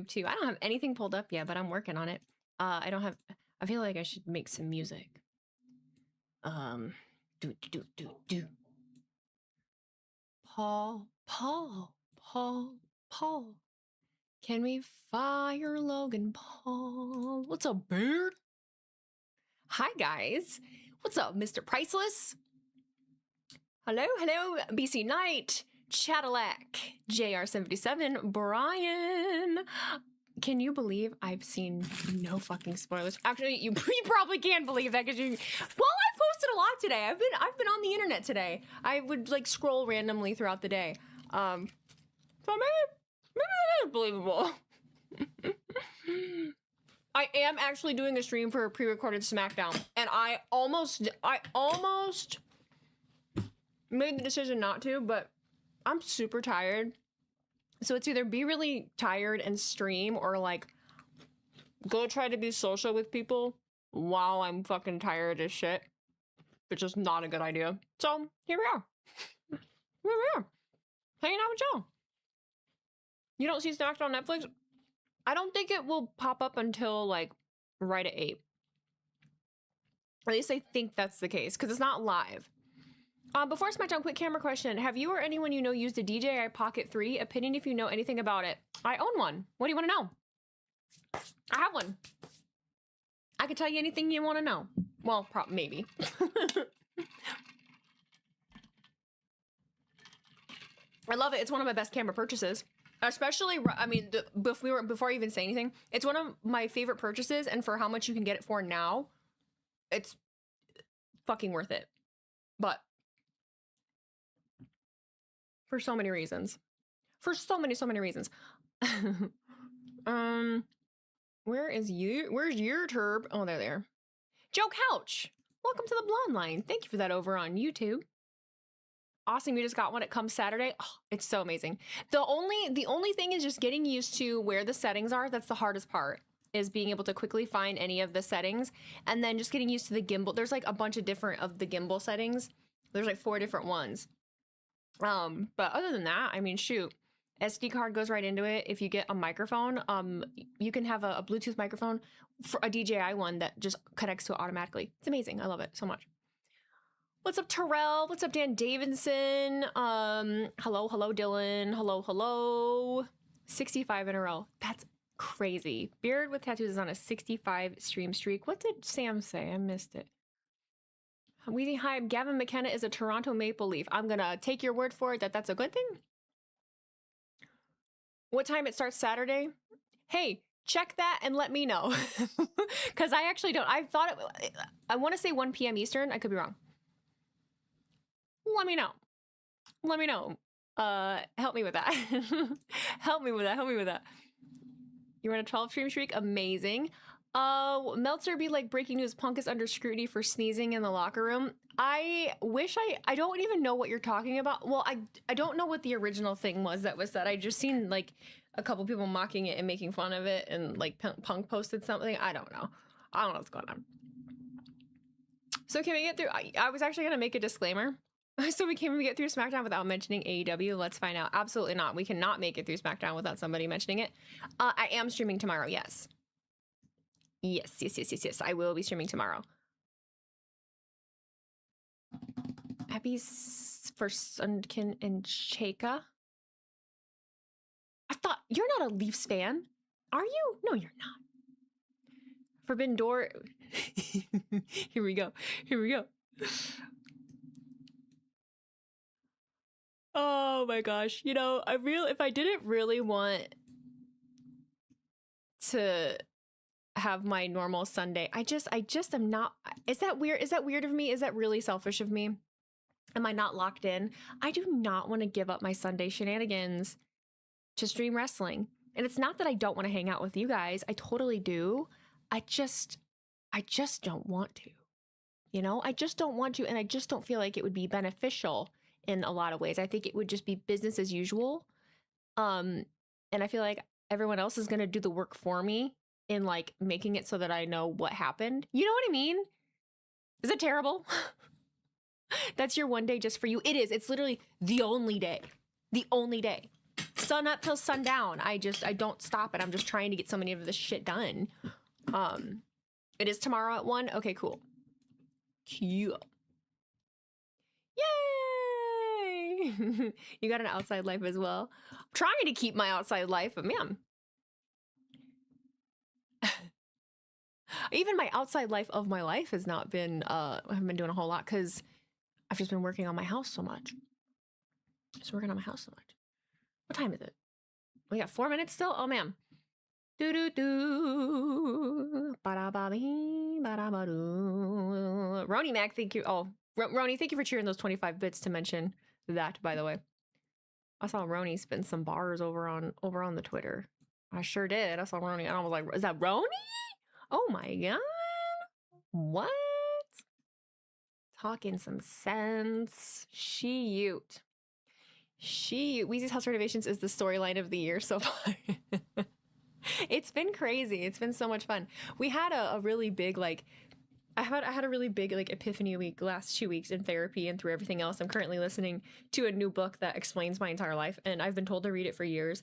too. I don't have anything pulled up yet, but I'm working on it. I don't have, I feel like I should make some music. Do. Paul. Can we fire Logan Paul? What's up, Beard? Hi, guys. What's up, Mr. Priceless? Hello, BC Knight, Cadillac, JR77, Brian. Can you believe I've seen no fucking spoilers? Actually, you probably can't believe that because you. Well, I posted a lot today. I've been on the internet today. I would like scroll randomly throughout the day. So maybe that is believable. I am actually doing a stream for a pre-recorded Smackdown, and I almost made the decision not to, but I'm super tired. So it's either be really tired and stream or like go try to be social with people while I'm fucking tired as shit, which is not a good idea. So here we are. Hanging out with y'all. You don't see Smackdown on Netflix? I don't think it will pop up until like right at 8. At least I think that's the case because it's not live. Before Smackdown, quick camera question. Have you or anyone you know used a DJI Pocket 3? Opinion if you know anything about it. I own one. What do you want to know? I have one. I can tell you anything you want to know. Well, maybe. I love it. It's one of my best camera purchases. Especially, I mean, before I even say anything, it's one of my favorite purchases, and for how much you can get it for now, it's fucking worth it. But for so many reasons. For so many reasons. Where's your turb? Oh, they're there. Joe Couch, welcome to the Blonde Line. Thank you for that over on YouTube. Awesome, you just got one. It comes Saturday. Oh, it's so amazing. The only thing is just getting used to where the settings are. That's the hardest part, is being able to quickly find any of the settings, and then just getting used to the gimbal. There's like a bunch of different of the gimbal settings. There's like 4 different ones. But other than that, I mean, shoot, SD card goes right into it. If you get a microphone, you can have a Bluetooth microphone for a DJI one that just connects to it automatically. It's amazing. I love it so much. What's up, Terrell? What's up, Dan Davidson? Hello, Dylan. Hello. 65 in a row. That's crazy. Beard with Tattoos is on a 65 stream streak. What did Sam say? I missed it. Weezy Hype, Gavin McKenna is a Toronto Maple Leaf. I'm gonna take your word for it that that's a good thing. What time it starts Saturday? Hey, check that and let me know. Because I actually don't. I thought I want to say 1 p.m. Eastern. I could be wrong. Let me know. Help me with that. Help me with that. You run a 12 stream streak? Amazing. Meltzer be like, breaking news, Punk is under scrutiny for sneezing in the locker room. I wish I don't even know what you're talking about. Well, I don't know what the original thing was that was said. I just seen like a couple people mocking it and making fun of it, and like Punk posted something. I don't know what's going on. So can we get through? I was actually gonna make a disclaimer. So we get through Smackdown without mentioning AEW? Let's find out. Absolutely not. We cannot make it through Smackdown without somebody mentioning it. I am streaming tomorrow, yes. Yes. I will be streaming tomorrow. Happy for Sunkin and Chaka. I thought, you're not a Leafs fan, are you? No, you're not. Forbidden Door. Here we go. Oh my gosh. You know, if I didn't really want to have my normal Sunday, I just am not. Is that weird? Is that weird of me? Is that really selfish of me? Am I not locked in? I do not want to give up my Sunday shenanigans to stream wrestling. And it's not that I don't want to hang out with you guys. I totally do. I just don't want to. You know, I just don't want to, and I just don't feel like it would be beneficial in a lot of ways. I think it would just be business as usual. And I feel like everyone else is going to do the work for me in like making it so that I know what happened. You know what I mean? Is it terrible? That's your one day just for you. It is. It's literally the only day. The only day. sun up till sundown. I don't stop it. I'm just trying to get so many of this shit done. It is tomorrow at 1. Okay, cool. Cute. Yay! You got an outside life as well. I'm trying to keep my outside life, but man. Even my outside life of my life has not been, I haven't been doing a whole lot because I've just been working on my house so much. Just working on my house so much. What time is it? We got 4 minutes still? Oh, man. Do-do-do. Ba-da-ba-bee, ba-da-ba-doo. Roni Mac, thank you. Oh, Roni, thank you for cheering those 25 bits to mention that, by the way. I saw Roni spin some bars over on the Twitter. I sure did. I saw Roni and I was like, is that Roni? Oh my god. What? Talking some sense. She-ute. Weezy's house renovations is the storyline of the year so far. It's been crazy. It's been so much fun. We had a really big, like, I had a really big, like, epiphany week last 2 weeks in therapy and through everything else. I'm currently listening to a new book that explains my entire life, and I've been told to read it for years.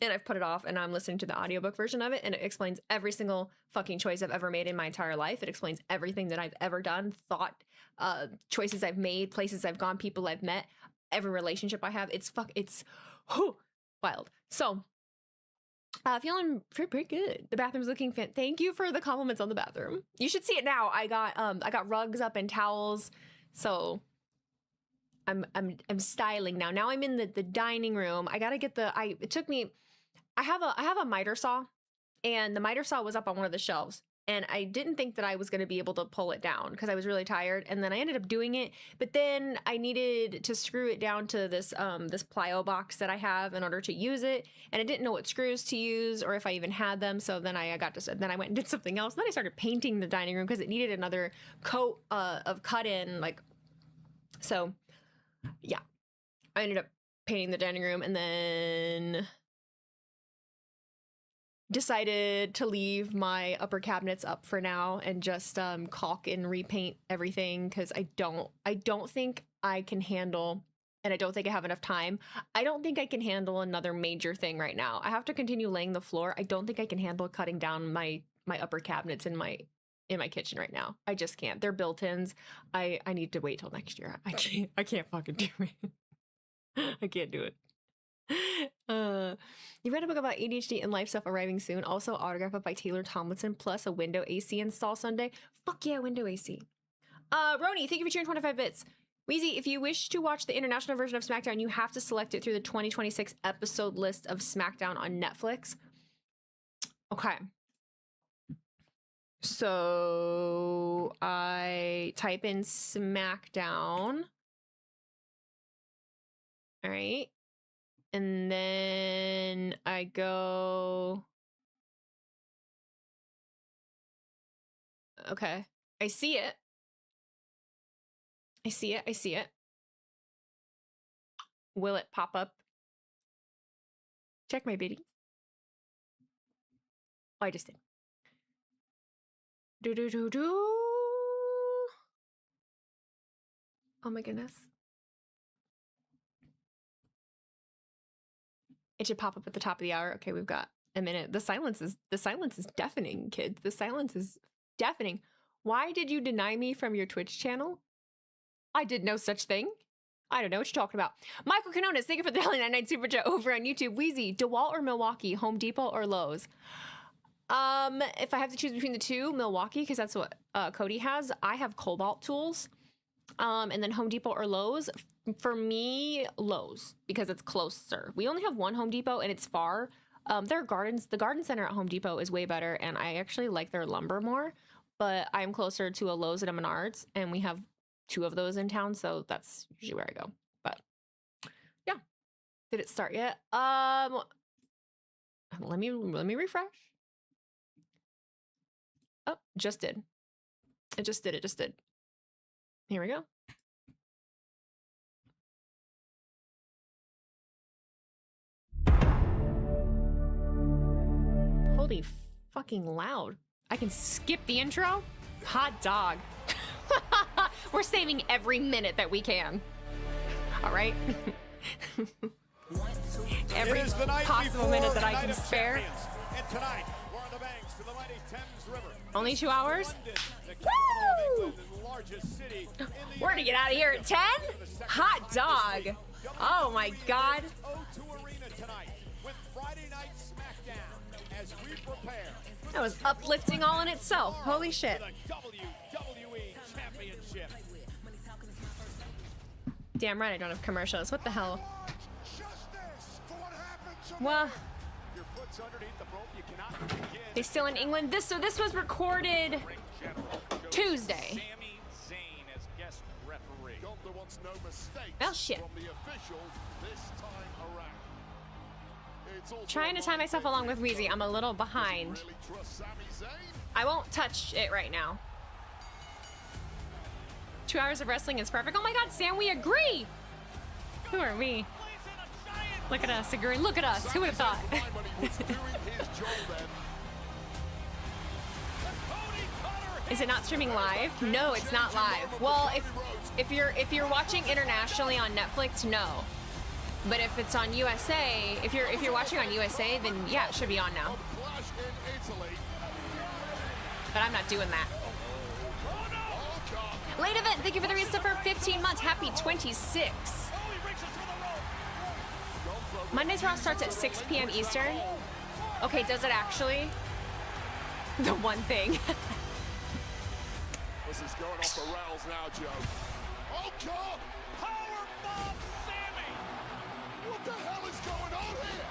And I've put it off, and I'm listening to the audiobook version of it, and it explains every single fucking choice I've ever made in my entire life. It explains everything that I've ever done, thought, choices I've made, places I've gone, people I've met, every relationship I have. It's wild. So, feeling pretty good. The bathroom's looking fit. Thank you for the compliments on the bathroom. You should see it now. I got rugs up and towels, so I'm styling now. Now I'm in the dining room. I gotta get I have a miter saw, and the miter saw was up on one of the shelves, and I didn't think that I was gonna be able to pull it down because I was really tired, and then I ended up doing it, but then I needed to screw it down to this this plyo box that I have in order to use it, and I didn't know what screws to use or if I even had them, so then I went and did something else. Then I started painting the dining room because it needed another coat of cut-in, like, so yeah, I ended up painting the dining room and then decided to leave my upper cabinets up for now and just caulk and repaint everything because I don't think I can handle, and I don't think I have enough time. I don't think I can handle another major thing right now. I have to continue laying the floor. I don't think I can handle cutting down my upper cabinets in my kitchen right now. I just can't. They're built-ins. I need to wait till next year. I can't fucking do it. I can't do it. You read a book about ADHD and life stuff arriving soon. Also autographed by Taylor Tomlinson, plus a window AC install Sunday. Fuck yeah, window AC. Roni, thank you for cheering 25 bits. Weezy, if you wish to watch the international version of SmackDown, you have to select it through the 2026 episode list of SmackDown on Netflix. Okay. So I type in SmackDown. All right. And then I go. Okay. I see it. I see it. Will it pop up? Check my biddies. Oh, I just did. Oh my goodness. It should pop up at the top of the hour. Okay, we've got a minute. The silence is deafening, kids. The silence is deafening. Why did you deny me from your Twitch channel? I did no such thing. I don't know what you're talking about. Michael Canonis, thank you for the $99 super chat over on YouTube. Wheezy, DeWalt or Milwaukee? Home Depot or Lowe's? If I have to choose between the two, Milwaukee, because that's what Cody has. I have Cobalt tools. And then Home Depot or Lowe's. For me, Lowe's, because it's closer. We only have one Home Depot and it's far. The garden center at Home Depot is way better, and I actually like their lumber more, but I'm closer to a Lowe's and a Menards, and we have 2 of those in town, so that's usually where I go. But yeah. Did it start yet? Let me refresh. Oh, just did. It just did. Here we go. Holy fucking loud. I can skip the intro? Hot dog. We're saving every minute that we can. All right. every possible minute that I can spare. And tonight, we're on the banks of the mighty Thames River. Only 2 hours? Woo! We're gonna get out of here at 10? Hot dog. Oh my God. That was uplifting all in itself. Holy shit. Damn right I don't have commercials. What the hell? Well, they still in England. This was recorded Tuesday. Sami Zayn as guest referee. Gunther wants no mistakes Well, shit. from the officials this time around. It's also Trying to tie myself along with Weezy. I'm a little behind. really trust Sami Zayn. I won't touch it right now. 2 hours of wrestling is perfect. Oh my God, Sam, we agree. Who are we? Look at us agreeing. Look at us. Who would have thought? Is it not streaming live? No, it's not live. Well, if you're watching internationally on Netflix, no. But if it's on USA, if you're watching on USA, then yeah, it should be on now. But I'm not doing that. Late event, thank you for the reset for 15 months. Happy 26. Monday's Raw starts at 6 p.m. Eastern. Okay, does it actually? The one thing. This is going off the rails now, Joe. Oh, God! Powerbomb Sami! What the hell is going on here?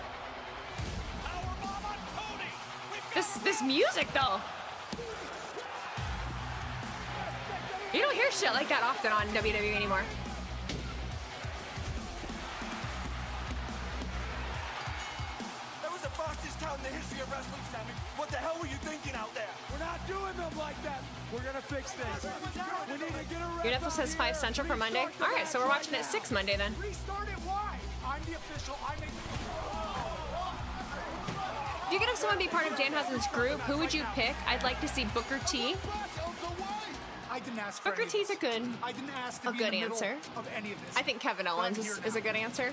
Powerbomb on Cody! This music, though. You don't hear shit like that often on WWE anymore. That was the fastest count in the history of wrestling, Sami. What the hell were you thinking out there? We're not doing them like that. We're gonna fix this. We need to get a Your Netflix says 5 Central for Monday. All right, so we're watching at 6 Monday then. Restart it. Why? I'm the official. I make. If you could have someone be part of Danhausen's group, who would you pick? I'd like to see Booker T. I didn't ask for Booker any of T's this. a good I didn't ask to a be good in the middle answer. of any of this. I think Kevin Owens is a good answer.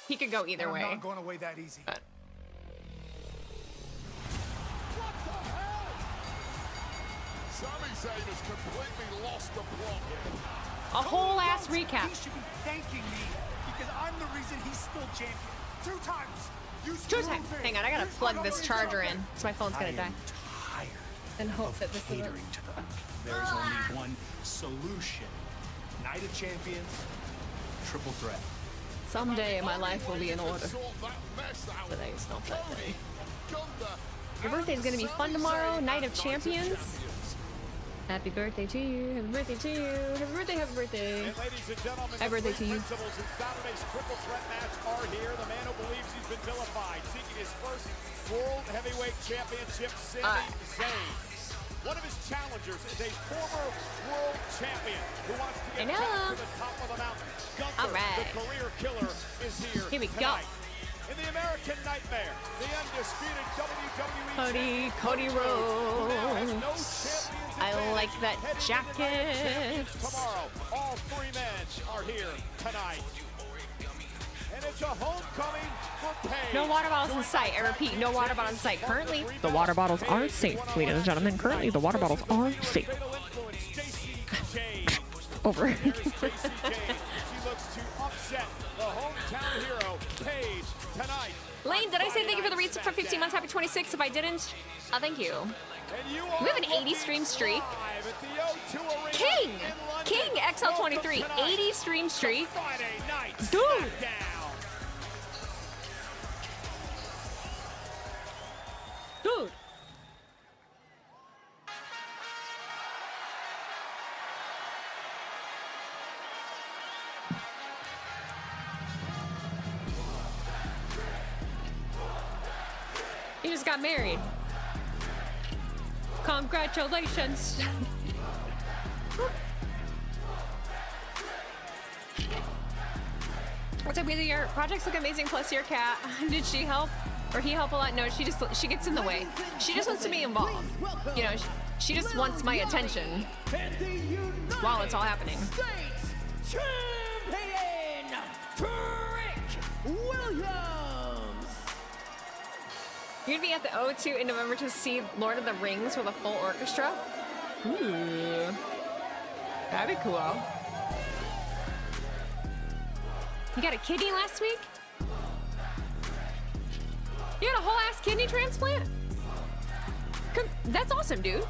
He could go either I'm way. not going away that easy. But Sami Zayn has completely lost the plot. a whole ass He recap. should be thanking me because I'm the reason he's still champion. 2 times. You 2 screwed times. me. Hang on, I gotta You plug screwed this over charger yourself. in, so my phone's gonna die. Tired And hope that this is catering to them. There's only one solution. Night of Champions, triple threat. Someday my life will be in order. Sort that mess out. Today's not that day. Gunther Your birthday's gonna be fun tomorrow. Night of Champions. Champions. Happy birthday to you. Happy birthday to you. Happy birthday, happy birthday. And ladies and gentlemen, Happy birthday to you. principles in Saturday's triple threat match are here. The man who believes he's been vilified, seeking his first World Heavyweight Championship, Sami Zayn. One of his challengers is a former world champion who wants to get back to the top of the mountain. Gunther, All right. the career killer, is here Here we go. tonight. In the American Nightmare, the undisputed WWE Cody who now has no Rhodes. champions in I advantage, like that heading to jacket. United Champions tomorrow. All 3 men are here tonight. And it's a homecoming for Paige. No water bottles in sight. I repeat, no water bottles in sight. Currently, the water bottles are safe, ladies and gentlemen. Currently, the water bottles are safe. Fatal influence, Jade. Over. Here's Stacey Jade. She looks to upset the hometown hero, Paige, tonight. Lane, did I say thank you for the reset for 15 months? Happy 26. If I didn't, thank you. And you We have are an 80 stream streak. live at the O2 Arena King! in London. King XL23, Welcome tonight 80 stream streak. Friday night Dude. Smackdown. Dude. He just got married. Congratulations. What's up, Weezy? Your projects look amazing, plus your cat. Did she help? Or he help a lot? No, she gets in the way. She just wants to be involved. You know, she just wants my attention while it's all happening. States Champion, Trick Williams. You'd be at the O2 in November to see Lord of the Rings with a full orchestra? Ooh. That'd be cool. You got a kidney last week? You had a whole ass kidney transplant? That's awesome, dude.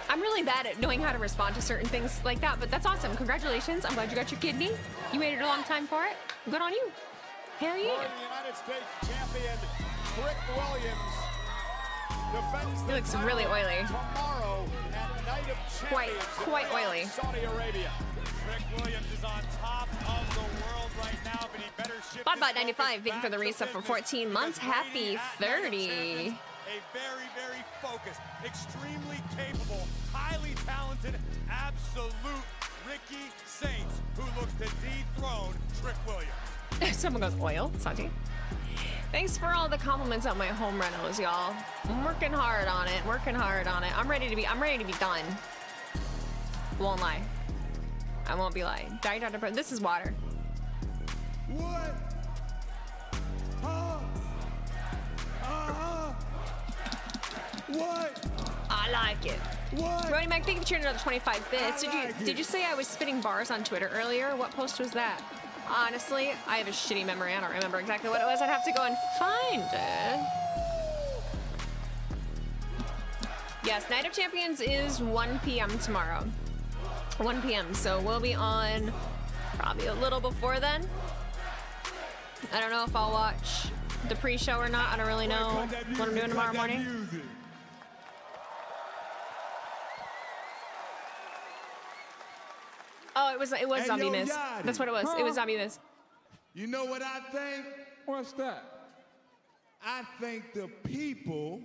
I'm really bad at knowing how to respond to certain things like that, but that's awesome. Congratulations. I'm glad you got your kidney. You waited a long time for it. Good on you. Hell yeah. The United States champion, Rick Williams, defends He looks really oily. tomorrow at Night of Champions. Quite oily. Saudi Arabia. Rick Williams is on top of the world right now, but he better shift Bot his 95, focus thank you for back the to resub for business, 14 months. because Happy waiting at Night of 30. Champions, a very, very focused, extremely capable, highly talented, absolute Ricky Saints, who looks to dethrone Trick Williams. Someone goes, oil, Santi. Thanks for all the compliments on my home renos, y'all. I'm working hard on it, I'm ready to be done. Won't lie. I won't be lying. This is water. What? What? I like it. What? Roddy Mac, thank you for sharing another 25 bits. Did you say I was spitting bars on Twitter earlier? What post was that? Honestly, I have a shitty memory. I don't remember exactly what it was. I'd have to go and find it. Yes, Night of Champions is 1 p.m. tomorrow. 1 p.m. So we'll be on probably a little before then. I don't know if I'll watch the pre-show or not. I don't really know what I'm doing tomorrow morning. Oh, it was Zombie Miz. That's what it was. It was Zombie Miz. You know what I think? What's that? I think the people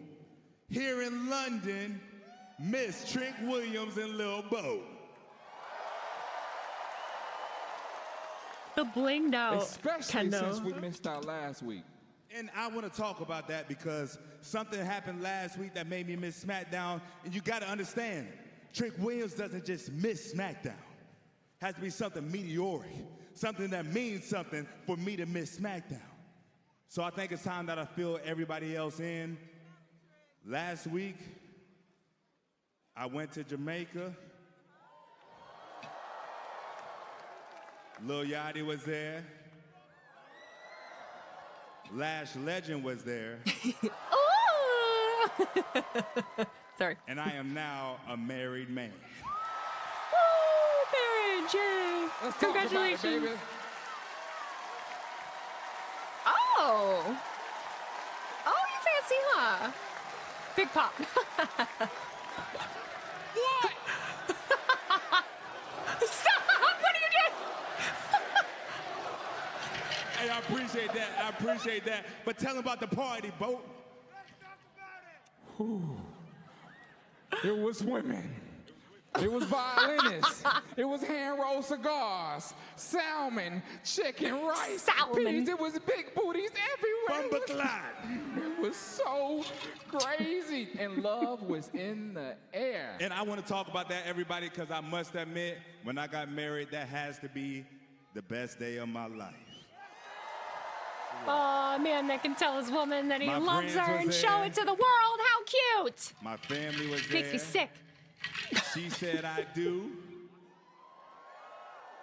here in London miss Trick Williams and Lil Bo. The blinged out. Especially since we missed out last week. And I want to talk about that because something happened last week that made me miss SmackDown. And you got to understand, Trick Williams doesn't just miss SmackDown. Has to be something meteoric, something that means something for me to miss SmackDown. So I think it's time that I fill everybody else in. Last week, I went to Jamaica. Lil Yachty was there. Lash Legend was there. Oh! Sorry. And I am now a married man. Jay. Let's Congratulations. talk about it, baby. Oh. Oh, you fancy, huh? Big pop. What? Stop! What are you doing? Hey, I appreciate that. But tell them about the party, Bo. It was women. It was violinists. It was hand-rolled cigars, salmon, chicken, rice, Salmon. peas. It was big booties everywhere. It was so crazy, and love was in the air. And I want to talk about that, everybody, because I must admit, when I got married, that has to be the best day of my life. Oh, man, that can tell his woman that he My loves friends her was and there. show it to the world. How cute. My family was there. Makes me sick. She said I do.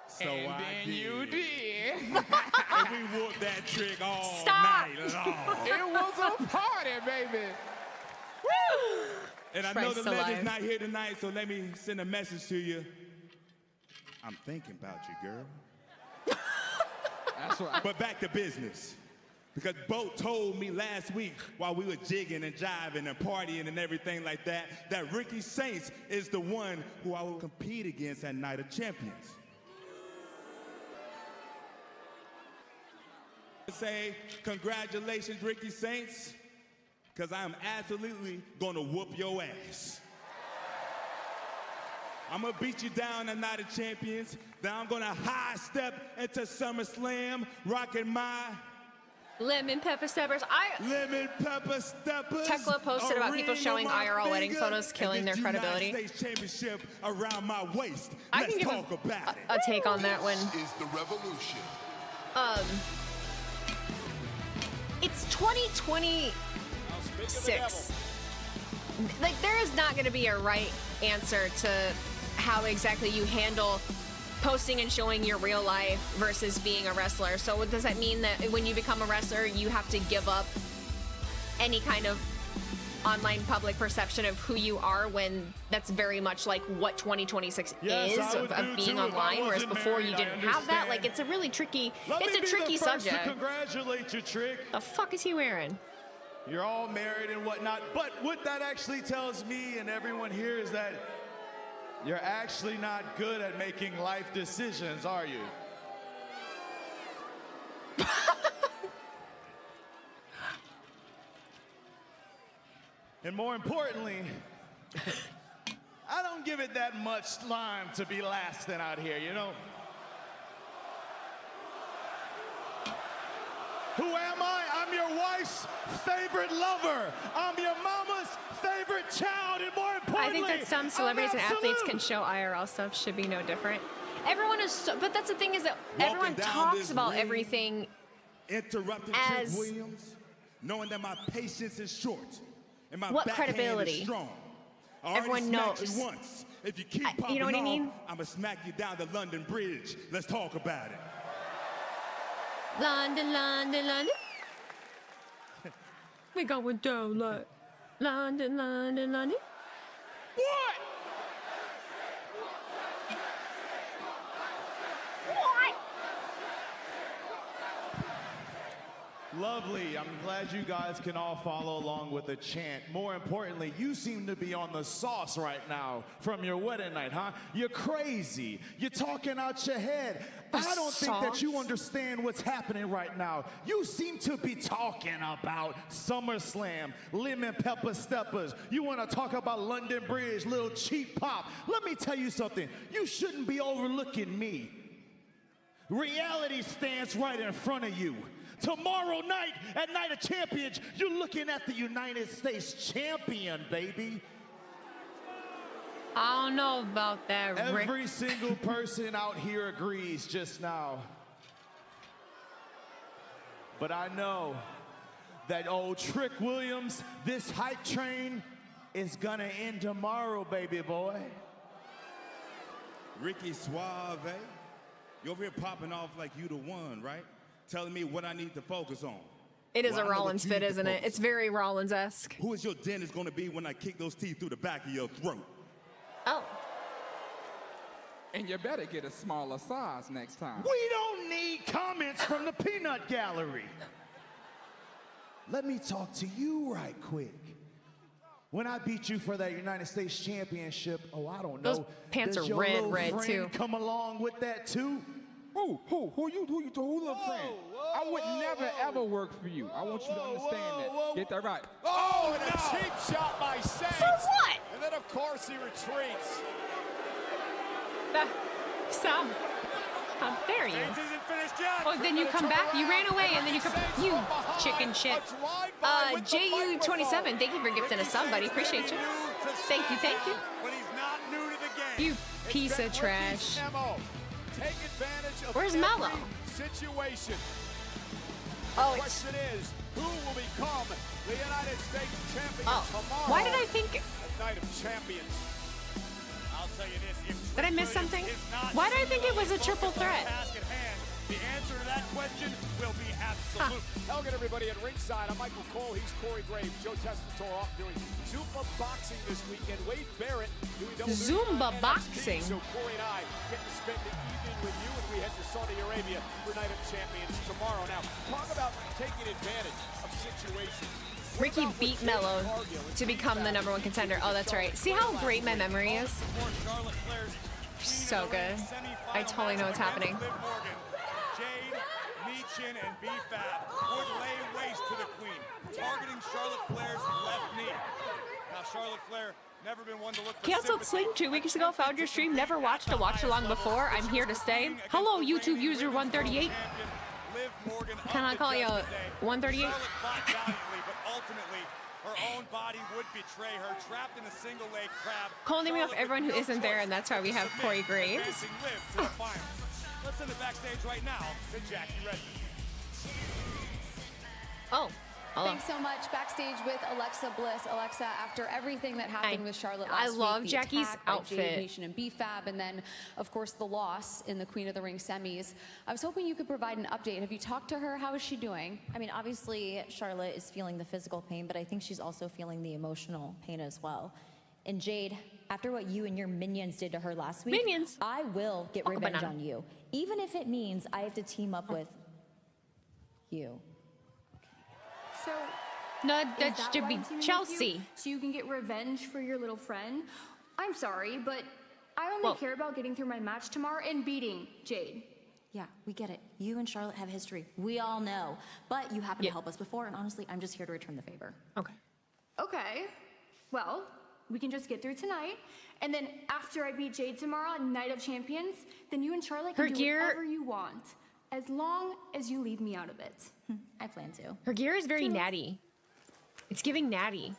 So and I then did. you did. And we whooped that trick all Stop. night long. It was a party, baby. Woo! And I know Christ the legend's alive. not here tonight, so let me send a message to you. I'm thinking about you, girl. That's what But back to business. Because Bo told me last week while we were jigging and jiving and partying and everything like that, that Ricky Saints is the one who I will compete against at Night of Champions. Say congratulations, Ricky Saints, because I am absolutely gonna whoop your ass. I'm gonna beat you down at Night of Champions. Then I'm gonna high step into SummerSlam, rocking my Lemon pepper steppers. lemon pepper steppers. Tekla posted a about people ring showing on my IRL wedding finger, photos killing and their this credibility. United States Championship around my waist. I Let's can give talk about it. a take on that one. Is the revolution. It's 2020 6. Like, there is not going to be a right answer to how exactly you handle posting and showing your real life versus being a wrestler. So does that mean that when you become a wrestler, you have to give up any kind of online public perception of who you are, when that's very much like what 2026 is of being online, whereas before you didn't have that? Like, it's a really tricky, it's a tricky subject. Congratulate you, Trick. The fuck is he wearing? You're all married and whatnot, but what that actually tells me and everyone here is that you're actually not good at making life decisions, are you? And more importantly, I don't give it that much lime to be lasting out here, you know? Who am I? I'm your wife's favorite lover. I'm your mama's favorite child, and more importantly, I think that some celebrities and athletes can show IRL stuff should be no different. Everyone is so, but that's the thing, is that everyone talks about everything interrupting as Trick Williams, knowing that my patience is short and my what backhand credibility? is strong. I Everyone smacked knows. you once. If you keep popping you know what I mean? I'm gonna smack you down the London Bridge. Let's talk about it. London, London, London. We going down like London, London, London. What? Lovely. I'm glad you guys can all follow along with the chant. More importantly, you seem to be on the sauce right now from your wedding night, huh? You're crazy. You're talking out your head. I don't think that you understand what's happening right now. You seem to be talking about SummerSlam, lemon pepper steppers. You want to talk about London Bridge, little cheap pop. Let me tell you something. You shouldn't be overlooking me. Reality stands right in front of you. Tomorrow night at Night of Champions, you're looking at the United States champion, baby. I don't know about that, Rick. Every single person out here agrees just now. But I know that old Trick Williams, this hype train, is gonna end tomorrow, baby boy. Ricky Suave, you over here popping off like you the one, right? Telling me what I need to focus on. It is Well, a I know what Rollins you fit, need to isn't it? focus It's very Rollins-esque. Who is your dentist gonna be when I kick those teeth through the back of your throat? Oh. And you better get a smaller size next time. We don't need comments from the peanut gallery. Let me talk to you right quick. When I beat you for that United States Championship, oh, I don't know. Those pants does are your red, little red, friend too. come along with that too? Who little friend? I would never ever work for you. I want you to understand that. Get that right. Oh, and a cheap shot by Saints. For what? And then, of course, he retreats. Sam, how dare you? Saints isn't finished yet. Oh, then you come back. You ran away, and then you come. You chicken shit. JU27, thank you for gifting a sub, buddy. Appreciate you. Thank you, thank you. But he's not new to the game. You piece of trash. Take advantage of Where's every Mello? situation. Oh, The it's. question is, who will become the United States champion Oh. tomorrow? Why did I think. at Night of Champions. I'll tell you this. If Did I Trick miss something? Williams is not Why did I think it was a focused triple on the threat? task at hand, the answer to that question will be absolute. Hello again, everybody at ringside. I'm Michael Cole. He's Corey Graves. Joe Tessitore off doing Zumba boxing this weekend. Wade Barrett doing Zumba NXT. boxing? So Corey and I get to spend the evening with you, and we head to Saudi Arabia for Night of Champions tomorrow. Now, talk about taking advantage of situations. What Ricky about what beat Jade Mello Cargill and to become the #1 contender. Oh, that's right. See how great my memory is? Before Charlotte Flair's So good. I totally know what's happening. Liv Morgan, Jade, Meechin, and B-Fab would lay waste to the Queen, targeting Charlotte Flair's left knee. Now, Charlotte Flair never been one to look for Canceled sympathy. Sling 2 weeks ago. Found your stream. Never watched a watch along before. I'm here to stay. Hello, YouTube user 138. Liv Morgan Can I up call to you judge today. 138? Charlotte fought valiantly, but ultimately her own body would betray her, trapped in a single leg crab. Calling me off Charlotte everyone with who no isn't there, choice and that's why we but to have Corey submit, Graves. advancing Liv to the finals. Let's send it backstage right now to Jackie Redmond. Oh, Thanks so much. Backstage with Alexa Bliss. Alexa, after everything that happened with Charlotte I last love week, the Jackie's attack by outfit. Jade, Nation, and BFAB, and then, of course, the loss in the Queen of the Ring semis. I was hoping you could provide an update. Have you talked to her? How is she doing? I mean, obviously, Charlotte is feeling the physical pain, but I think she's also feeling the emotional pain as well. And Jade, after what you and your minions did to her last week, Minions. I will get Welcome, revenge banana. on you, even if it means I have to team up with you. So, No, is that that should why be I'm teaming with Chelsea. you? So you can get revenge for your little friend? I'm sorry, but I only Well- care about getting through my match tomorrow and beating Jade. Yeah, we get it. You and Charlotte have history. We all know. But you happened to help us before, and honestly, I'm just here to return the favor. Okay. Okay. Well, we can just get through tonight, and then after I beat Jade tomorrow, Night of Champions, then you and Charlotte can Her do gear- whatever you want, as long as you leave me out of it. I plan to. Her gear is very natty. It's giving natty.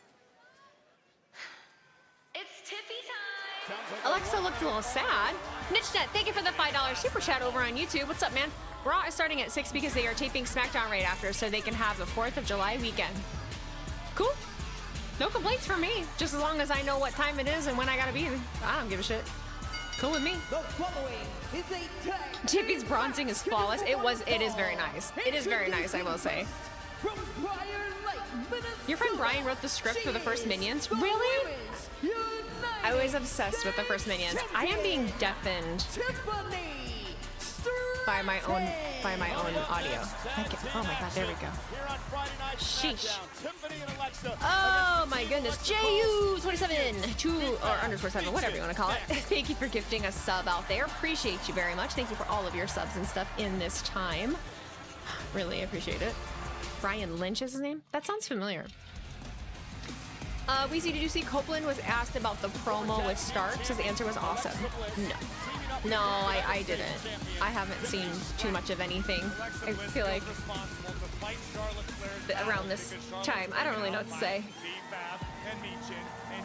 It's Tiffy time! Alexa looked a little sad. Nichnet, thank you for the $5 super chat over on YouTube. What's up, man? Raw is starting at 6 because they are taping SmackDown right after, so they can have the 4th of July weekend. Cool. No complaints from me. Just as long as I know what time it is and when I gotta be there. I don't give a shit. Cool with me. Tiffy's bronzing is flawless. It is very nice. It is very nice, I will say. Your friend Brian wrote the script for the first Minions? Really? I was obsessed with the first Minions. I am being deafened by my own audio. Oh my god, there we go. Sheesh. Oh my goodness. JU27, 2 or underscore 7, whatever you want to call it. Thank you for gifting a sub out there. Appreciate you very much. Thank you for all of your subs and stuff in this time. Really appreciate it. Brian Lynch is his name? That sounds familiar. Weezy, did you see Copeland was asked about the promo with Starks? His answer was awesome. No, I didn't. I haven't seen too much of anything. I feel like around this time, I don't really know what to say.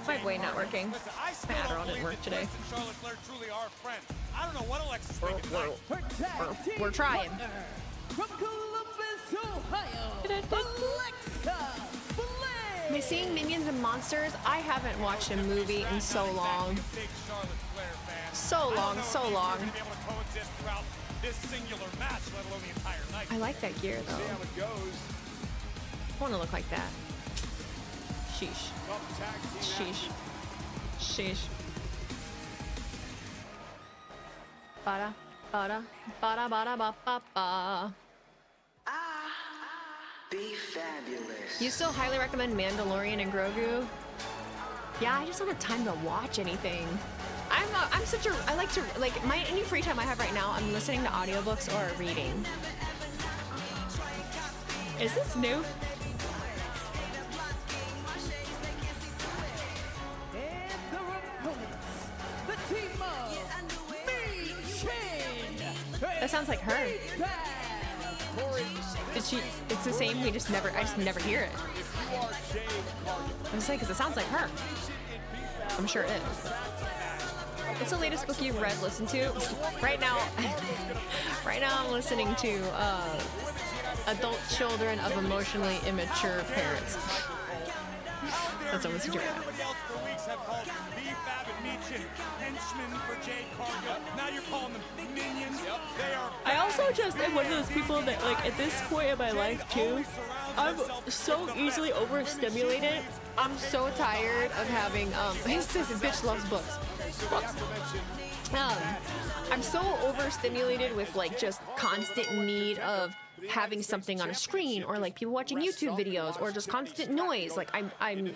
My way not working. My Adderall didn't work today. We're trying. From Columbus, Ohio, Alexa Am I seeing Minions and Monsters? I haven't watched a movie in so long. So long. I like that gear though. I want to look like that. Sheesh. Sheesh. Bada, bada, bada, bada, ba, ba, ba. Be fabulous. You still highly recommend Mandalorian and Grogu? Yeah, I just don't have time to watch anything. I like to, any free time I have right now, I'm listening to audiobooks or reading. Is this new? That sounds like her. It's the same, I just never hear it. I'm saying, because it sounds like her. I'm sure it is. What's the latest book you've read, listened to? Right now I'm listening to Adult Children of Emotionally Immature Parents. That's what I'm listening to right now. I also just am one of those people that, at this point in my life too, I'm so easily overstimulated. I'm so tired of having, this bitch loves books. I'm so overstimulated with, just constant need of having something on a screen, or people watching YouTube videos, or just constant noise. I'm a bit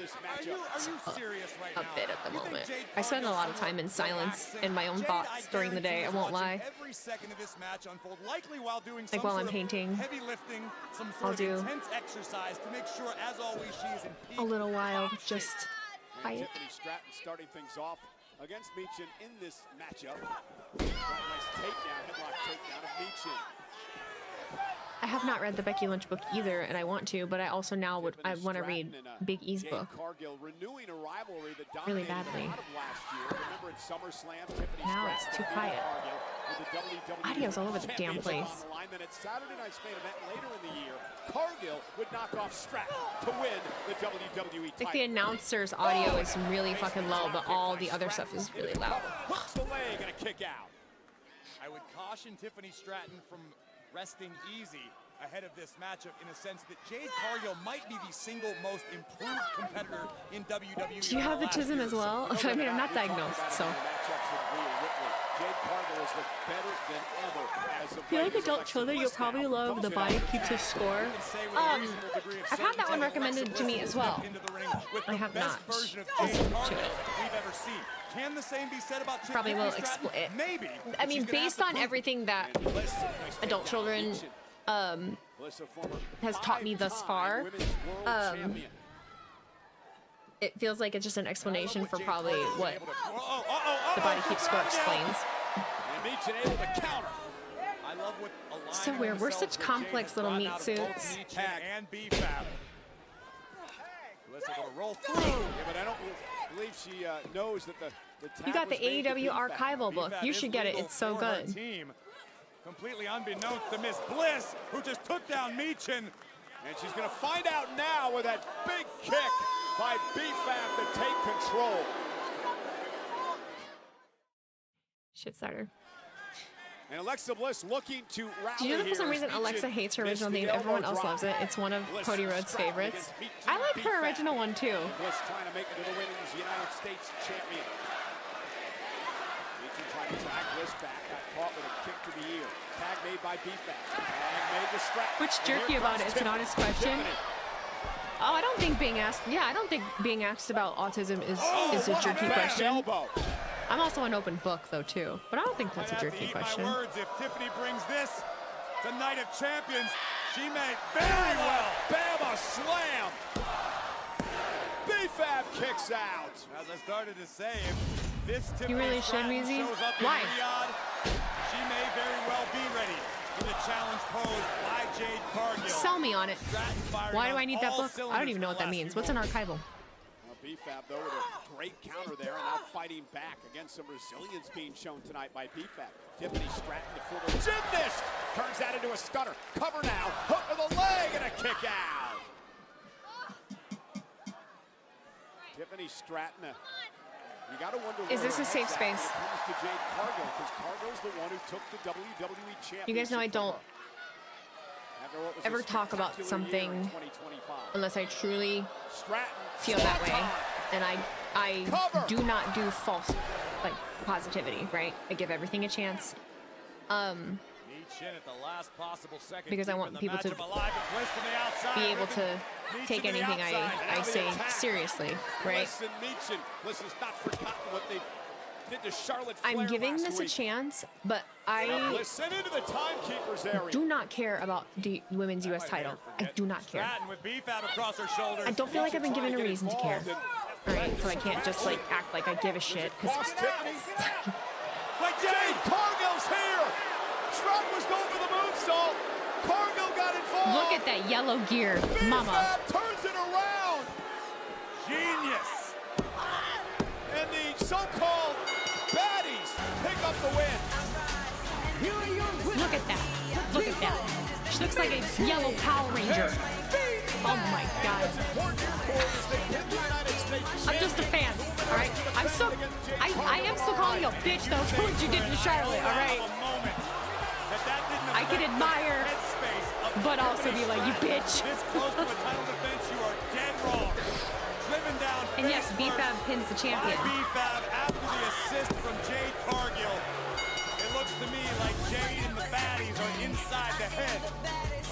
at the moment. I spend a lot of time in silence in my own thoughts during the day, I won't lie. While I'm painting, I'll do a little while, just quiet. Starting things off against Meechin in this matchup. Nice takedown, headlock takedown of Meechin. I have not read the Becky Lynch book either, and I want to, but I also now want to read Big E's book really badly. Now it's too quiet. Audio's all over the damn place. Saturday night's main event later in the year, Cargill would knock off Stratton to win the WWE title. Like the announcer's audio is really fucking low, but all the other stuff is really loud. Hooks the leg and a kick out. I would caution Tiffany Stratton from resting easy ahead of this matchup in a sense that Jade Cargill might be the single most improved competitor in WWE. Do you have autism as well? I mean, I'm not diagnosed, so. If you like adult children, you'll probably love The Body Keeps a Score. I've had that one recommended to me as well. I have not. Can the same be said about probably will explain. Maybe. I mean, based on everything that adult children has taught me thus far, it feels like it's just an explanation for probably what The Body Keeps Score explains. So weird. We're such complex little meat suits. But I don't believe she knows that the you got the AEW archival book. You should get it. It's so good. Completely unbeknownst to Miss Bliss, who just took down Meechin. And she's going to find out now with that big kick by BFAB to take control. Shit starter. And Alexa Bliss looking to rally. Do you know that for some reason Alexa hates her original theme? Everyone else loves it. It's one of Cody Rhodes' favorites. I like her original one too. Bliss trying to make it to the women's United States champion. Meechin trying to drag Bliss back. Got caught with a kick to the ear. Tag made by BFAB. Tag made to Stratton. Which jerky about it? It's an honest question. Oh, I don't think being asked. Yeah, I don't think being asked about autism is a jerky question. Elbow. I'm also an open book though too, but I don't think that's a jerky question. Words, if Tiffany brings this to Night of Champions, she may very well. Bama slam. BFAB kicks out. As I started to say, if this Tiffany you really should, Weezy. shows up in Why? Riyadh, she may very well be ready for the challenge posed by Jade Cargill. Sell me on it. Why do I need that book? I don't even know what that means. What's an archival? BFAB, though, with a great counter there, and now fighting back against some resilience being shown tonight by BFAB. Tiffany Stratton, the former gymnast, turns that into a stunner. Cover now, hook with a leg, and a kick out. Tiffany Stratton, you got to wonder. Is this a safe space? To Jade Cargill, because Cargill's the one who took the WWE championship. You guys know I don't ever talk about something unless I truly feel that way, and I do not do false like positivity, right? I give everything a chance, because I want people to be able to take anything I say seriously, right? Bliss has not forgotten what they did to Charlotte Flair. I'm giving this a chance, but I do not care about the women's U.S. title. I do not care. I don't feel like I've been given a reason to care. All right, so I can't just like act like I give a shit. Like Jade Cargill's here. Stratton was going for the moonsault. Cargill got involved. Look at that yellow gear, mama. Turns it around. Genius. And the so-called baddies pick up the win. Look at that. Look at that. She looks like a yellow Power Ranger. Oh my God. I'm just a fan, all right? I am still calling you a bitch though for what you did to Charlotte, all right? I can admire, but also be like, you bitch. And yes, BFAB pins the champion. BFAB after the assist from Jade Cargill. It looks to me like Jade and the baddies are inside the head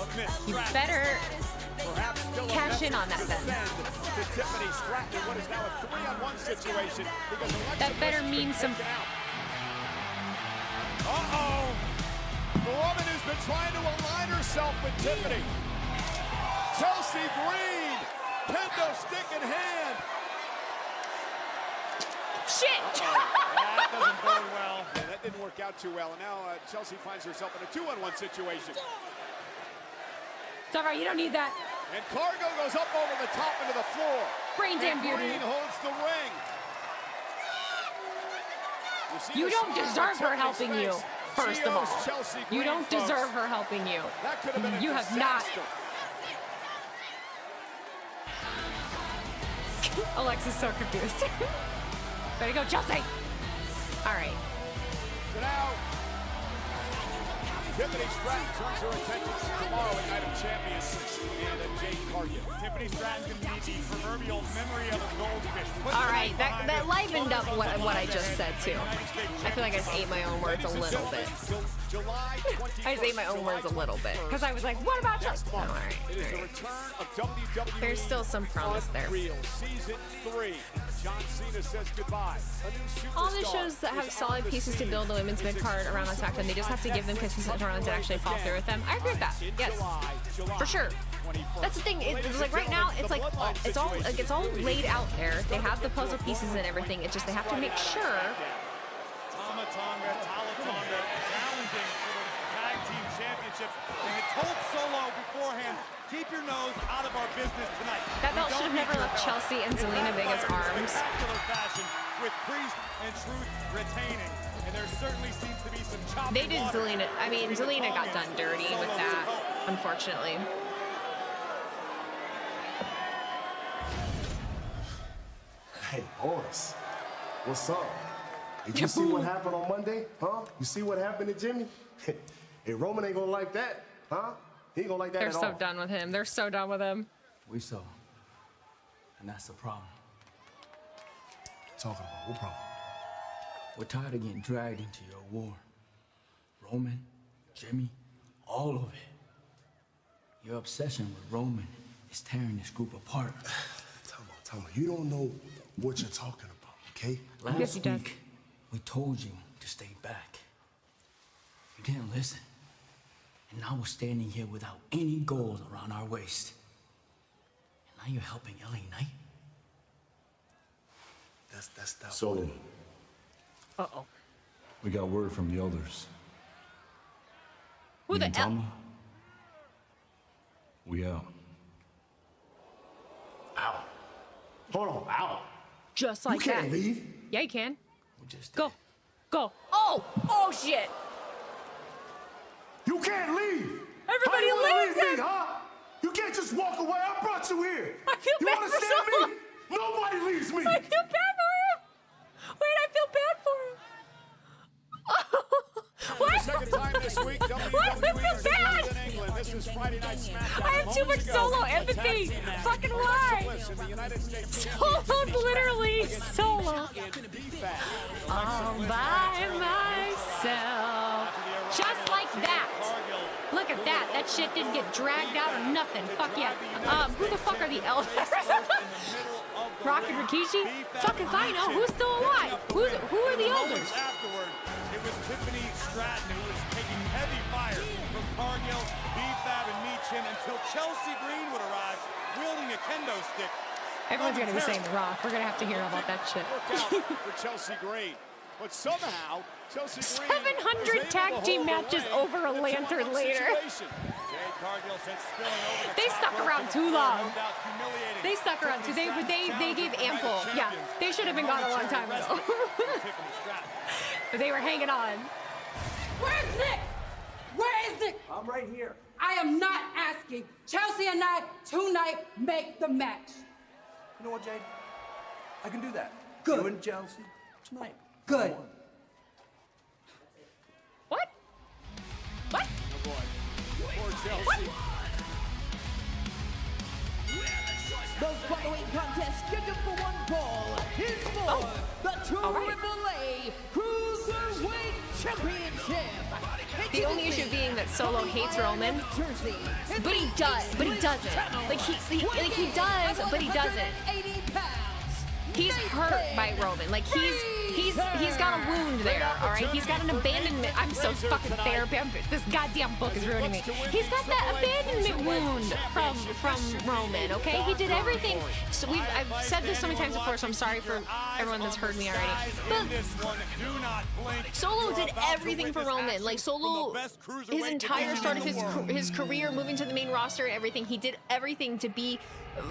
of Miss Stratton. You better cash in on that then. That better mean some. Uh-oh. The woman who's been trying to align herself with Tiffany. Chelsea Green. Kendo stick in hand. Shit! That doesn't bode well. Yeah, that didn't work out too well. And now Chelsea finds herself in a 2-on-1 situation. It's all right. You don't need that. And Cargill goes up over the top into the floor. Brains and beauty. Green holds the ring. You don't deserve her helping you, first of all. You don't deserve her helping you. That could have been a You have not. Alexa's so confused. Way to go, Chelsea. All right. So now, Tiffany Stratton turns her attention to tomorrow at Night of Champions and Jade Cargill. Tiffany Stratton's going to need the proverbial memory of a goldfish. All right, that livened up what I just said too. I feel like I just ate my own words a little bit. I just ate my own words a little bit because I was like, "What about just?" Oh, all right. There's still some promise there. Season 3. John Cena says goodbye. All the shows that have solid pieces to build the women's mid card around on SmackDown, they just have to give them consistent runs and actually follow through with them. I agree with that. Yes, for sure. That's the thing. It's like right now, it's all laid out there. They have the puzzle pieces and everything. It's just they have to make sure. Tama Tonga challenging for the tag team championships. And it told Solo beforehand, keep your nose out of our business tonight. That belt should have never left Chelsea and Zelina Vega's arms. Spectacular fashion with Priest and Truth retaining. And there certainly seems to be some choppy They did Zelina. I mean, Zelina got done dirty with that, unfortunately. Hey, boys, what's up? Did you see what happened on Monday, huh? You see what happened to Jimmy? Hey, Roman ain't gonna like that, huh? He ain't gonna like that They're at so all. done with him. They're so done with him. We saw. And that's the problem. Talking about what problem? We're tired of getting dragged into your war. Roman, Jimmy, all of it. Your obsession with Roman is tearing this group apart. Tama, you don't know what you're talking about, okay? Last week, we told you to stay back. You didn't listen. And now we're standing here without any gold around our waist. And now you're helping LA Knight? That's that. Solo. Uh-oh. We got word from the elders. Who the hell? We out. Ow. Hold on, ow. Just like you can't that. leave. Yeah, you can. We just go. Go. Oh! Oh, shit. You can't leave. Everybody How you wanna leaves leave him. me, huh? You can't just walk away. I brought you here. I feel you bad for understand someone. me? Nobody leaves me. I feel bad for him. Wait, I feel bad for him. For the second time this week, WWE is in England. This is Friday Night SmackDown. I have too much Solo empathy. Fucking why? Solo, literally Solo. All by myself. Just like that. Look at that. That shit didn't get dragged out or nothing. Fuck yeah. Who the fuck are the elders? Rock and Rikishi? Fuck if I know. Who's still alive? Who are the elders? Afterward, it was Tiffany Stratton who was taking heavy fire from Cargill, B-Fab, and Meechin until Chelsea Green would arrive, wielding a kendo stick. Everyone's going to be saying The Rock. We're going to have to hear about that shit. For Chelsea Green. But somehow, Chelsea Green 700 tag team matches over a lantern later. They stuck around too long. They stuck around too. They gave ample. Yeah, they should have been gone a long time ago. But they were hanging on. Where's Nick? Where is Nick? I'm right here. I am not asking. Chelsea and I tonight make the match. You know what, Jade? I can do that. Good. You and Chelsea tonight. Good. What? What? Oh boy. Poor Chelsea. The following contest scheduled for one fall is for the AAA Cruiserweight Championship. The only issue being that Solo hates Roman, but he does. But he doesn't. Like he does, but he doesn't. He's hurt by Roman. Like He's got a wound there, all right? He's got an abandonment. I'm so fucking therapy. This goddamn book is ruining me. He's got that abandonment wound from Roman, okay? He did everything. So I've said this so many times before, so I'm sorry for everyone that's heard me already. But Solo did everything for Roman. Like Solo, his entire start of his career, moving to the main roster and everything, he did everything to be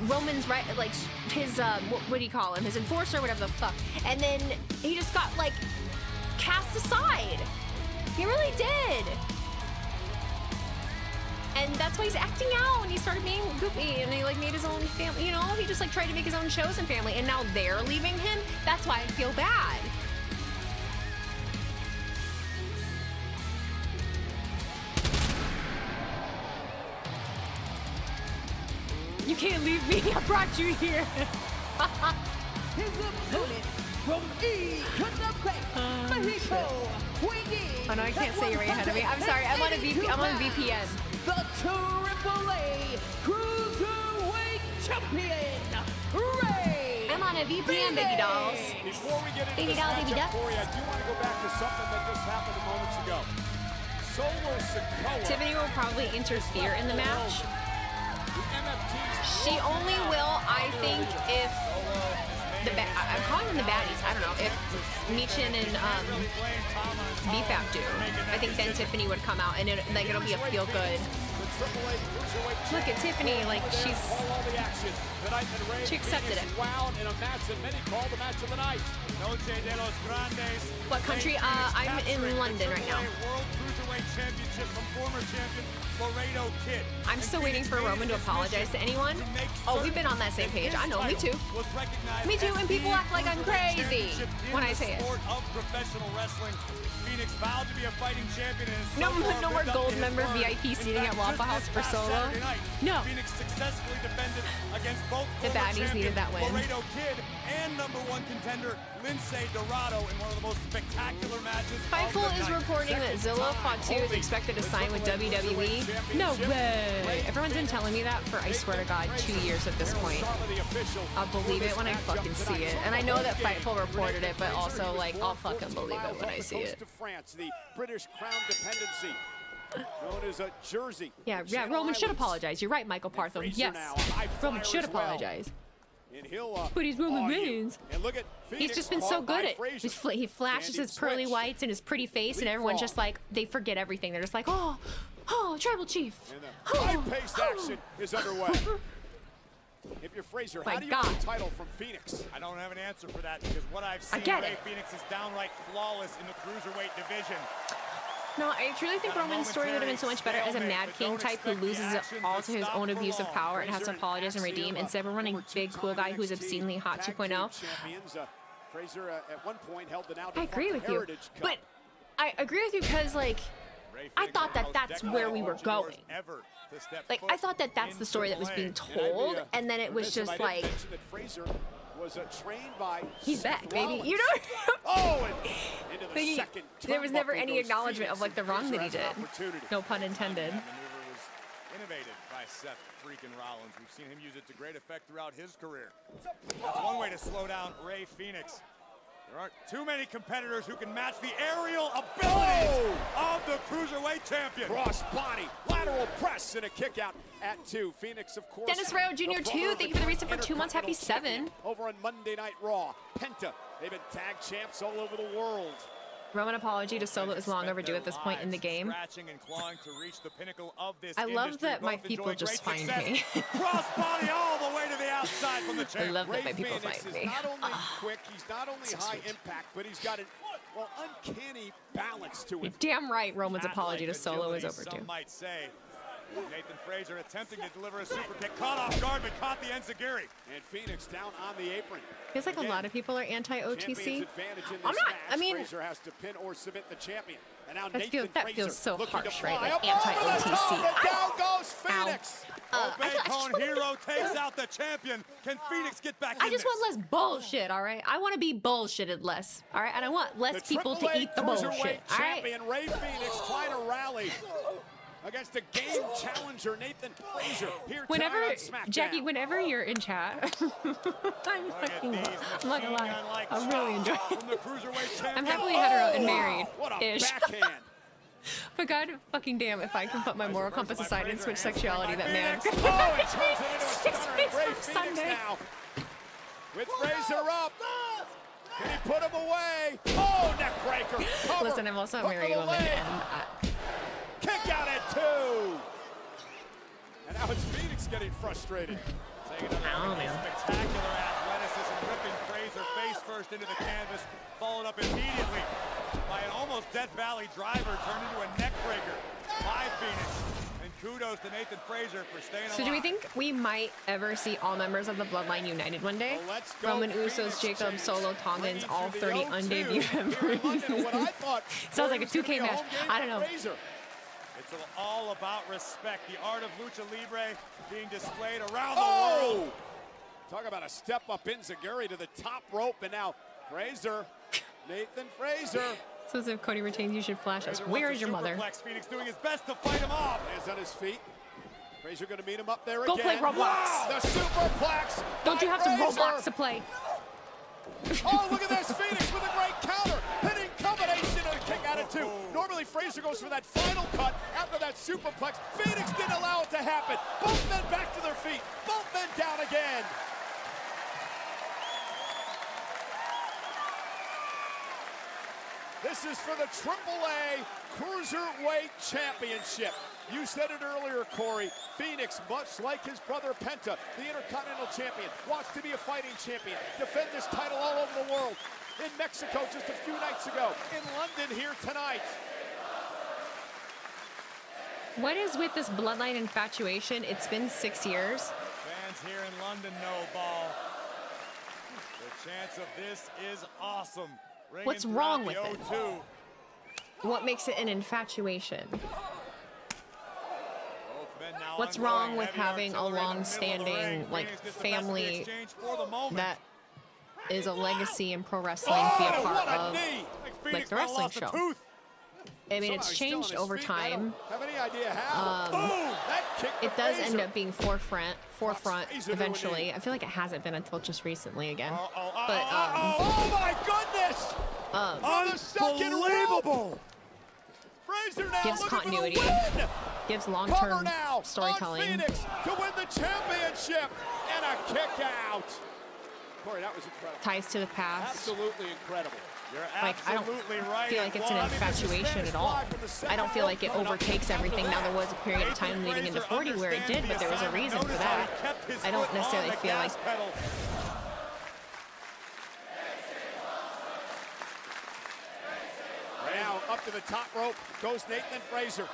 Roman's right, like his what do you call him? His enforcer, whatever the fuck. And then he just got like cast aside. He really did. And that's why he's acting out, and he started being goofy, and he like made his own family. You know, he just like tried to make his own chosen family, and now they're leaving him. That's why I feel bad. You can't leave me. I brought you here. His opponent from Mexico, Oh no, I can't say you're right ahead of me. I'm sorry. I'm on a VPN. The AAA Cruiserweight Champion, Ray. I'm on a VPN, baby dolls. Before we get into Baby this doll, baby matchup, ducks. Corey, I do want to go back to something that just happened moments ago. Solo Sakoa. Tiffany will probably interfere in the match. She only will, I think, if I'm calling them the baddies. I don't know if Michin and BFAP do. I think then Tiffany would come out, and it'll be a feel good. Look at Tiffany, like she accepted it. What country? I'm in London right now. I'm still waiting for Roman to apologize to anyone. Oh, we've been on that same page. I know, me too. Me too, and people act like I'm crazy when I say it. No more gold member VIP seating at Waffle House for Solo. No. The baddies needed that win. Fightful is reporting that Zilla Fatu is expected to sign with WWE. No way. Everyone's been telling me that for, I swear to God, 2 years at this point. I'll believe it when I fucking see it. And I know that Fightful reported it, but also, like, I'll fucking believe it when I see it. The British Crown dependency, known as a Jersey. Yeah, Roman should apologize. You're right, Michael Partham. Yes, Roman should apologize. But he's Roman Reigns. He's just been so good at he flashes his pearly whites and his pretty face, and everyone's just like, they forget everything. They're just like, oh, Tribal Chief. High-paced action is underway. If you're Fraser, how do you win the title from Phoenix? I don't have an answer for that because what I've seen, Ray Phoenix is downright flawless in the Cruiserweight division. No, I truly think Roman's story would have been so much better as a Mad King type who loses it all to his own abuse of power and has to apologize and redeem, instead of running big cool guy who's obscenely hot 2.0. Fraser at one point held the now I agree with you, but I agree with you because, like, I thought that that's where we were going. Like, I thought that that's the story that was being told, and then it was just like, he's back, baby. You know? There was never any acknowledgement of like the wrong that he did. No pun intended. Innovated by Seth freaking Rollins. We've seen him use it to great effect throughout his career. That's one way to slow down Ray Phoenix. There aren't too many competitors who can match the aerial abilities of the Cruiserweight champion. Cross body, lateral press, and a kick out at 2. Phoenix, of course. Dennis Rayo Jr. 2, thank you for the reason for 2 months. Happy 7. Over on Monday Night Raw, Penta. They've been tag champs all over the world. Roman apology to Solo is long overdue at this point in the game. I love that my people just find me. Crossbody all the way to the outside from the champ. I love that my people find me. He's not only quick, he's not only high impact, but he's got an uncanny balance to it. Damn right, Roman's apology to Solo is overdue. Some might say. Nathan Fraser attempting to deliver a super kick, caught off guard, but caught the enziguri. And Phoenix down on the apron. Feels like a lot of people are anti-OTC. I'm not. I mean, Fraser has to pin or submit the champion. And now that feels so harsh, right? Like anti-OTC. Down goes Phoenix. Bacon Hero takes out the champion. Can Phoenix get back in I just want less bullshit, all right? I want to be bullshitted less, all right? And I want less people to eat the bullshit, all right? Champion Ray Phoenix trying to rally. against a game challenger, Nathan Frazer, here Whenever, tonight on SmackDown. Jackie, whenever you're in chat, I'm not gonna lie, I'm really enjoying it. I'm happily hetero and married-ish. But god fucking damn if I can put my moral compass aside and switch sexuality, that man. Oh, it turns it into a stunner. Ray Phoenix now. With Frazer up. Can he put him away? Oh, neck breaker. Cover. Listen, I'm also a married woman, and kick out at 2. And now it's Phoenix getting frustrated. Taking another spectacular athleticism, ripping Frazer face first into the canvas, followed up immediately by an almost Death Valley driver turned into a neck breaker by Phoenix. And kudos to Nathan Frazer for staying alive. so do we think we might ever see all members of the Bloodline united one day? Roman Usos, Jacob, Solo, Tongans, all 30 undebuted members. Sounds like a 2K match. I don't know. It's all about respect. The art of lucha libre being displayed around the world. Talk about a step up enziguri to the top rope, and now Frazer, Nathan Frazer. So if Cody retains, you should flash us. Where is your mother? Phoenix doing his best to fight him off. Is on his feet. Frazer going to meet him up there Go again. play Roblox. Wow, the superplex. Don't you have some Roblox to play? Oh, look at this. Phoenix with a great counter. Hitting combination and a kick out of 2. Normally, Frazer goes for that final cut after that superplex. Phoenix didn't allow it to happen. Both men back to their feet. Both men down again. This is for the AAA Cruiserweight Championship. You said it earlier, Corey. Phoenix, much like his brother Penta, the Intercontinental Champion, wants to be a fighting champion, defend this title all over the world. In Mexico just a few nights ago, in London here tonight. What is with this Bloodline infatuation? It's been 6 years. Fans here in London know, Ball. The chance of this is awesome. What's wrong with it? What makes it an infatuation? What's wrong with having a long-standing, like, family that is a legacy in pro wrestling to be a part of, like, the wrestling show? I mean, it's changed over time. It does end up being forefront eventually. I feel like it hasn't been until just recently again. But oh my goodness! Unbelievable! Frazer now gives continuity, gives long-term storytelling. Phoenix to win the championship and a kick out. Corey, that was incredible. Ties to the past. Absolutely incredible. Like, I don't feel like it's an infatuation at all. I don't feel like it overtakes everything. Now, there was a period of time leading into 40 where it did, but there was a reason for that. I don't necessarily feel like... Now, up to the top rope goes Nathan Frazer.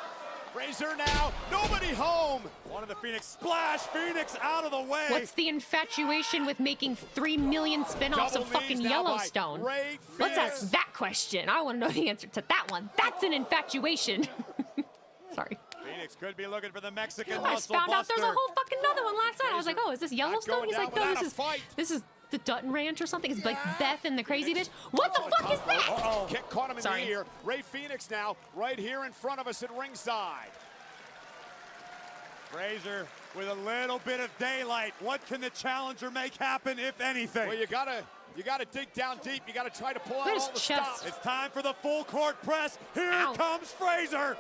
Frazer now, nobody home. One of the Phoenix splash, Phoenix out of the way. What's the infatuation with making 3 million spin-offs of fucking Yellowstone? Let's ask that question. I want to know the answer to that one. That's an infatuation. Sorry. Phoenix could be looking for the Mexican I muscle found out buster. there's a whole fucking another one last night. I was like, oh, is this Yellowstone? He's like, no, this is the Dutton Ranch or something. It's like Beth and the Crazy Bitch. What the fuck is that? Uh-oh. Kick caught him in the ear. Ray Phoenix now right here in front of us at ringside. Frazer with a little bit of daylight. What can the challenger make happen, if anything? Well, you gotta dig down deep. You gotta try to pull out all the chest? stops. It's time for the full court press. Here comes Frazer.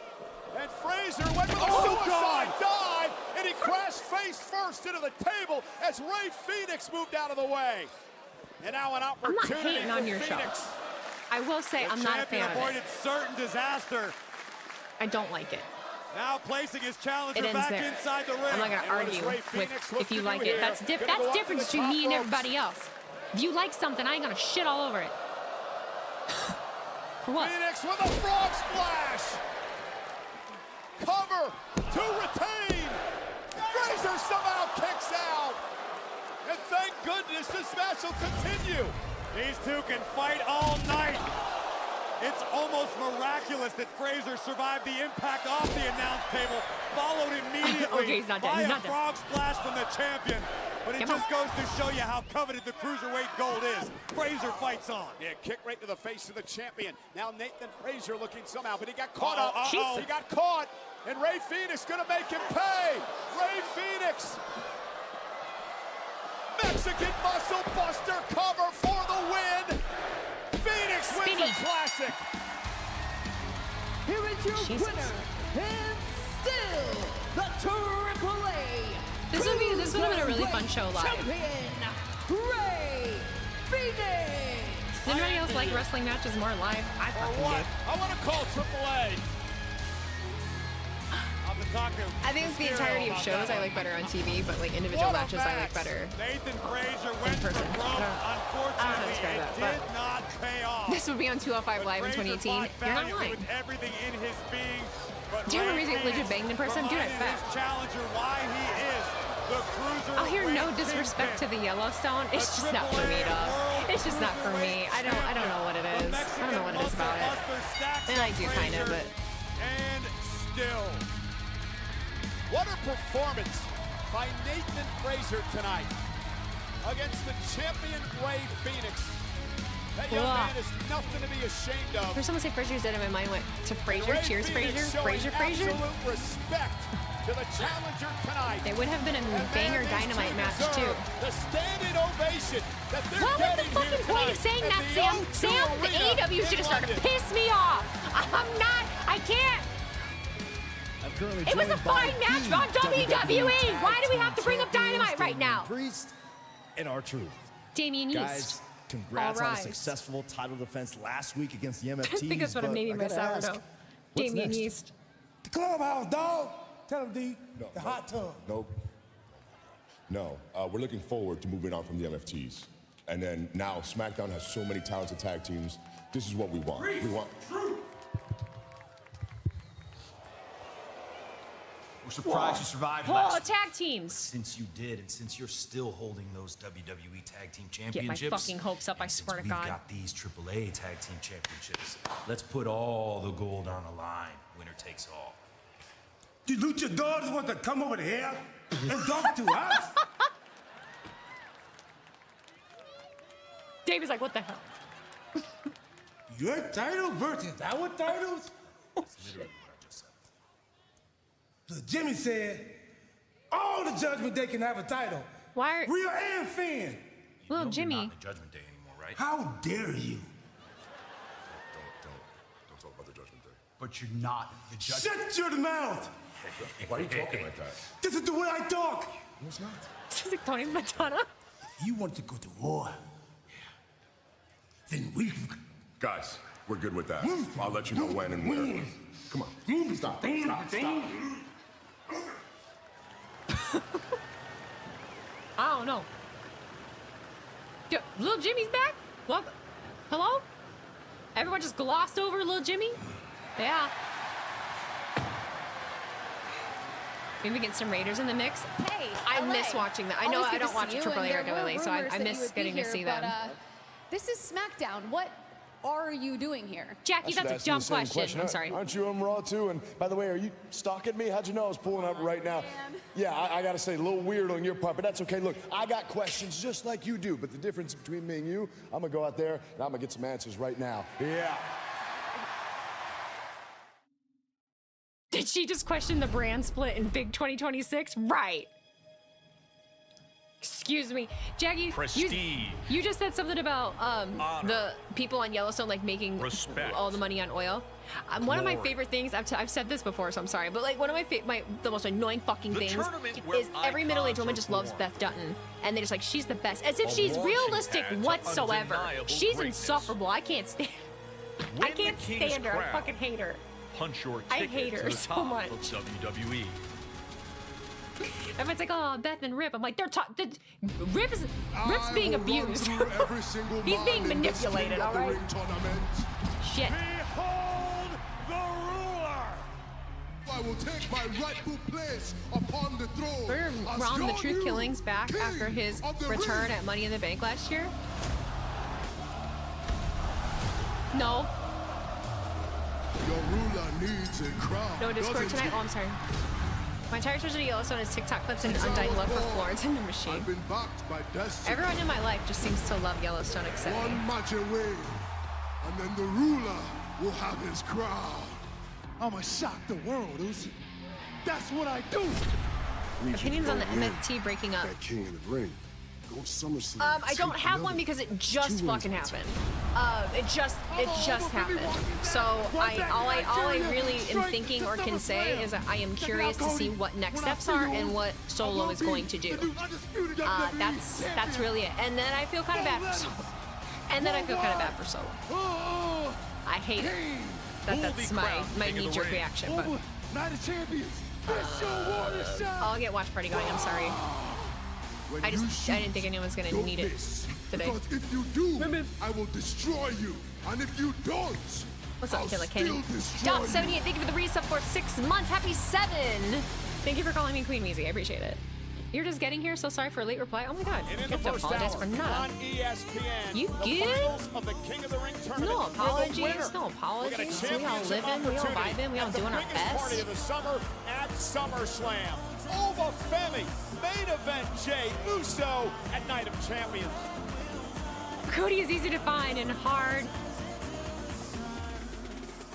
And Frazer went for the suicide dive, and he crashed face first into the table as Ray Phoenix moved out of the way. And now an opportunity I'm not hating on your Phoenix. show. I will say I'm not a fan of avoided certain disaster. I don't like it. Now placing his challenger It ends back there. inside the ring. I'm not going to argue with if you like it. That's the difference between me and everybody else. If you like something, I ain't going to shit all over it. For what? Phoenix with a frog splash. Cover to retain. Frazer somehow kicks out. And thank goodness this match will continue. These two can fight all night. It's almost miraculous that Frazer survived the impact off the announce table, followed immediately Okay, he's not dead. by He's a not dead. frog splash from the champion. But it just goes to show you how coveted the Cruiserweight gold is. Frazer fights on. Yeah, kick right to the face of the champion. Now Nathan Frazer looking somehow, but he got caught up. He got caught. And Rey Fenix gonna make him pay. Rey Fenix. Mexican muscle buster cover for the win. Phoenix wins the classic. Here is your winner, and still the Triple A. This would have been a really fun show live. Champion, Rey Fenix. Does anybody else like wrestling matches more live? I fucking do. I want to call Triple A. I think it's the entirety of shows I like better on TV, but like individual matches I like better Nathan Frazier went in person. Unfortunately, it did not pay off. This would be on 205 Live in 2018. You're not lying. With everything in his being. Do you remember Weezy legit banged in person? Dude, I bet. Challenger, why he is the Cruiserweight. I'll hear no disrespect to the Yellowstone. It's just not for me, dog. It's just not for me. I don't know what it is. I don't know what it is about it. And I do kind of, but. And still. What a performance by Nathan Frazier tonight against the champion Rey Fenix. That young man is nothing to be ashamed of. Heard someone say Frazier's dead, and my mind went to Frazier. Cheers, Frazier. Frazier. Absolute respect to the challenger tonight. It would have been a banger dynamite match too. The standing ovation that they're what was the fucking point of saying that, Sam? Sam, the AEW should have started to piss me off. I can't. It was a fine match on WWE. Why do we have to bring up Dynamite right now? Priest and R-Truth. Damien Yeast. Guys, congrats on a successful title defense last week against the MFTs. I think that's what I'm naming my sourdough. Damien Yeast. The clubhouse, dog. Tell him, D. The hot tub. Nope. No. We're looking forward to moving on from the MFTs. And then now SmackDown has so many talented tag teams. This is what we want. We want. We're surprised you survived Oh, last tag teams. Since you did, and since you're still holding those WWE Tag Team Get Championships. my fucking hopes up, I swear to God. We've got these AAA Tag Team Championships. Let's put all the gold on the line. Winner takes all. You luchadors want to come over here and talk to us? David's like, what the hell? Your title versus our titles? So Jimmy said, all the Judgment Day can have a title. Why are... Real and fan. Little Jimmy. Not the Judgment Day anymore, right? How dare you? Don't talk about the Judgment Day. But you're not the Judgment. Shut your mouth. Why are you talking like that? This is the way I talk. No, it's not. This is like Tony Montana. If you want to go to war, then we... Guys, we're good with that. I'll let you know when and where. Come on. Stop. I don't know. Little Jimmy's back? What? Hello? Everyone just glossed over Little Jimmy? Yeah. Maybe get some Raiders in the mix. Hey, I LA. miss watching that. I know I don't watch AAA regularly, so I miss getting to see them. This is SmackDown. What are you doing here? Jackie, that's a dumb question. I'm sorry. Aren't you on Raw too? And by the way, are you stalking me? How'd you know I was pulling up right now? Yeah, I gotta say, a little weird on your part, but that's okay. Look, I got questions just like you do, but the difference between me and you, I'm gonna go out there and I'm gonna get some answers right now. Yeah. Did she just question the brand split in Big 2026? Right. Excuse me, Jackie. You just said something about the people on Yellowstone like making all the money on oil. One of my favorite things I've said this before, so I'm sorry, but like one of the most annoying fucking things is every middle-aged woman just loves Beth Dutton, and they're just like, she's the best, as if she's realistic whatsoever. She's insufferable. I can't stand. I can't stand her. I fucking hate her. Punch your I ticket hate her to the so top much. of WWE. Everyone's like, oh, Beth and Rip. I'm like, Rip's being abused. He's being manipulated, all right? Shit. Behold the ruler! I will take my rightful place upon the throne. Remember Ron the Truth Killings back after his return at Money in the Bank last year? No. Your ruler needs a crown. No Discord tonight? Oh, I'm sorry. My entire treasure of Yellowstone is TikTok clips and undying love for Florence and the Machine. I've been backed by destiny. Everyone in my life just seems to love Yellowstone except me. One match away, and then the ruler will have his crown. I'ma shock the world, Uzi. That's what I do. Opinions on the MFT breaking up. That king in the ring. Go SummerSlam. I don't have one because it just fucking happened. It just happened. So all I really am thinking or can say is that I am curious to see what next steps are and what Solo is going to do. That's really it. And then I feel kind of bad for Solo. I hate it. That's my knee-jerk reaction. But I'll get Watch Party going. I'm sorry. I didn't think anyone was gonna need it today. Because if you do, I will destroy you. And if you don't, what's up, Killer King? Dom 78, thank you for the resub for 6 months. Happy 7. Thank you for calling me Queen Weezy. I appreciate it. You're just getting here, so sorry for a late reply. Oh my god. I have to apologize for not. You good? No apologies. No apologies. We all living, we all vibing, we all doing our best. Of the summer at SummerSlam. Over Femi, main event Jade Uso at Night of Champions. Cody is easy to find and hard.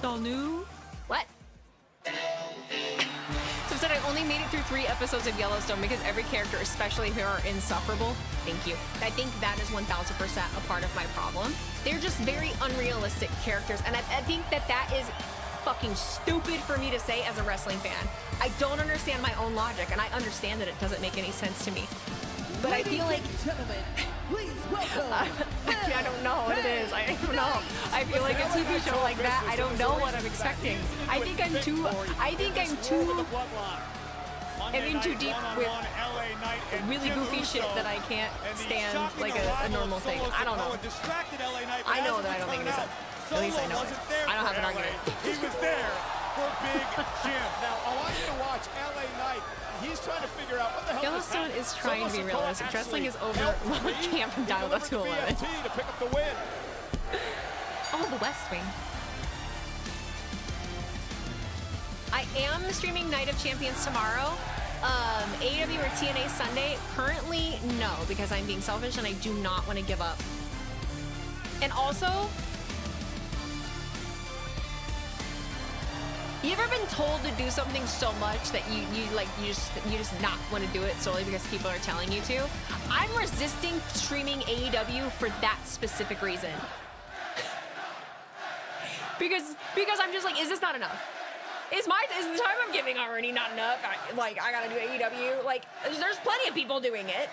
All new? What? So said I only made it through 3 episodes of Yellowstone because every character, especially who are insufferable. Thank you. I think that is 1000% a part of my problem. They're just very unrealistic characters, and I think that is fucking stupid for me to say as a wrestling fan. I don't understand my own logic, and I understand that it doesn't make any sense to me. But I feel like please welcome. I don't know what it is. I don't know. I feel like a TV show like that, I don't know what I'm expecting. I think I'm too deep with really goofy shit that I can't stand like a normal thing. I don't know. I know that I don't think it is. At least I know it. I don't have an argument. He was there for Big Jim. Now, I want you to watch LA Knight. He's trying to figure out what the hell Yellowstone is trying to be realistic. Wrestling is over. Camp and dialed up to 11. to pick up the win. Oh, the West Wing. I am streaming Night of Champions tomorrow. AEW or TNA Sunday. Currently, no, because I'm being selfish and I do not want to give up. And also, you ever been told to do something so much that you just not want to do it solely because people are telling you to? I'm resisting streaming AEW for that specific reason. because I'm just like, is this not enough? Is the time I'm giving already not enough? I gotta do AEW. Like, there's plenty of people doing it.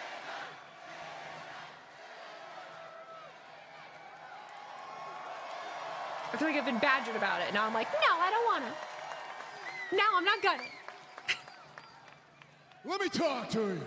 I feel like I've been badgered about it. Now I'm like, no, I don't wanna. Now I'm not gonna. Let me talk to you.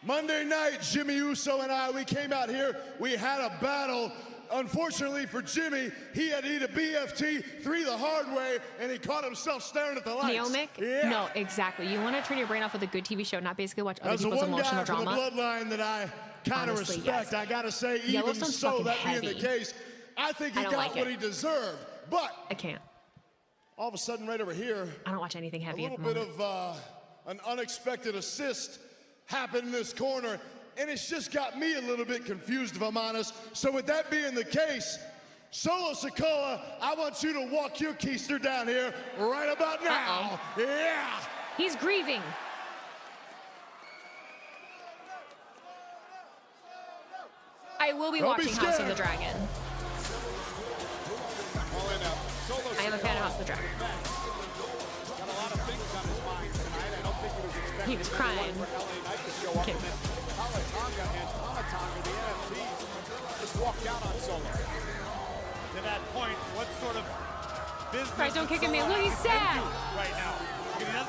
Monday night, Jimmy Uso and I, we came out here. We had a battle. Unfortunately for Jimmy, he had to eat a BFT 3 the hard way, and he caught himself staring at the lights. Neomic? Yeah. No, exactly. You want to turn your brain off with a good TV show, not basically watch other That's people's the one emotional guy from drama. the Bloodline that I kind of respect. Yes. I gotta say, even so, that being the case, I think he got what he deserved. But I can't. All of a sudden, right over here, I don't watch anything heavy. A little bit of an unexpected assist happened in this corner, and it's just got me a little bit confused, if I'm honest. So with that being the case, Solo Sakoa, I want you to walk your keister down here right about now. Yeah. He's grieving. I will be watching House of the Dragon. I am a fan of House of the Dragon. He was crying. Okay. Just walked out on Solo. To that point, what sort of business? Guys, don't kick him, man. Look, he's sad. Right now, he doesn't have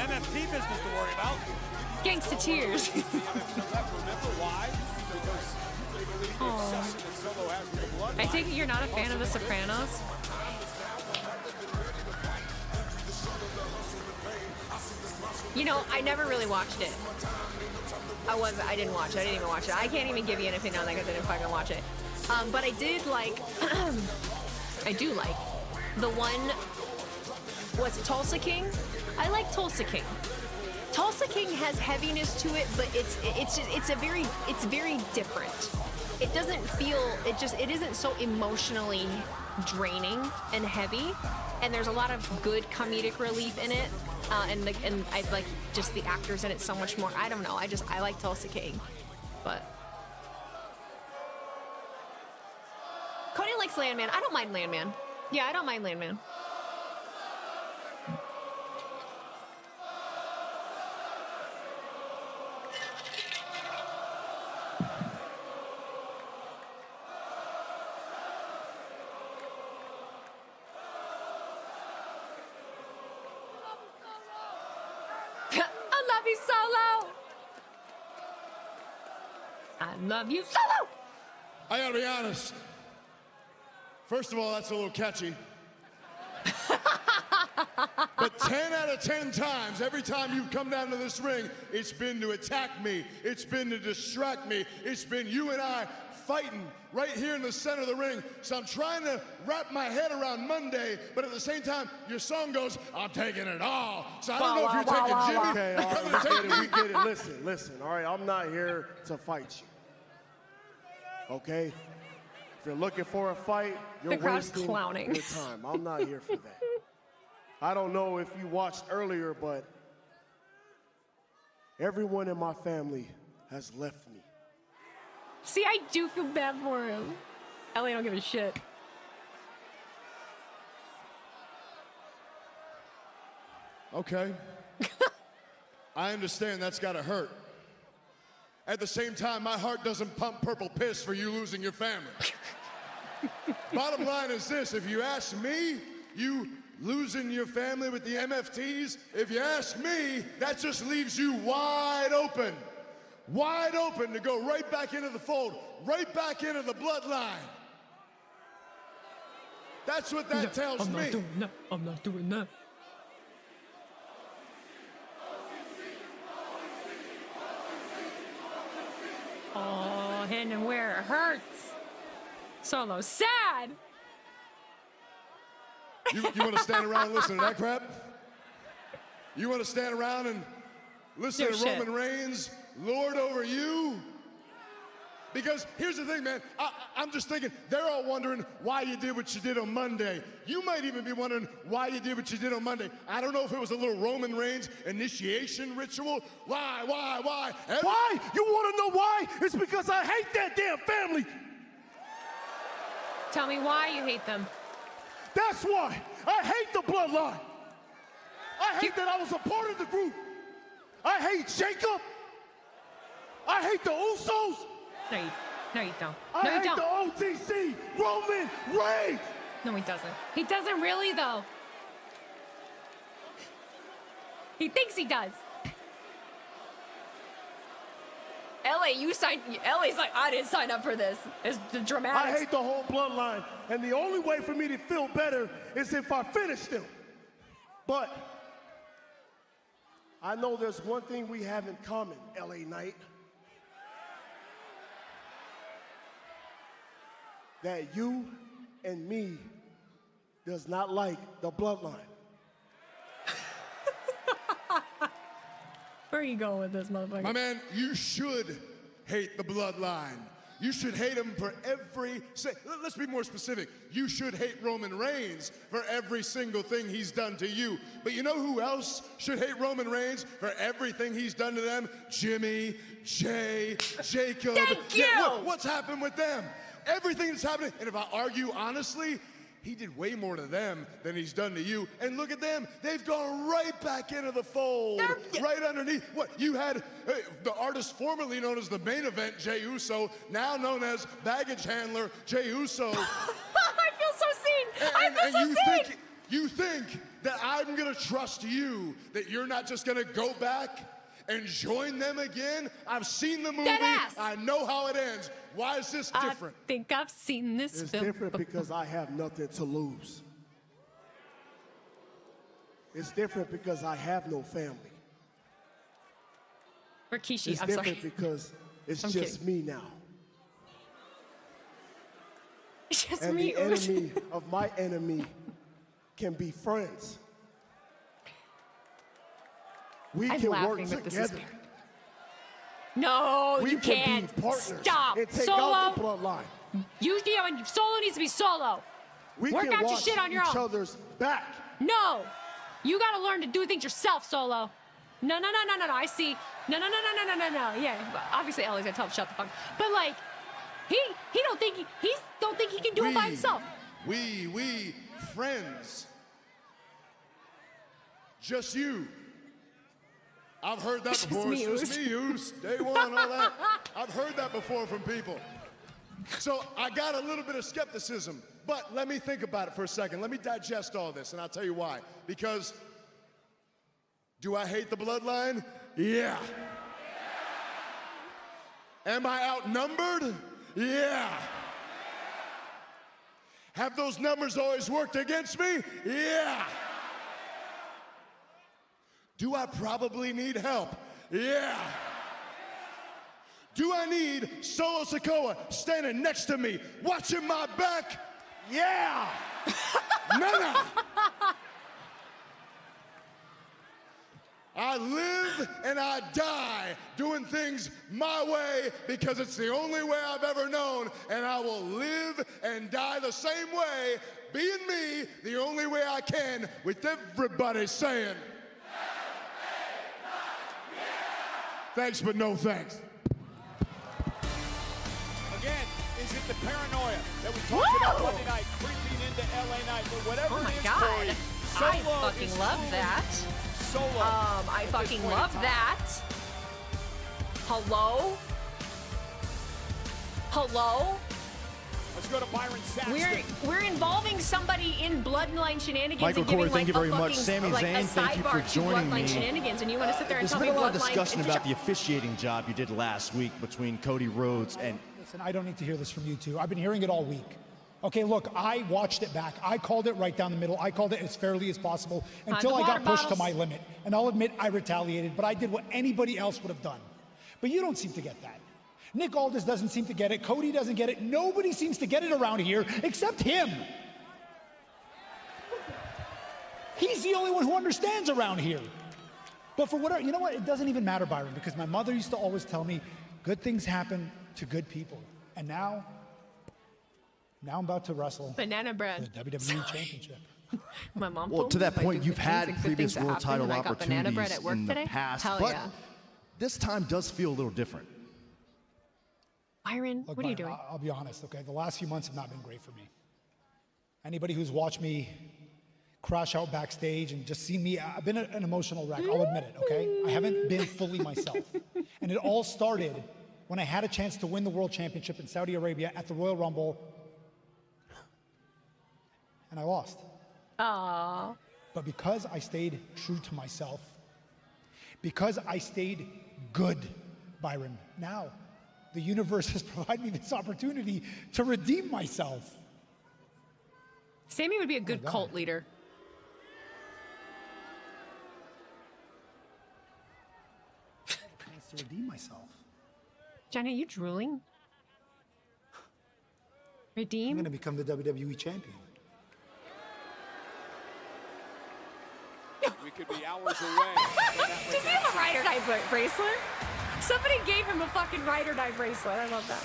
MFT business to worry about. Gangsta tears. Remember why? Oh. I take it you're not a fan of The Sopranos? You know, I never really watched it. I didn't watch it. I didn't even watch it. I can't even give you an opinion on that because I didn't fucking watch it. But I did like, I do like the one, what's it, Tulsa King? I like Tulsa King. Tulsa King has heaviness to it, but it's very different. It doesn't feel, it isn't so emotionally draining and heavy, and there's a lot of good comedic relief in it, and I like just the actors in it so much more. I don't know. I like Tulsa King, but Cody likes Landman. I don't mind Landman. Yeah, I don't mind Landman. Love you, Solo! I gotta be honest. First of all, that's a little catchy. But 10 out of 10 times, every time you've come down to this ring, it's been to attack me. It's been to distract me. It's been you and I fighting right here in the center of the ring. So I'm trying to wrap my head around Monday, but at the same time, your song goes, I'm taking it all. So I don't know if you're taking Jimmy. Okay, all right, we get it. Listen, all right, I'm not here to fight you. Okay? If you're looking for a fight, you're wasting your time. I'm not here for that. I don't know if you watched earlier, but everyone in my family has left me. See, I do feel bad for him. Ellie don't give a shit. Okay. I understand that's gotta hurt. At the same time, my heart doesn't pump purple piss for you losing your family. Bottom line is this, if you ask me, you losing your family with the MFTs, if you ask me, that just leaves you wide open. Wide open to go right back into the fold, right back into the bloodline. That's what that tells me. I'm not doing that. Oh, hitting him where it hurts. Solo sad. You want to stand around and listen to that crap? You want to stand around and listen to Roman Reigns lord over you? Because here's the thing, man. I'm just thinking, they're all wondering why you did what you did on Monday. You might even be wondering why you did what you did on Monday. I don't know if it was a little Roman Reigns initiation ritual. Why? Why? You want to know why? It's because I hate that damn family. Tell me why you hate them. That's why. I hate the bloodline. I hate that I was a part of the group. I hate Jacob. I hate the Usos. No, you don't. I hate the OTC, Roman Reigns. No, he doesn't. He doesn't really, though. He thinks he does. LA's like, I didn't sign up for this. It's the dramatics. I hate the whole bloodline, and the only way for me to feel better is if I finish them. But I know there's one thing we have in common, LA Knight. That you and me does not like the bloodline. Where are you going with this, motherfucker? My man, you should hate the bloodline. You should hate him for every... Let's be more specific. You should hate Roman Reigns for every single thing he's done to you. But you know who else should hate Roman Reigns for everything he's done to them? Jimmy, Jay, Jacob. Thank you! What's happened with them? Everything that's happening, and if I argue honestly, he did way more to them than he's done to you. And look at them, they've gone right back into the fold, right underneath. What, you had the artist formerly known as the Main Event, Jey Uso, now known as baggage handler, Jey Uso. I feel so seen. I feel so seen. You think that I'm gonna trust you, that you're not just gonna go back and join them again? I've seen the movie. I know how it ends. Why is this different? I think I've seen this It's film. It's different because I have nothing to lose. It's different because I have no family. Rikishi, it's I'm different sorry. because it's just me now. It's just and me. the enemy of my enemy can be friends. We I'm can laughing work that this is together. No, we you can can't. Be partners Stop. and take Solo. out the bloodline. Solo needs to be solo. We Work can out your watch shit on your each own. other's back. No, you gotta learn to do things yourself, Solo. No. I see. No. Yeah, obviously Ellie's gonna tell him shut the fuck. But like, he don't think he can do it by himself. We friends. Just you. I've heard that before. It's just me, Oos. Day one, all that. I've heard that before from people. So I got a little bit of skepticism, but let me think about it for a second. Let me digest all this, and I'll tell you why. Because do I hate the Bloodline? Yeah. Am I outnumbered? Yeah. Have those numbers always worked against me? Yeah. Do I probably need help? Yeah. Do I need Solo Sakoa standing next to me, watching my back? Yeah. No. I live and I die doing things my way because it's the only way I've ever known, and I will live and die the same way, being me, the only way I can, with everybody saying, thanks, but no thanks. Again, is it the paranoia that we talked about Monday night creeping into LA night? But whatever Oh my it is, God. Corey, I Solo fucking is love truly that. Solo. I fucking love that. Hello? Let's go to Byron Saxton. We're involving somebody in Bloodline shenanigans Michael and giving Corey, thank you very much. fucking, Sami like, Zayn, a thank you for sidebar to joining Bloodline me. shenanigans, and you want to sit there and There's tell been me a lot of Bloodline discussion about the officiating job you did last week between Cody Rhodes and... Listen, I don't need to hear this from you two. I've been hearing it all week. Okay, look, I watched it back. I called it right down the middle. I called it as fairly as possible until I got pushed to my limit. And I'll admit I retaliated, but I did what anybody else would have done. But you don't seem to get that. Nick Aldis doesn't seem to get it. Cody doesn't get it. Nobody seems to get it around here except him. He's the only one who understands around here. But for whatever, you know what? It doesn't even matter, Byron, because my mother used to always tell me good things happen to good people. And now I'm about to wrestle banana bread for the WWE Championship. My mom Well, told to me that if I point, do you've good had things and good previous things world happen, title and I got banana bread opportunities at work in the today. past, Hell but yeah. this time does feel a little different. Byron, Look, what are you Byron, doing? I'll be honest, okay? The last few months have not been great for me. Anybody who's watched me crash out backstage and just seen me, I've been an emotional wreck, I'll admit it, okay? I haven't been fully myself. And it all started when I had a chance to win the World Championship in Saudi Arabia at the Royal Rumble, and I lost. Aww. But because I stayed true to myself, because I stayed good, Byron, now the universe has provided me this opportunity to redeem myself. Sami would be a good cult leader. To redeem myself. Johnny, are you drooling? I'm Redeem? going to become the WWE champion. We could be hours away. Does he have a ride or die bracelet? Somebody gave him a fucking ride or die bracelet. I love that.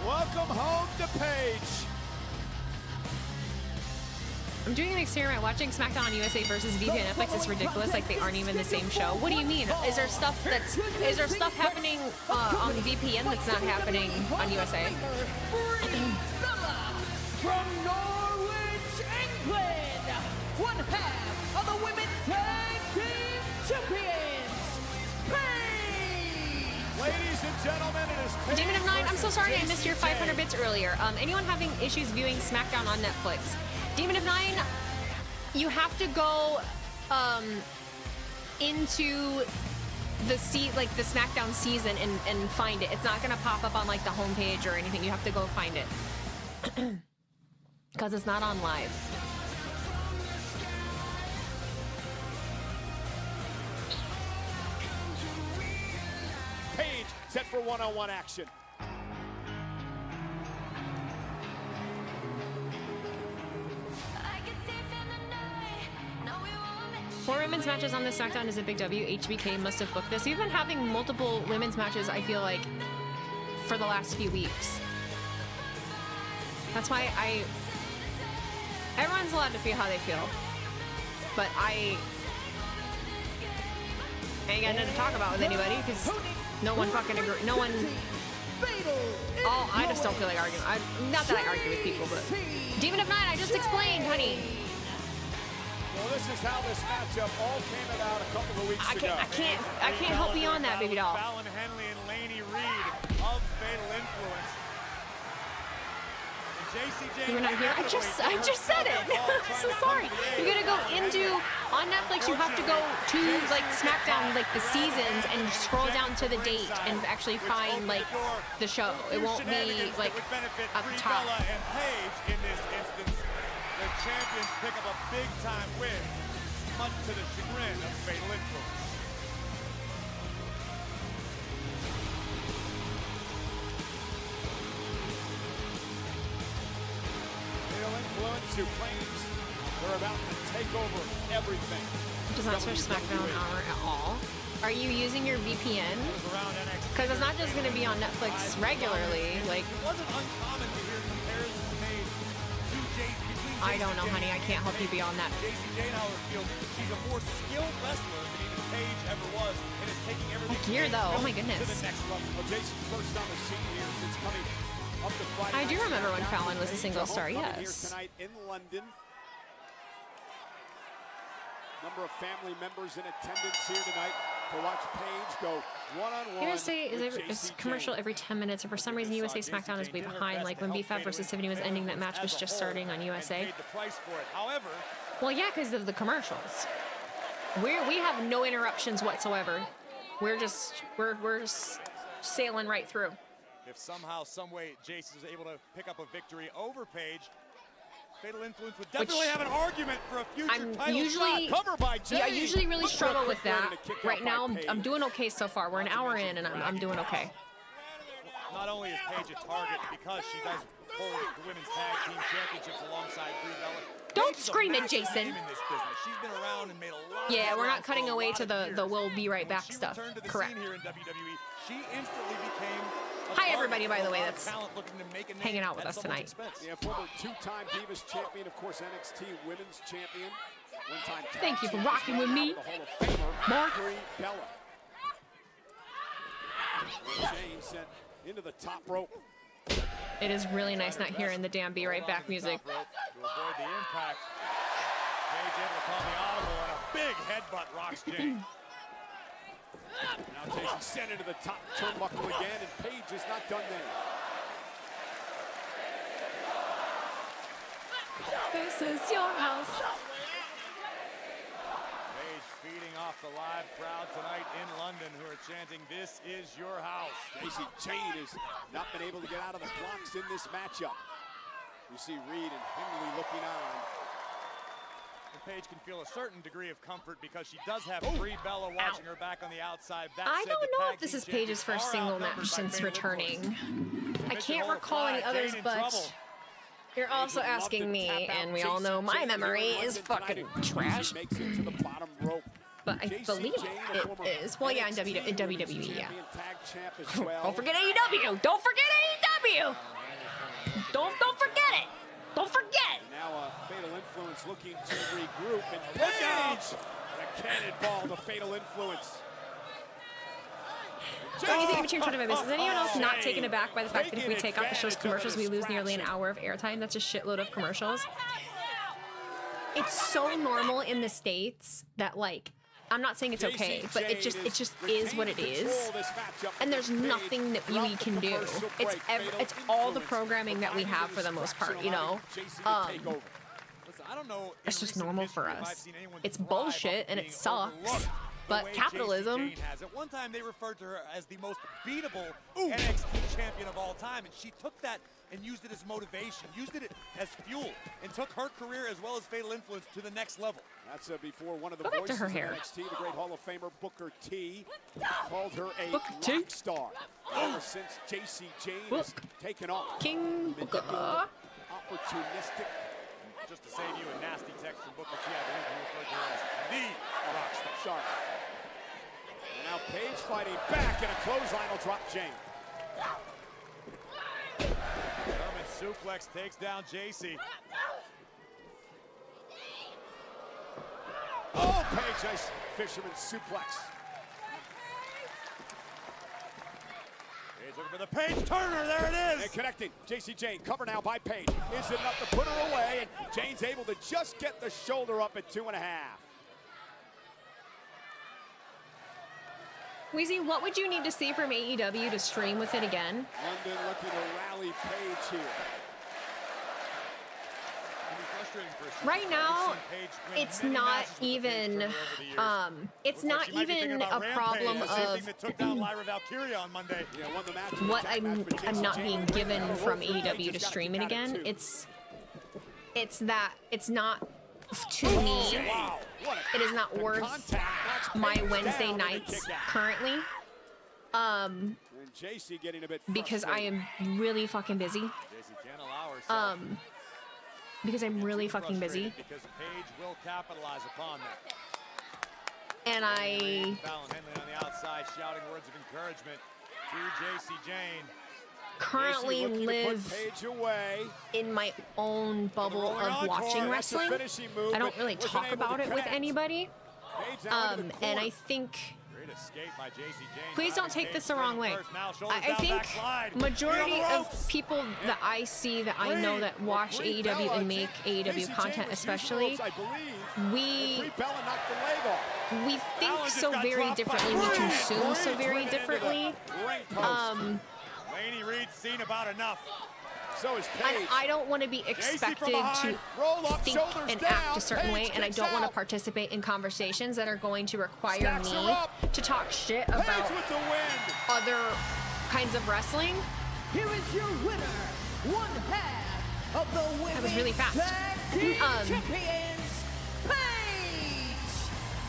Welcome home to Paige. I'm doing an experiment watching SmackDown on USA versus VP on Netflix. It's ridiculous. Like they aren't even the same show. What do you mean? Is there stuff happening on VPN that's not happening on USA? From Norwich, England, one half of the Women's Tag Team Champions, Paige! Ladies and gentlemen, it is Paige. Demon of Nine, I'm so sorry I missed your 500 bits earlier. Anyone having issues viewing SmackDown on Netflix? Demon of Nine, you have to go into the the SmackDown season and find it. It's not gonna pop up on like the homepage or anything. You have to go find it. Because it's not on live. Paige set for one-on-one action. Four women's matches on this SmackDown is a big W. HBK must have booked this. We've been having multiple women's matches, I feel like, for the last few weeks. That's why everyone's allowed to feel how they feel, but I ain't got nothing to talk about with anybody because no one fucking agree. No one. I just don't feel like arguing. Not that I argue with people, but Demon of Night, I just explained, honey. Well, this is how this matchup all came about a couple of weeks ago. I can't help beyond that, baby doll. Fallon Henley and Laney Reed of Fatal Influence. You were not here. I just said it. I'm so sorry. You're gonna go into on Netflix. You have to go to like Smackdown, like the seasons, and scroll down to the date and actually find like the show. It won't be like at the top. And Paige in this instance, the champions pick up a big-time win, much to the chagrin of Fatal Influence. Influence who claims they're about to take over everything. Does not search Smackdown hour at all. Are you using your VPN? Because it's not just going to be on Netflix regularly. Like, it wasn't uncommon to hear comparisons made to Jade between I don't know, honey. I can't help you beyond that. Jade, however, feels she's a more skilled wrestler than even Paige ever was, and is taking everything gear though. Oh my goodness. To the next level. Well, Jason's first on the scene here since coming. I do remember when Fallon was a single star, yes. Tonight in London. Number of family members in attendance here tonight to watch Paige go one-on-one. USA is commercial every 10 minutes, and for some reason USA Smackdown is way behind. Like when B5 versus Tiffany was ending, that match was just starting on USA. Well, yeah, because of the commercials. We have no interruptions whatsoever. We're just sailing right through. If somehow, some way, Jason is able to pick up a victory over Paige, Fatal Influence would definitely have an argument for a future title shot. Cover by Jade. Yeah, I usually really struggle with that. Right now, I'm doing okay so far. We're an hour in, and I'm doing okay. Not only is Paige a target because she does hold the women's tag team championships alongside Brie Bella. Don't scream at Jason. She's been around and made a lot. Yeah, we're not cutting away to the we'll be right back stuff. Correct. Here in WWE, she instantly became. Hi, everybody, by the way, that's hanging out with us tonight. Yeah, former two-time Divas champion, of course, NXT Women's Champion. One-time Thank you for rocking with me, Mark. Bella. Jade sent into the top rope. It is really nice not hearing the damn Be Right Back music. To avoid the impact, Paige able to call the audible, and a big headbutt rocks Jade. Now Jason sent into the top turnbuckle again, and Paige is not done there. This is your house. Paige feeding off the live crowd tonight in London, who are chanting, "This is your house." Jade has not been able to get out of the blocks in this matchup. You see Reed and Henley looking on. Paige can feel a certain degree of comfort because she does have Brie Bella watching her back on the outside. I don't know if this is Paige's first single match since returning. I can't recall any others, but you're also asking me, and we all know my memory is fucking trash. But I believe it is. Well, yeah, in WWE, yeah. Don't forget AEW! Don't forget AEW! Don't forget it! Don't forget! Now Fatal Influence looking to regroup, and look out! The cannonball to Fatal Influence. Anything between front of my business. Is anyone else not taken aback by the fact that if we take out the show's commercials, we lose nearly an hour of airtime? That's a shitload of commercials. It's so normal in the States that, like, I'm not saying it's okay, but it just is what it is, and there's nothing that we can do. It's all the programming that we have for the most part, you know. It's just normal for us. It's bullshit and it sucks, but capitalism. At one time, they referred to her as the most beatable NXT champion of all time, and she took that and used it as motivation, used it as fuel, and took her career as well as Fatal Influence to the next level. That's before one of the Go back to voices her of hair. NXT, the great Hall of Famer Booker T, called her a Booker T. rock star. Ever since Jacy Jane has taken off. King Booker. Opportunistic. Just to save you a nasty text from Booker T, I believe he referred to her as the rock star. And now Paige fighting back, and a clothesline will drop Jane. suplex takes down JC. Oh, Paige, nice fisherman suplex. Paige looking for the Paige Turner, there it is! And connecting, JC Jane, cover now by Paige. Is it enough to put her away? And Jane's able to just get the shoulder up at 2.5. Weezy, what would you need to see from AEW to stream with it again? London looking to rally Paige here. Right now, it's not even a problem of what I'm not being given from AEW to stream it again. It's that it's not, to me, it is not worth my Wednesday nights currently. Because I am really fucking busy. Because I'm really fucking busy. Because Paige will capitalize upon that. And I Fallon Henley on the outside shouting words of encouragement to JC Jane. currently live in my own bubble of watching wrestling. I don't really talk about it with anybody. And I think, please don't take this the wrong way. I think majority of people that I see, that I know that watch AEW and make AEW content especially, we think so very differently, we consume so very differently. Laney Reed's seen about enough. So is Paige. And I don't want to be expected to think and act a certain way, and I don't want to participate in conversations that are going to require me to talk shit about other kinds of wrestling. Here is your winner, one half of the women's that was really fast. champions, Paige.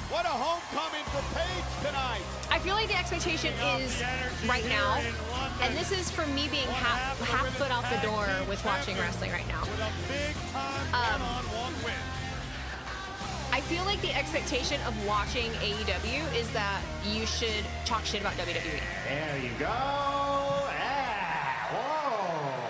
What a homecoming for Paige tonight. I feel like the expectation is right now, and this is from me being half foot out the door with watching wrestling right now. I feel like the expectation of watching AEW is that you should talk shit about WWE. There you go. Yeah. Whoa.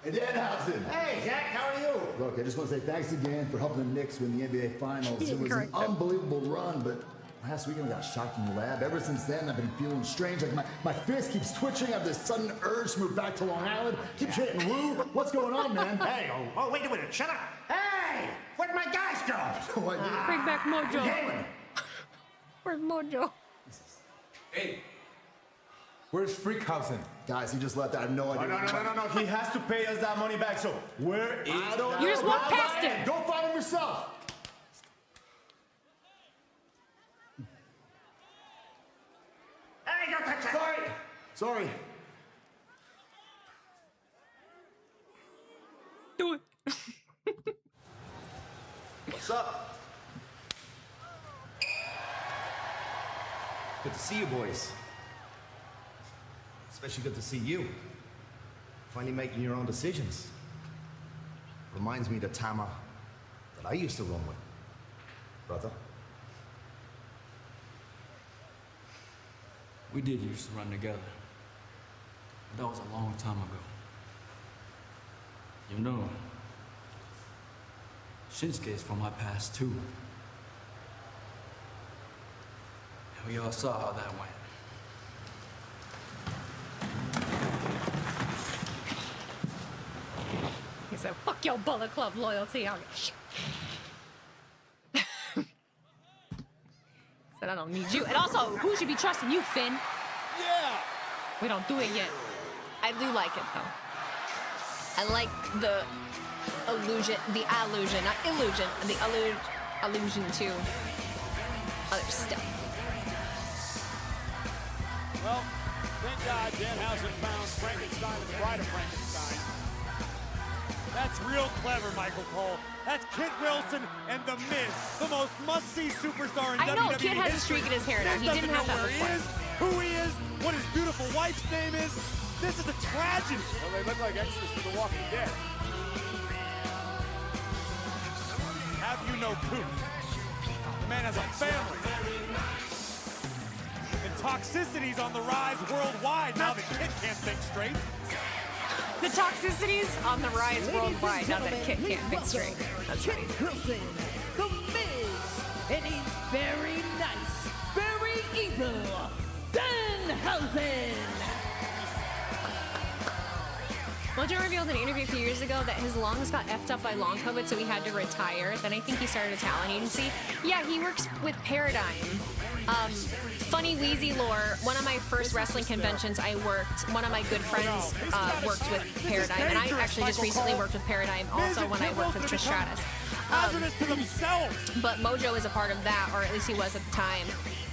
Hey, Danhausen. Hey, Zach, how are you? Look, I just want to say thanks again for helping the Knicks win the NBA Finals. It was an unbelievable run, but last weekend I got shocked in the lab. Ever since then, I've been feeling strange. Like my fist keeps twitching. I have this sudden urge to move back to Long Island. Keep hitting Woo. What's going on, man? Hey, oh, wait a minute. Shut up. Hey, where'd my guys go? No idea. Bring back Mojo. Where's Mojo? Hey, where's Freakhausen? Guys, he just left. I have no idea. No. He has to pay us that money back. So where is? I don't know. You just walk past him. Go find him yourself. Hey, don't touch that. Sorry. Do it. What's up? Good to see you, boys. Especially good to see you. Finally making your own decisions. Reminds me of the Tama that I used to run with, brother. We did used to run together. But that was a long time ago. You know, Shinsuke's from my past too. And we all saw how that went. He said, fuck your Bullet Club loyalty. Said, I don't need you. And also, who should be trusting you, Finn? Yeah. We don't do it yet. I do like it, though. I like the allusion to other stuff. Well, thank God Danhausen found Frankenstein and the Bride of Frankenstein. That's real clever, Michael Cole. That's Kid Wilson and The Miz, the most must-see superstar in WWE. I know Kid has a streak in his hair now. He didn't have that where he before. is, who he is, what his beautiful wife's name is. This is a tragedy. Well, they look like extras from The Walking Dead. Have you no proof? The man has a family. And toxicity's on the rise worldwide now that Kit can't think straight. The toxicity's on the rise worldwide now that Kit can't think straight. That's right. Wilson, The Miz, and he's very nice, very evil, Danhausen. Mojo revealed in an interview a few years ago that his lungs got effed up by long COVID, so he had to retire. Then I think he started a talent agency. Yeah, he works with Paradigm. Funny Weezy lore, one of my first wrestling conventions I worked, one of my good friends worked with Paradigm, and I actually just recently worked with Paradigm also when I worked with Trish Stratus. But Mojo is a part of that, or at least he was at the time.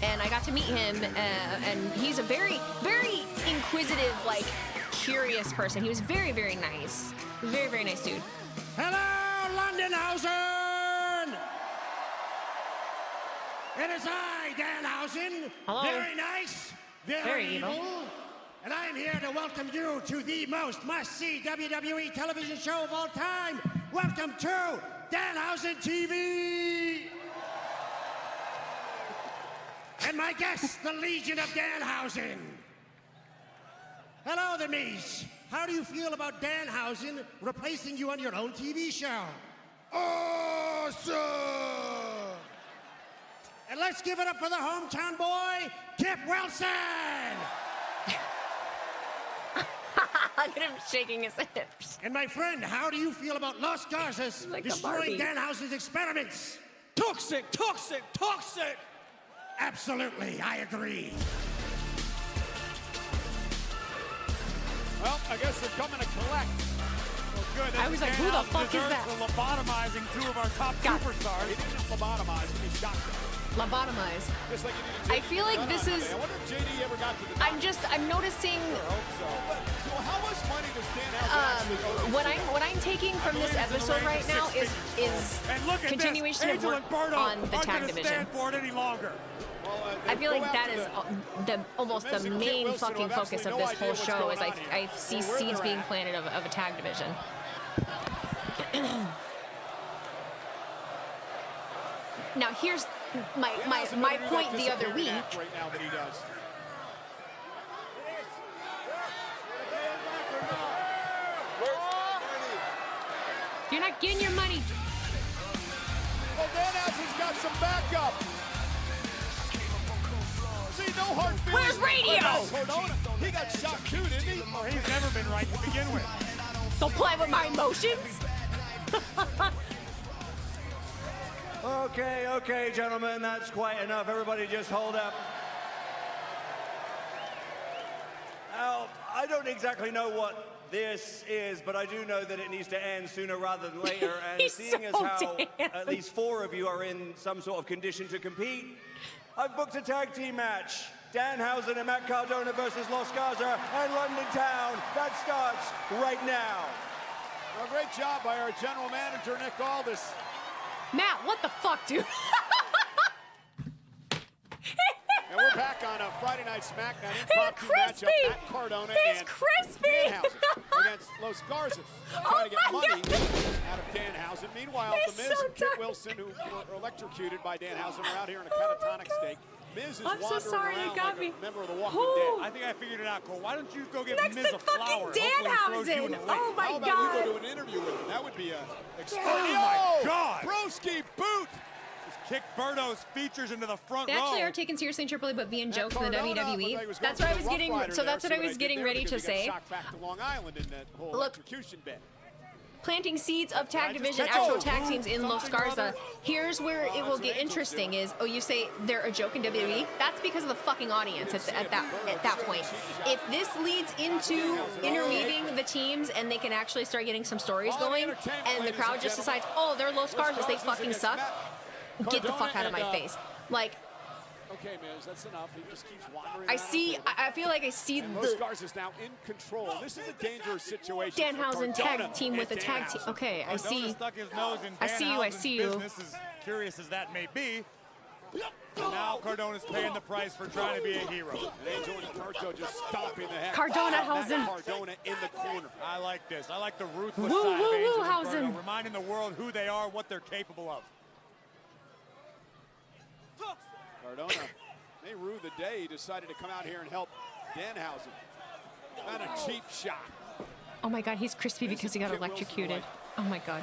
And I got to meet him, and he's a very, very inquisitive, like, curious person. He was very, very nice. Very, very nice dude. Hello, Danhausen! It is I, Danhausen. Hello. Very nice, very evil. And I am here to welcome you to the most must-see WWE television show of all time. Welcome to Danhausen TV. And my guest, the Legion of Danhausen. Hello, the Miz. How do you feel about Danhausen replacing you on your own TV show? Awesome! And let's give it up for the hometown boy, Kip Wilson! Look at him shaking his hips. And my friend, how do you feel about Los Garzas like destroying Danhausen's experiments? Toxic, toxic, toxic! Absolutely, I agree. Well, I guess they're coming to collect. Well, good. I was like, who the fuck is that? For lobotomizing two of our top superstars. He didn't just lobotomize, he shot them. Lobotomize. Just like he did I feel like this is. I wonder if JD ever got to the I'm noticing. I hope so. But, so how much money does Danhausen actually owe? What I'm taking from this episode right now is continuation of work on the tag division. Stand for it any longer. I feel like that is almost the main fucking focus of this whole show. Is I see seeds being planted of a tag division. Now here's my point the other week. Right now that he does. You're not getting your money. Well, Danhausen's got some backup. See, no hard feelings. Where's Radio? He got shot too, didn't he? Well, he's never been right to begin with. Don't play with my emotions. Okay, gentlemen, that's quite enough. Everybody just hold up. Now, I don't exactly know what this is, but I do know that it needs to end sooner rather than later. And seeing as how at least 4 of you are in some sort of condition to compete, I've booked a tag team match. Danhausen and Matt Cardona versus Los Garza and London Town. That starts right now. Well, great job by our general manager, Nick Aldis. Matt, what the fuck, dude? And we're back on a Friday Night Smackdown impromptu matchup. Matt Cardona and Danhausen against Los Garzas. Trying to get money out of Danhausen. Meanwhile, The Miz and Kit Wilson, who were electrocuted by Danhausen, are out here in a catatonic state. Miz is wandering around like a member of the Walking Dead. I think I figured it out, Cole. Why don't you go give Next Miz to a flower? Danhausen. Oh my How God. about we go to an interview with him? That would be extraordinary. Oh my God. Broski boot. Just kick Berto's features into the front They row. actually are taken seriously in AAA, but being jokes in the WWE. That's what I was getting. So that's what I was getting ready to say. Back to Long Island in that whole Look. electrocution bed. Planting seeds of tag division, actual tag teams in Los Garza. Here's where it will get interesting is, oh, you say they're a joke in WWE? That's because of the fucking audience at that point. If this leads into interweaving the teams and they can actually start getting some stories going and the crowd just decides, oh, they're Los Garzas, they fucking suck, get the fuck out of my face. Like, Okay, Miz, that's enough. He just keeps wandering I feel like I see and Los Garza's now in control. This is a dangerous situation. Danhausen tag team with a tag team. Okay, I see. Stuck his nose in I see you. Business, as curious as that may be. And now Cardona's paying the price for trying to be a hero. And Angel and Carto just stomping the heck Cardona out of Hausen. Cardona in the corner. I like this. I like the ruthless Woo, side woo, of Angel woo, and Hausen. Cardo, reminding the world who they are, what they're capable of. Cardona They rue the day he decided to come out here and help Danhausen. Not a cheap shot. Oh my God, he's crispy because he got electrocuted. Oh my God.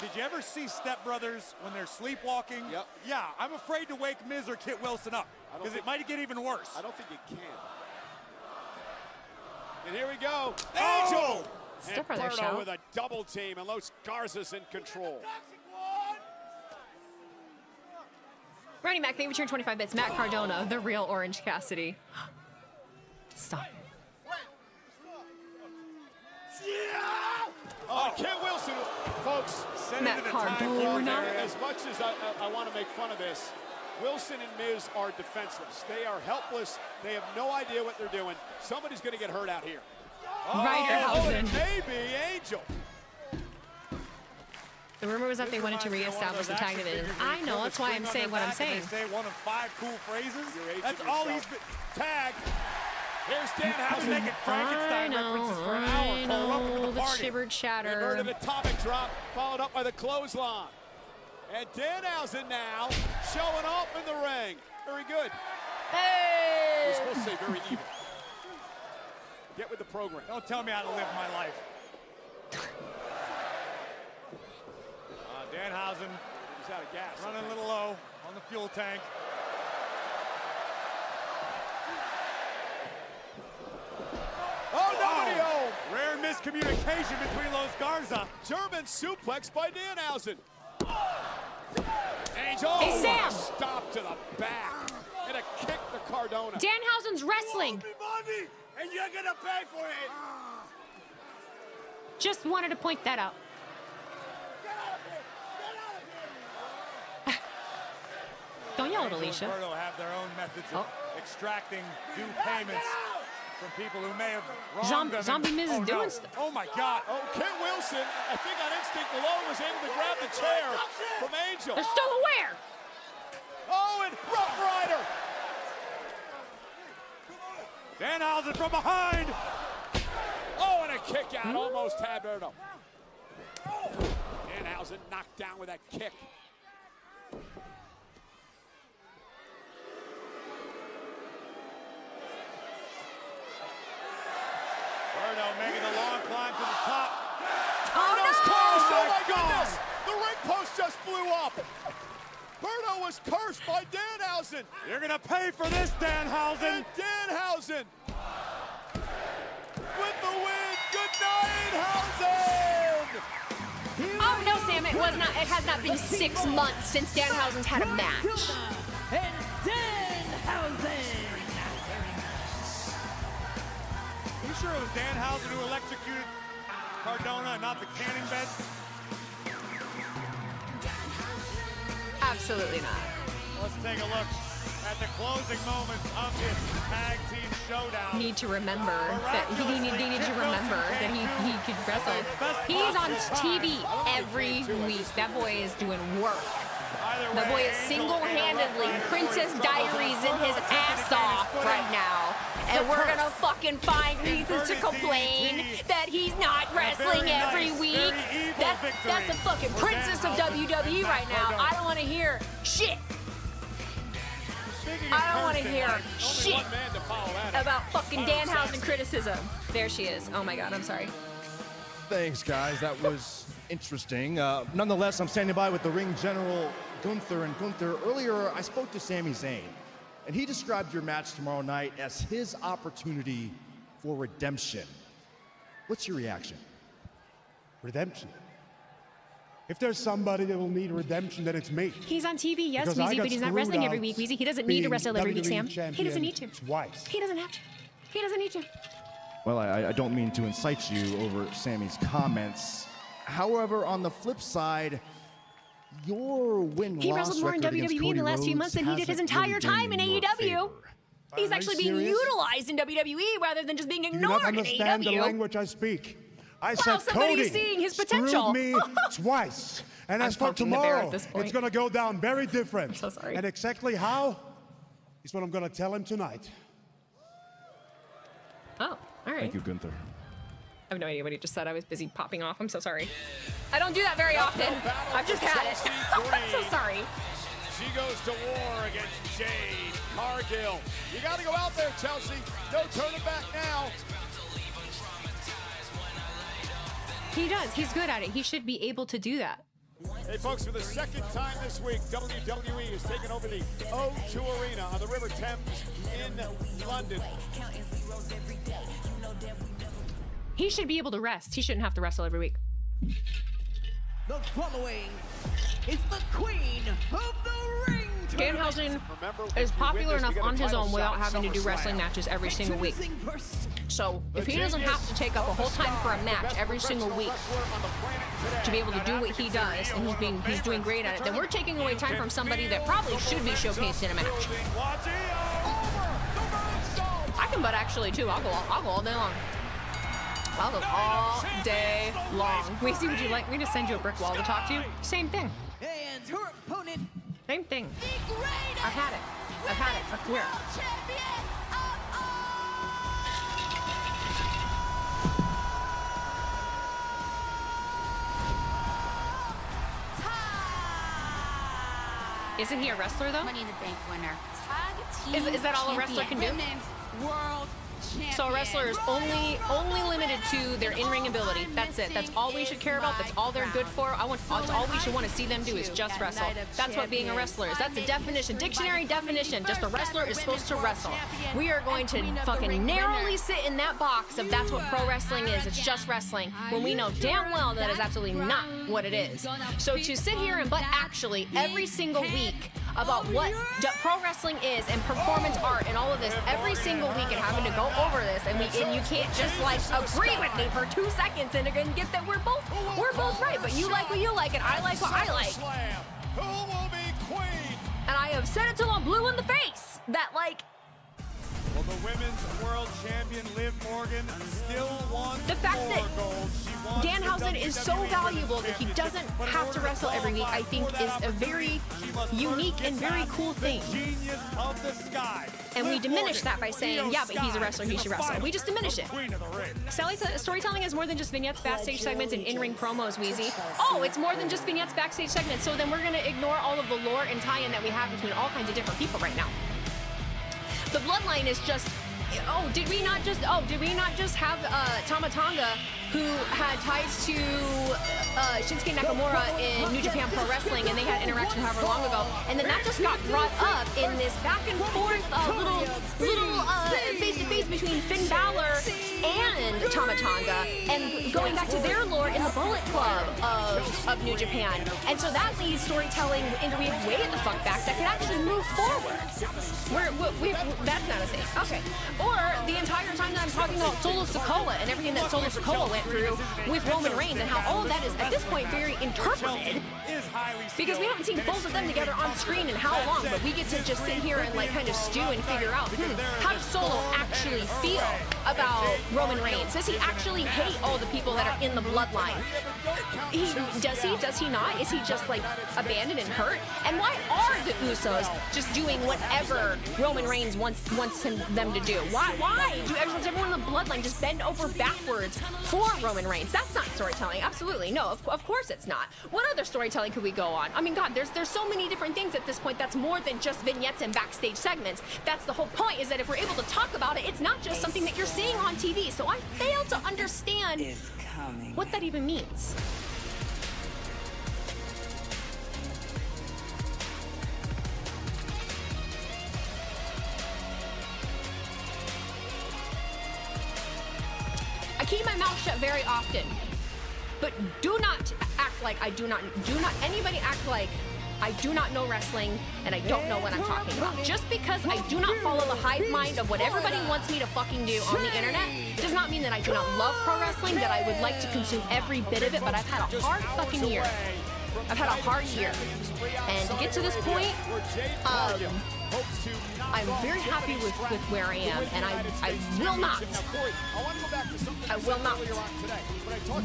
Did you ever see Step Brothers when they're sleepwalking? Yep. Yeah, I'm afraid to wake Miz or Kit Wilson up because it might get even worse. I don't think it can. And here we go. Angel! Step and Brother Berto show. with a double team, and Los Garza's in control. Ronnie Mac, thank you for your 25 bits. Matt Cardona, the real Orange Cassidy. Stop. Kit Wilson, folks, Matt Cardona. as much as I want to make fun of this, Wilson and Miz are defenseless. They are helpless. They have no idea what they're doing. Somebody's going to get hurt out here. Ryderhausen. Maybe Angel. The rumor was that they wanted to reestablish the tag division. I know, that's why I'm saying what I'm saying. Say one of 5 cool phrases. That's all he's been. Tag. Here's Danhausen. Making Frankenstein references for an hour. Cole, welcome to the party. Shivered shatter. Inverted atomic drop, followed up by the clothesline. And Danhausen now showing off in the ring. Very good. Hey! You're supposed to say very evil. Get with the program. Don't tell me how to live my life. Danhausen, he's out of gas. Running a little low on the fuel tank. Oh, nobody home. Rare miscommunication between Los Garza. German suplex by Danhausen. Angel. Hey, Sam. Stop to the back. And a kick to Cardona. Danhausen's wrestling. Money, and you're gonna pay for it. Just wanted to point that out. Don't yell at Alicia. Roberto have their own methods of extracting due payments from people who may have wronged them. Zombie Miz is doing stuff. Oh my God. Oh, Kit Wilson, I think on instinct alone, was able to grab the chair from Angel. They're still aware. Oh, and Rough Rider. Danhausen from behind. Oh, and a kick out. Almost had Berto. Danhausen knocked down with that kick. Berto making the long climb to the top. Berto's cursed. Oh my goodness. The ring post just flew up. Berto was cursed by Danhausen. You're going to pay for this, Danhausen. And Danhausen with the win. Good night, Hausen. Oh no, Sam, it has not been 6 months since Danhausen's had a match. And Danhausen. Are you sure it was Danhausen who electrocuted Cardona and not the canning bed? Absolutely not. Let's take a look at the closing moments of this tag team showdown. Need to remember that they need to remember that he could wrestle. He's on TV every week. That boy is doing work. That boy is single-handedly Princess Diaries in his ass off right now. And we're gonna fucking find reasons to complain that he's not wrestling every week. That's the fucking princess of WWE right now. I don't want to hear shit. I don't want to hear shit about fucking Danhausen criticism. There she is. Oh my God, I'm sorry. Thanks, guys. That was interesting. Nonetheless, I'm standing by with the ring general, Gunther. And Gunther, earlier I spoke to Sami Zayn, and he described your match tomorrow night as his opportunity for redemption. What's your reaction? Redemption? If there's somebody that will need redemption, then it's me. He's on TV, yes, Because I Weezy, got but he's not screwed wrestling every out week, Weezy. He doesn't need to being wrestle every week, WWE Sam. He doesn't need to. twice. He doesn't have to. He doesn't need to. Well, I don't mean to incite you over Sammy's comments. However, on the flip side, your win-loss He wrestled more in record against WWE in Cody the last few Rhodes months than he did his hasn't entire really time in been your AEW. favor. He's Are actually you being serious? utilized in WWE rather than just being Do you not ignored in understand the AEW. language I speak? I Wow, said somebody's Cody seeing his potential. screwed me twice. And I'm as for poking the bear at tomorrow, this point. it's going to go down very different. I'm so sorry. And exactly how is what I'm going to tell him tonight. Oh, all right. Thank you, Gunther. I have no idea what he just said. I was busy popping off. I'm so sorry. I don't do that very often. I've just had it. I'm so sorry. She goes to war against Jade. Cargill. You got to go out there, Chelsea. No turning back now. He does. He's good at it. He should be able to do that. Hey, folks, for the second time this week, WWE is taking over the O2 Arena on the River Thames in London. He should be able to rest. He shouldn't have to wrestle every week. The following is the queen of the ring. Danhausen is popular enough on his own without having to do wrestling matches every single week. So if he doesn't have to take up a whole time for a match every single week to be able to do what he does, and he's doing great at it, then we're taking away time from somebody that probably should be showcased in a match. I can butt actually too. I'll go all day long. I'll go all day long. Weezy, would you like me to send you a brick wall to talk to you? Same thing. And her opponent. Same thing. I've had it. I've had it. Up here. Isn't he a wrestler though? Money in the Bank winner. Is that all a wrestler can do? World champion. So a wrestler is only limited to their in-ring ability. That's it. That's all we should care about. That's all they're good for. That's all we should want to see them do is just wrestle. That's what being a wrestler is. That's the definition, dictionary definition. Just a wrestler is supposed to wrestle. We are going to fucking narrowly sit in that box of that's what pro wrestling is. It's just wrestling. When we know damn well that is absolutely not what it is. So to sit here and but actually every single week about what pro wrestling is and performance art and all of this every single week and having to go over this and you can't just like agree with me for 2 seconds and get that we're both right, but you like what you like and I like what I like. Who will be queen? And I have said it till I'm blue in the face that like. Well, the women's world champion Liv Morgan still wants the fact more that gold. Danhausen is so valuable that he doesn't have to wrestle every week, I think is a very unique and very cool thing. And we diminish that by saying, yeah, but he's a wrestler, he should wrestle. We just diminish it. Storytelling is more than just vignettes, backstage segments, and in-ring promos, Weezy. Oh, it's more than just vignettes, backstage segments. So then we're going to ignore all of the lore and tie-in that we have between all kinds of different people right now. The Bloodline is just, did we not just have Tama Tonga, who had ties to Shinsuke Nakamura in New Japan Pro Wrestling, and they had interaction however long ago, and then that just got brought up in this back and forth little face-to-face between Finn Balor and Tama Tonga, and going back to their lore in the Bullet Club of New Japan. And so that leads storytelling into way the fuck back that could actually move forward. That's not a thing. Okay. Or the entire time that I'm talking about Solo Sakoa and everything that Solo Sakoa went through with Roman Reigns and how all of that is at this point very interpreted because we haven't seen both of them together on screen in how long, but we get to just sit here and like kind of stew and figure out how does Solo actually feel about Roman Reigns? Does he actually hate all the people that are in the bloodline? Does he not? Is he just like abandoned and hurt? And why are the Usos just doing whatever Roman Reigns wants them to do? Why does everyone in the bloodline just bend over backwards for Roman Reigns? That's not storytelling. Absolutely no. Of course it's not. What other storytelling could we go on? I mean, God, there's so many different things at this point. That's more than just vignettes and backstage segments. That's the whole point. Is that if we're able to talk about it, it's not just something that you're seeing on TV. So I fail to understand what that even means. I keep my mouth shut very often, but do not act like anybody act like I do not know wrestling and I don't know what I'm talking about. Just because I do not follow the hive mind of what everybody wants me to fucking do on the internet does not mean that I do not love pro wrestling, that I would like to consume every bit of it, but I've had a hard fucking year. I've had a hard year. And to get to this point, I'm very happy with where I am, and I will not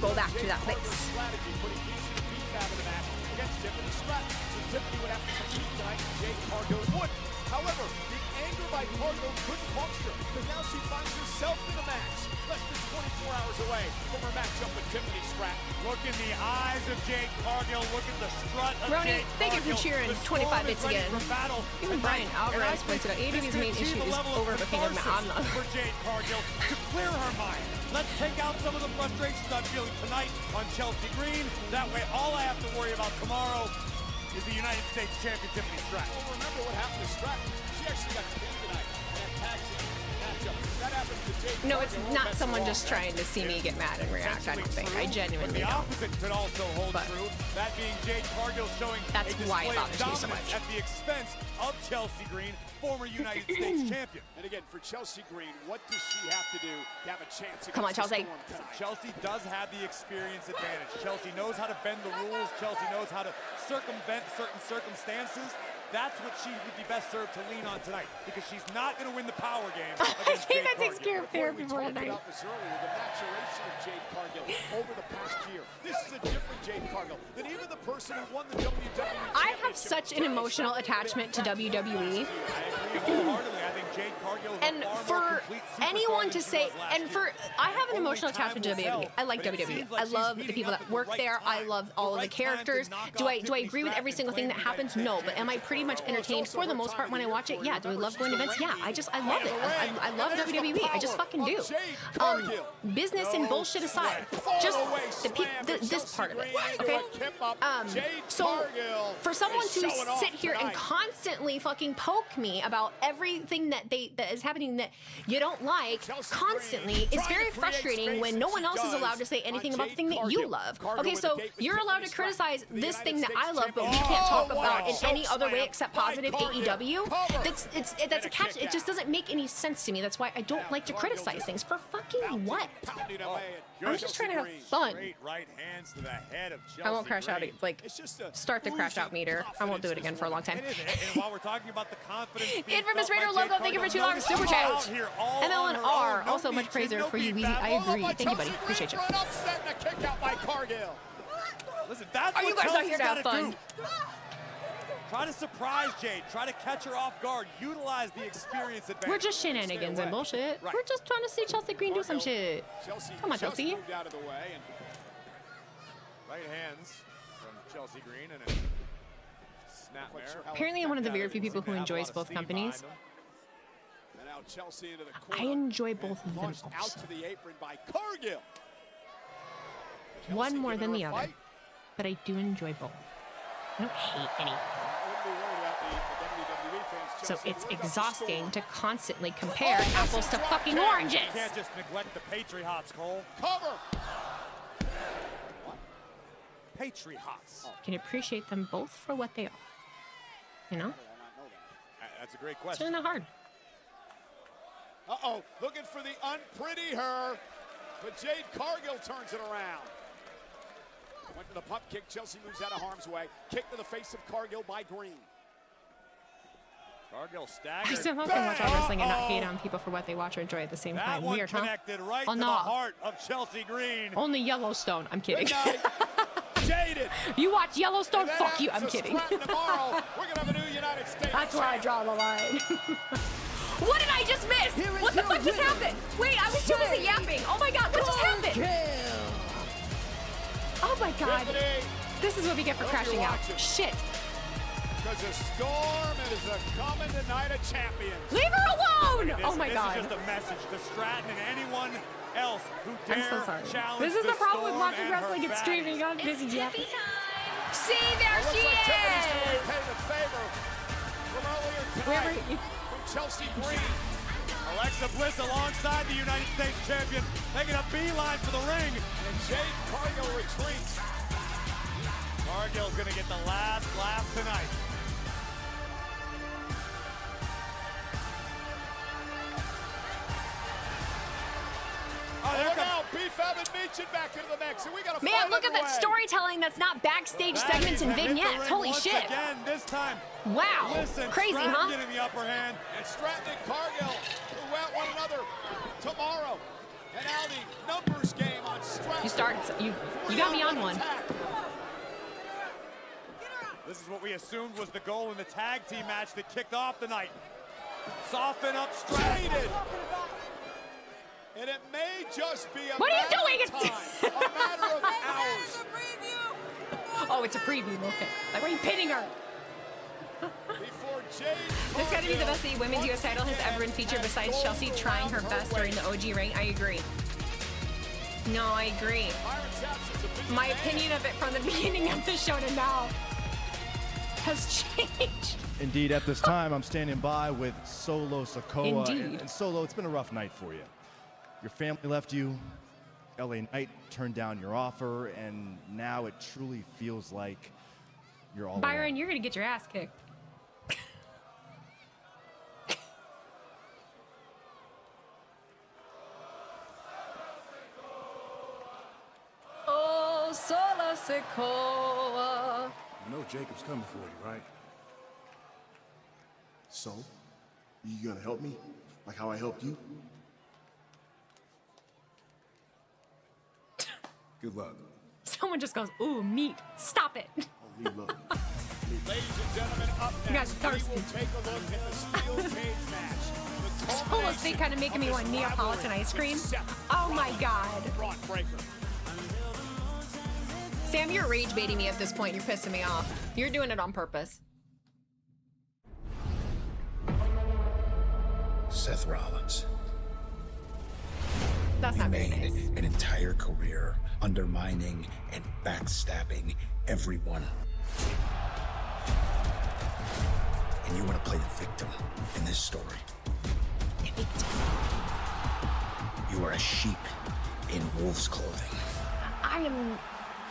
go back to that place. However, the anger by by Cargill couldn't puncture, because now she finds herself in the match. Less than 24 hours away from her matchup with Tiffany Stratton. Look in the eyes of Jade Cargill. Look at the strut of Roni, Jade thank you for Cargill. cheering The 25 bits storm is ready again. for battle Even Brian Alvarez points out AEW's main issue is overbooking of Madonna. For Jade Cargill to clear her mind. Let's take out some of the frustrations I'm feeling tonight on Chelsea Green. That way, all I have to worry about tomorrow is the United States champion Tiffany Stratton. Well, remember what happened to Stratton. She actually got pinned tonight in that tag team matchup. That happened to Jade No, it's Cargill. not someone just trying to see me get mad and react. I don't think. I genuinely The don't. opposite could also hold true. That being Jade Cargill showing That's a why it display of bothers me so dominance much. at the expense of Chelsea Green, former United States champion. And again, for Chelsea Green, what does she have to do to have a chance against Come on, Chelsea. the Storm tonight? Chelsea does have the experience advantage. Chelsea knows how to bend the rules. Chelsea knows how to circumvent certain circumstances. That's what she would be best served to lean on tonight, because she's not going to win the power game. I think that takes care of therapy for We talked tonight. about this earlier, the maturation of Jade Cargill over the past year. This is a different Jade Cargill than even the person who won the WWE I have such an emotional attachment to WWE. I agree wholeheartedly. I think Jade Cargill is And a far more for complete superstar anyone than to she say, was last and year. for, I have an emotional Only time attachment to will WWE. tell, I like but it WWE. seems like I she's love the heating people up that at the work right there. I time. love all of the right time to characters. knock Do off I Tiffany agree with every Stratton single thing that and claim happens? the No. United But am I States pretty much champion? entertained for the most part when I watch it? Yeah. Do I love going to events? Yeah. I love it. I love WWE. I just fucking do. Business and bullshit aside, just this part of it. Okay. So for someone to sit here and constantly fucking poke me about everything that is happening that you don't like constantly is very frustrating when no one else is allowed to say anything about the thing that you love. Okay, so you're allowed to criticize this thing that I love, but we can't talk about in any other way except positive AEW. That's a catch. It just doesn't make any sense to me. That's why I don't like to criticize things. For fucking what? I'm just trying to have fun. Right hands to the head of Chelsea I won't crash out. Green. Like, start the crash out meter. I won't do it again for a long time. And while we're talking about the confidence, Infamous Raider logo, thank you for $2 super chat. MLNR, also much praiser for you, Weezy. I agree. Thank you, buddy. Appreciate you. Upset and a kick out by Cargill. Listen, that's Are what you guys not Chelsea's here to have gotta fun? do. Try to surprise Jade. Try to catch her off guard. Utilize the experience advantage. We're just shenanigans and bullshit. Right. We're just trying to see Chelsea Green do some shit. Come on, Chelsea. Moved out of the way and Right hands from Chelsea Green and a snapmare. Apparently, I'm one of the very few people who enjoys both companies. and now Chelsea into the I corner. enjoy both of them Launched out also. to the apron by Cargill. One more than the other, but I do enjoy both. I don't hate any. So it's exhausting to constantly compare apples to fucking oranges. You can't just neglect the Patriots, Cole. Cover. Patriots. Can appreciate them both for what they are. You know? That's a great It's question. really not hard. Uh-oh, looking for the unpretty her, but Jade Cargill turns it around. Went for the pump kick, Chelsea moves out of harm's way. Kick to the face of Cargill by Green. Cargill I staggered. still hope I watch all wrestling and not hate on people for what they watch or enjoy at the same That time. one Weird, huh? connected right Oh, to no. the heart of Chelsea Green. Only Yellowstone. I'm kidding. Jaded. You watch Yellowstone? Fuck you. I'm kidding. Tomorrow, we're going to have a new United States. That's where I draw the line. What did I just miss? What the fuck just happened? Wait, I was too busy yapping. Oh my god, what just happened? Oh my god. This is what we get for crashing out. Shit. Because the Storm is a coming tonight of champions. Leave her alone! Oh my This god. is just a message to Stratton and anyone else who I'm dare so sorry. challenge This is the problem with Storm watching and wrestling her and baddies. streaming on busy yapping. See, there she Looks like Tiffany's going to is! pay the favor from earlier Wherever tonight you... from Chelsea Green. Alexa Bliss alongside the United States champion, making a beeline for the ring. And Jade Cargill retreats. Cargill's going to get the last laugh tonight. Oh, now B-Fab and Meechin back into the mix, and we got a Man, look at that storytelling that's not backstage segments and vignettes. Holy shit. Again, this time. Wow. Listen, Crazy, Stratton huh? getting the upper hand. And Stratton and Cargill who out one another tomorrow. And now the numbers game on Stratton. You started, you got me on one. This is what we assumed was the goal in the tag team match that kicked off the night. Soften up, straightened. And it may just be a What are you matter doing? of time, a matter of hours. Oh, it's a preview. Okay. Like, why are you pinning her? Before Jade This got to be the best the women's U.S. title has ever been featured besides Chelsea trying her best during the OG reign. I agree. No, I agree. My opinion of it from the beginning of the show to now has changed. Indeed, at this time, I'm standing by with Solo Sakoa. Indeed. And Solo, it's been a rough night for you. Your family left you, LA Knight turned down your offer, and now it truly feels like you're all Byron, alone. you're going to get your ass kicked. Oh, Solo Sakoa. You know Jacob's coming for you, right? So, you gonna help me? Like how I helped you? Good luck. Someone just goes, ooh, meat. Stop it. Ladies and gentlemen, up You guys next, we thirsty. will take a look at the steel cage match. The Solo's thing kind of making me want Neapolitan ice cream. Oh my God. Braun Breaker. Sam, you're rage baiting me at this point. You're pissing me off. You're doing it on purpose. Seth Rollins. That's not very nice. An entire career undermining and backstabbing everyone. And you want to play the victim in this story. You are a sheep in wolf's clothing. I am.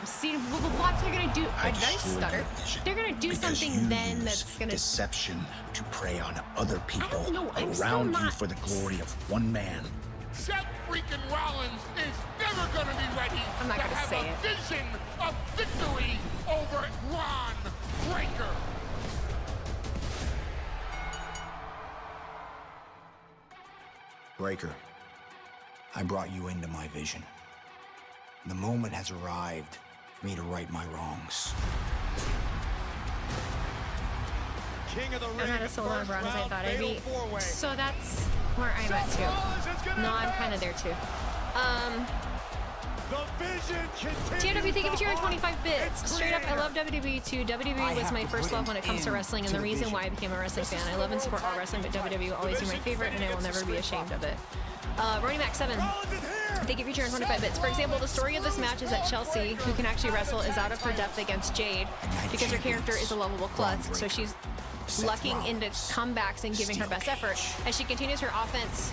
See, what they're gonna do? I destroyed stutter. your vision They're gonna do because something you then use that's gonna. deception to prey on other people know, I'm still around you not- for the glory of one man. Seth freaking Rollins is never gonna be ready I'm not to gonna have say a it. vision of victory over Braun Breaker. Breaker, I brought you into my vision. The moment has arrived for me to right my wrongs. King of the I'm ring. not as so long bronze as I thought I'd be. four-way. So that's where I'm at too. No, I'm kind of there too. The vision continues. TW, thank you for cheering 25 bits. Straight up, I love WWE too. WWE was my first love when it comes to wrestling, and the reason why I became a wrestling fan. I love and support all wrestling, but WWE will always be my favorite, and I will never be ashamed of it. Ronnie Mac 7. Thank you for cheering 25 bits. For example, the story of this match is that Chelsea, who can actually wrestle, is out of her depth against Jade because her character is a lovable klutz, so she's lucking into comebacks and giving her best effort. As she continues her offense,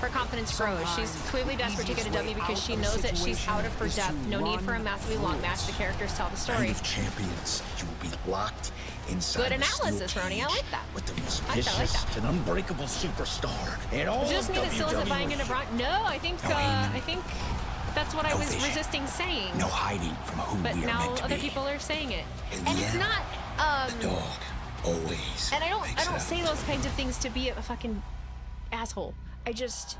her confidence grows. She's clearly desperate to get a W because she knows that she's out of her depth. No need for a massively long match. The characters tell the story. Night of Champions, you will be locked inside Good the steel analysis, Ronnie. I cage like that. with the most I like vicious that. and unbreakable superstar in all Is it just of me that still isn't buying into WWE. Braun? No, I think that's what I No was vision. resisting saying. No hiding from who But we are now meant to other be. people are saying it, In and the it's end, not. the dog always. And I don't makes it say out. those kinds of things to be a fucking asshole. I just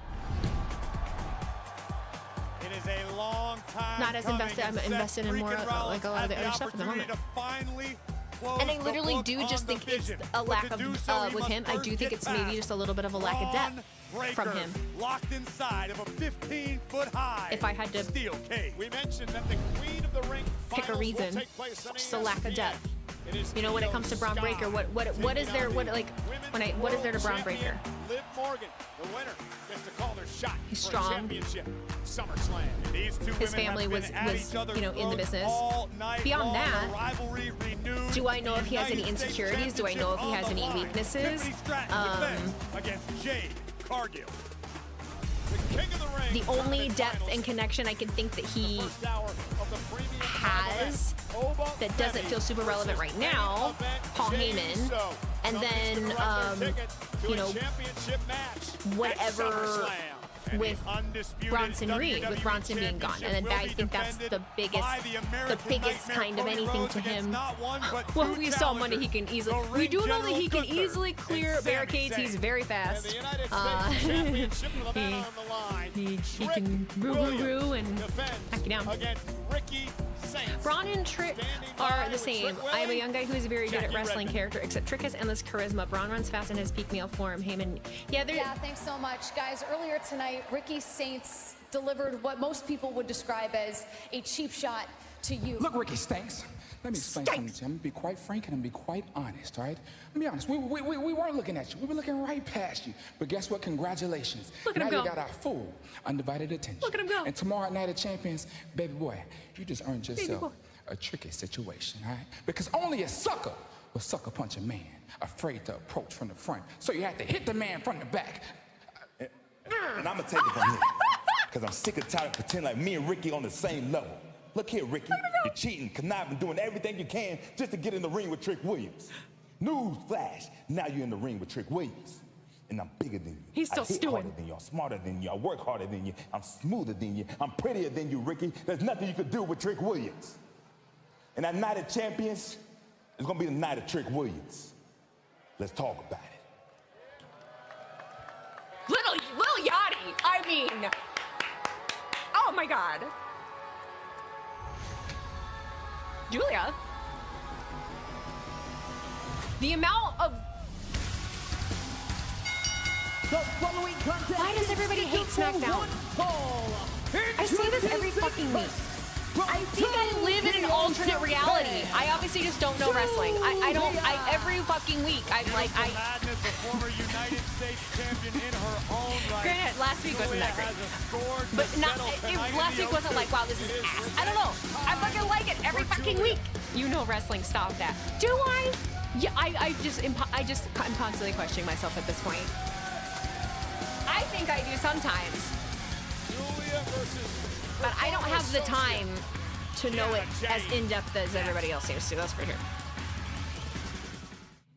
It is a long time not as coming, invested. I'm and Seth invested in more freaking like a lot of the other stuff at the moment. to finally close And I the literally book do on just the think it's vision. a But lack to of do so, he with must him. I do first think get it's maybe past just a little bit of a lack of Braun depth Breaker, from him. locked inside of a 15-foot-high If I had to steel cage. We mentioned that the Queen of the Ring pick a finals will reason, take place on just a lack of ESPN. depth. It is You know, when it comes to Braun Io Breaker, what is there? What like when I what is there to Braun Breaker? Liv Morgan, the winner, gets to call their shot He's for a strong. championship. SummerSlam. These two His women family have was been at each other's in the throats business. all night Beyond long. that, The rivalry renewed. do I know if he has any United States insecurities? Do I know if he has any Championship on the line. weaknesses? Tiffany Stratton defends against Jade Cargill. The King of the Ring. The only depth and connection I can think that he has that doesn't feel super relevant right now, Paul Heyman, and then you know, whatever with Bronson Reed, with Bronson being gone, and then I think that's the biggest kind of anything to him. Well, we saw Monday he can easily. We do know that he can easily clear barricades. He's very fast. He can roo and knock you down. Against Ricky Braun and Trick are the same. I am a young guy who is very good at wrestling character, except Trick has endless charisma. Braun runs fast and has peak male form. Heyman, yeah, thanks so much, guys. Earlier tonight, Ricky Saints delivered what most people would describe as a cheap shot to you. Look, Ricky Stinks. Let me explain something to you. I'm gonna be quite frank and I'm gonna be quite honest, all right? Let me be honest. We weren't looking at you. We were looking right past you. But guess what? Congratulations. Look at him now go. You got our full, undivided attention. Look at him go. And tomorrow at Night of Champions, baby boy, you just earned yourself a tricky situation, all right? Because only a sucker will sucker punch a man afraid to approach from the front. So you have to hit the man from the back. And I'm gonna take it from here. Because I'm sick and tired of pretending like me and Ricky on the same level. Look here, Ricky. You're cheating, conniving, doing everything you can just to get in the ring with Trick Williams. News flash. Now you're in the ring with Trick Williams. And I'm bigger than you. He's still I hit stewing. harder than you. I'm smarter than you. I work harder than you. I'm smoother than you. I'm prettier than you, Ricky. There's nothing you could do with Trick Williams. And that Night of Champions is gonna be the night of Trick Williams. Let's talk about it. Little Yachty. I mean, oh my God. Julia. The amount of... Why does everybody hate SmackDown? I say this every fucking week. I think I live in an alternate reality. I obviously just don't know wrestling. Every fucking week, madness, a former United States champion in her own right. Granted, last week wasn't that great. But last week wasn't like, wow, this is ass. I don't know. I fucking like it every fucking week. You know wrestling, stop that. Do I? Yeah, I'm constantly questioning myself at this point. I think I do sometimes. Julia versus... But I don't have the time to know it as in-depth as everybody else seems to. That's for sure.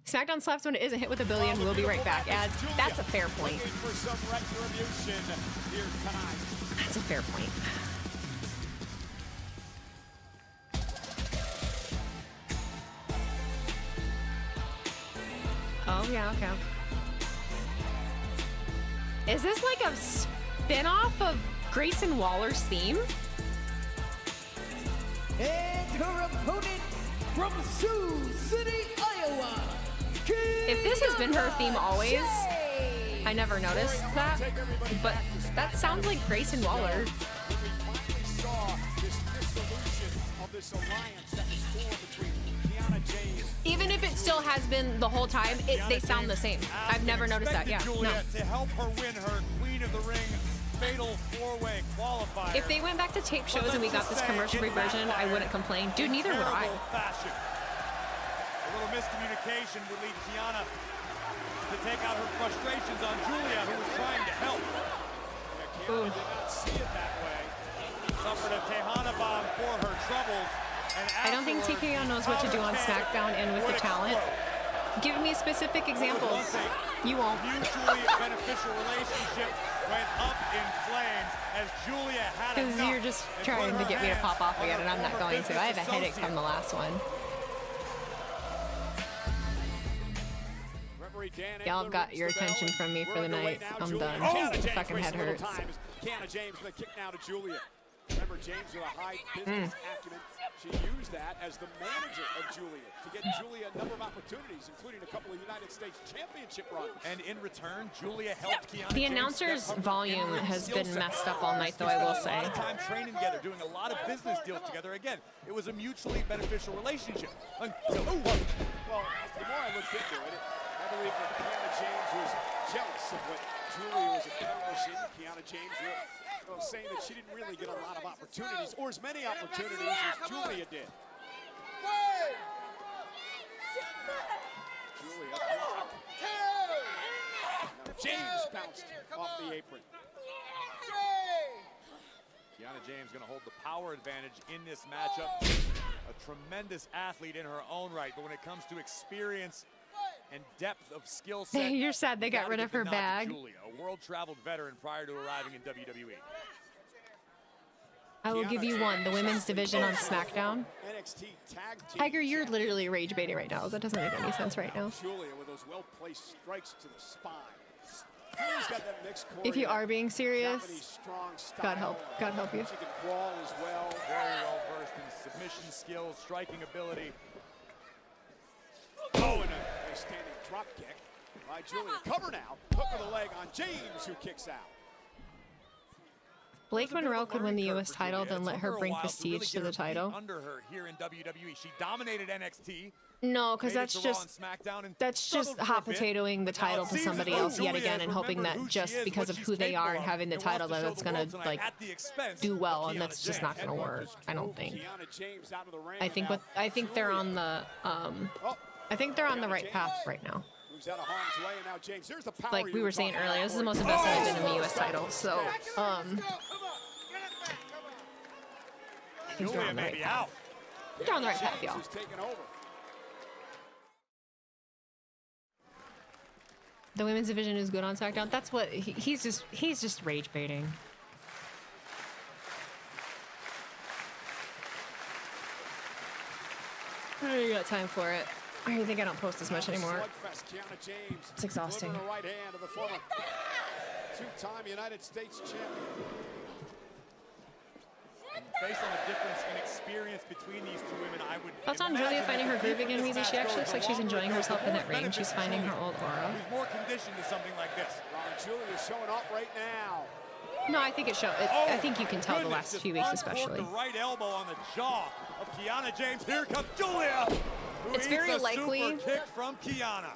SmackDown slaps when it isn't hit with a billion. We'll be right back. Ads. That's a fair point. That's a fair point. Oh, yeah, okay. Is this like a spin-off of Grayson Waller's theme? And her opponent from Sioux City, Iowa. If this has been her theme always, I never noticed that, but that sounds like Grayson Waller. Even if it still has been the whole time, they sound the same. I've never noticed that, yeah. No. To help her win her Queen of the Ring fatal four-way qualifier. If they went back to tape shows and we got this commercial-free version, I wouldn't complain. Dude, neither would I. A little miscommunication would lead Kiana to take out her frustrations on Julia, who was trying to help. Kiana did not see it that way. Suffered a Tejana bomb for her troubles. I don't think TKO knows what to do on SmackDown and with the talent. Give me specific examples. You won't. Mutually beneficial relationship went up in flames as Julia had enough. Because you're just trying to get me to pop off again, and I'm not going to. I have a headache from the last one. Y'all got your attention from me for the night. I'm done. My fucking head hurts. Kiana James with a kick now to Julia. Remember, James with a high business acumen. She used that as the manager of Julia to get Julia a number of opportunities, including a couple of United States Championship runs. And in return, Julia helped Kiana The announcer's volume has been messed up all night, though, I will say. A lot of time training together, doing a lot of business deals together. Again, it was a mutually beneficial relationship. Well, the more I looked into it, I believe that Kiana James was jealous of what Julia was accomplishing. Kiana James saying that she didn't really get a lot of opportunities, or as many opportunities as Julia did. Julia. James bounced off the apron. Kiana James going to hold the power advantage in this matchup. A tremendous athlete in her own right, but when it comes to experience and depth of skill set, you're sad they got rid of her bag. Julia, a world-traveled veteran prior to arriving in WWE. I will give you one, the women's division on SmackDown. Tiger, you're literally rage baiting right now. That doesn't make any sense right now. Julia with those well-placed strikes to the spine. If you are being serious, God help you. She can crawl as well. Very well versed in submission skills, striking ability. Oh, and a standing drop kick by Julia. Cover now. Hook of the leg on James, who kicks out. Blake Monroe could win the U.S. title, then let her bring prestige to the title. Under her here in WWE, she dominated NXT. No, because that's just hot potatoing the title to somebody else yet again, and hoping that just because of who they are and having the title, that it's gonna like do well, and that's just not gonna work. I don't think. I think they're on the I think they're on the right path right now. Like we were saying earlier, this is the most invested I've been in the U.S. title, so I think they're on the right path. They're on the right path, y'all. The women's division is good on SmackDown. That's what he's just rage baiting. I don't got time for it. I think I don't post as much anymore. It's exhausting. Two-time United States champion. Based on the difference in experience between these two women, I would. Thoughts on Julia finding her groove again, Weezy? She actually looks like she's enjoying herself in that ring. She's finding her old aura. She's more conditioned to something like this. Julia showing up right now. No, I think it shows. I think you can tell the last few weeks, especially. The right elbow on the jaw of Kiana James. Here comes Julia. It's very likely. Super kick from Kiana.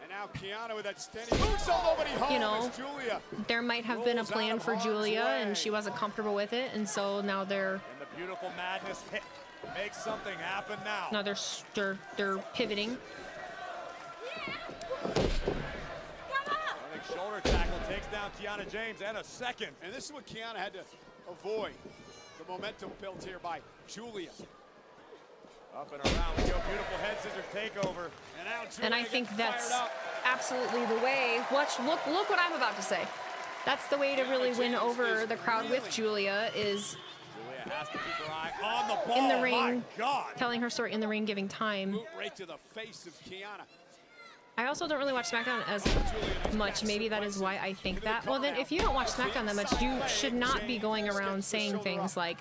And now Kiana with that standing moonsault, nobody home. You know, Julia there might have been a plan for Julia, and she wasn't comfortable with it, and so now they're. And the beautiful madness hit. Make something happen now. Now they're pivoting. Shoulder tackle takes down Kiana James, and a second. And this is what Kiana had to avoid. The momentum built here by Julia. Up and around we go. Beautiful head scissors takeover. And now Julia And I think that's absolutely the way. Look what I'm about to say. That's the way to really win over the crowd with Julia is Julia has to keep her eye on the ball. in the ring, My God. telling her story in the ring, giving time. Boot right to the face of Kiana. I also don't really watch SmackDown as much. Maybe that is why I think that. Well, then if you don't watch SmackDown that much, you should not be going around saying things like,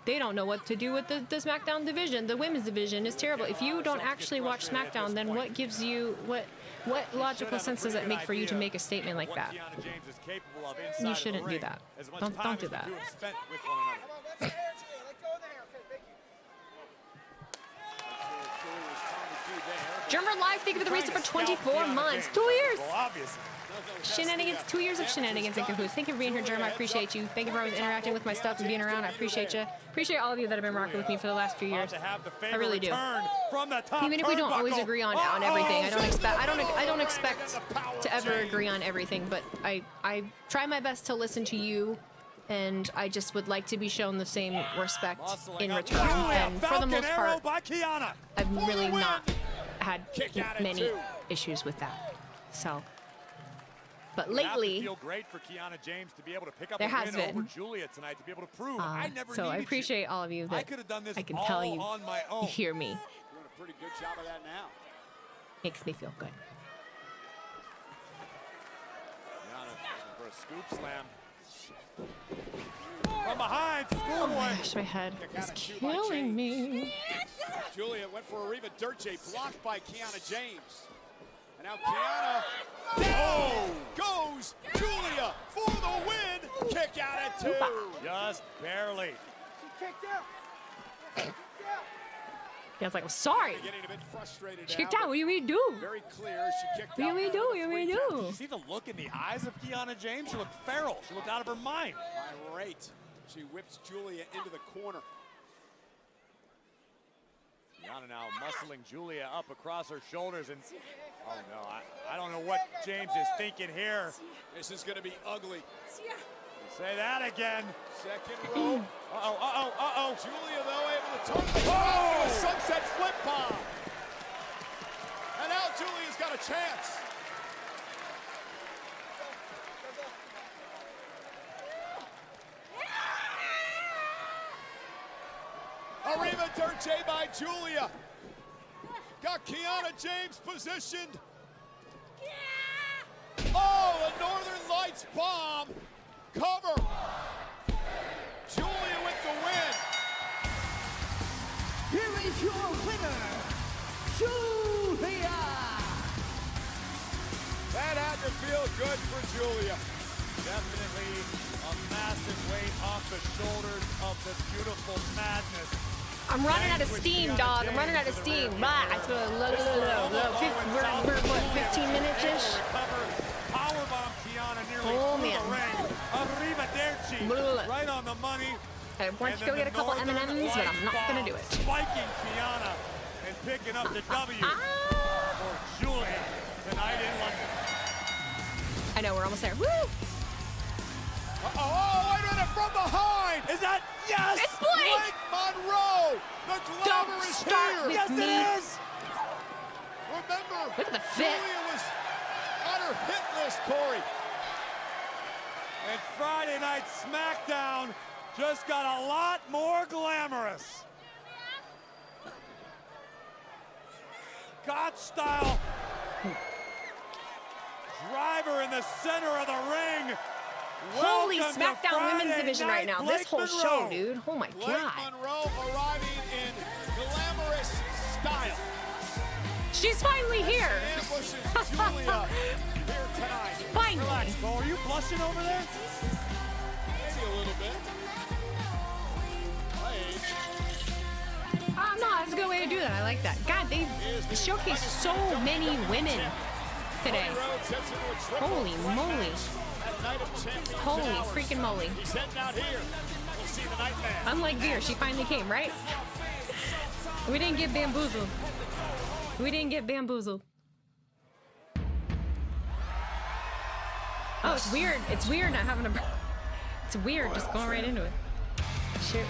they don't know what to do with the SmackDown division. The women's division is terrible. If you don't actually watch SmackDown, then what gives you, what logical sense does it make for you to make a statement like that? You shouldn't do that. Don't do that. German Live, thank you for the reason for 24 months. 2 years. Shenanigans, 2 years of shenanigans and cahoots. Thank you for being here, Germ. I appreciate you. Thank you for always interacting with my stuff and being around. I appreciate you. Appreciate all of you that have been rocking with me for the last few years. I really do. Even if we don't always agree on everything, I don't expect to ever agree on everything, but I try my best to listen to you, and I just would like to be shown the same respect in return. And for the most part, I've really not had many issues with that. So. But lately, feel great for Kiana James to be able to pick up there a has win over been. Julia tonight, to be able to prove I never so I appreciate all of you that I can tell you hear me. Doing a pretty good job of that now. Makes me feel good. Kiana for a scoop slam. From behind, oh my gosh, my head is killing me. Julia went for a Reva Dirce, blocked by Kiana James. And now Kiana goes Julia for the win. Kick out at 2. Just barely. She kicked out. Yeah, it's like, I'm sorry. Getting a bit frustrated. She kicked out. What do you mean do? Very clear. She kicked out. What do you mean do? What do you mean do? Did you see the look in the eyes of Kiana James? She looked feral. She looked out of her mind. Irate. She whips Julia into the corner. Kiana now muscling Julia up across her shoulders, and oh no, I don't know what James is thinking here. This is going to be ugly. Say that again. Second row. Uh-oh. Julia, though, able to turn a sunset flip bomb. And now Julia's got a chance. Arriva Dirce by Julia. Got Kiana James positioned. Oh, a Northern Phoenix bomb. Cover. Julia with the win. Here is your winner, Julia. That had to feel good for Julia. Definitely a massive weight off the shoulders of the beautiful madness. I'm running out of steam, dog. I'm running out of steam. Blah. We're what, 15 minutes-ish? Powerbomb Kiana nearly Oh, through man. the ring. Arrivederci. Right on the money. I want to go get a couple M&Ms, but I'm not going to do it. Spiking Kiana and picking up the W for Julia tonight in London. I know, we're almost there. Woo! Oh, wait a minute, from behind! Is that, yes! It's Blake! Monroe! The glamour Don't is start here! with Yes, me. it is! Remember, Look at the fit. Julia was on her hit list, Corey. And Friday Night Smackdown just got a lot more glamorous. God-style driver in the center of the ring. Holy Welcome to SmackDown Women's Friday Division Night, right now. Blake This whole Monroe. show, dude. Oh my Blake God. Monroe arriving in glamorous style. She's finally here. Ambushes Julia here tonight. Finally. Relax, Cole. Are you blushing over there? Maybe a little bit. No, that's a good way to do that. I like that. God, they showcased so many women today. Holy moly. Holy freaking moly. He's heading out here. We'll see the Nightmare. Unlike Veer, she finally came, right? We didn't get bamboozled. We didn't get bamboozled. Oh, it's weird. It's weird not having a... It's weird just going right into it. Shoot.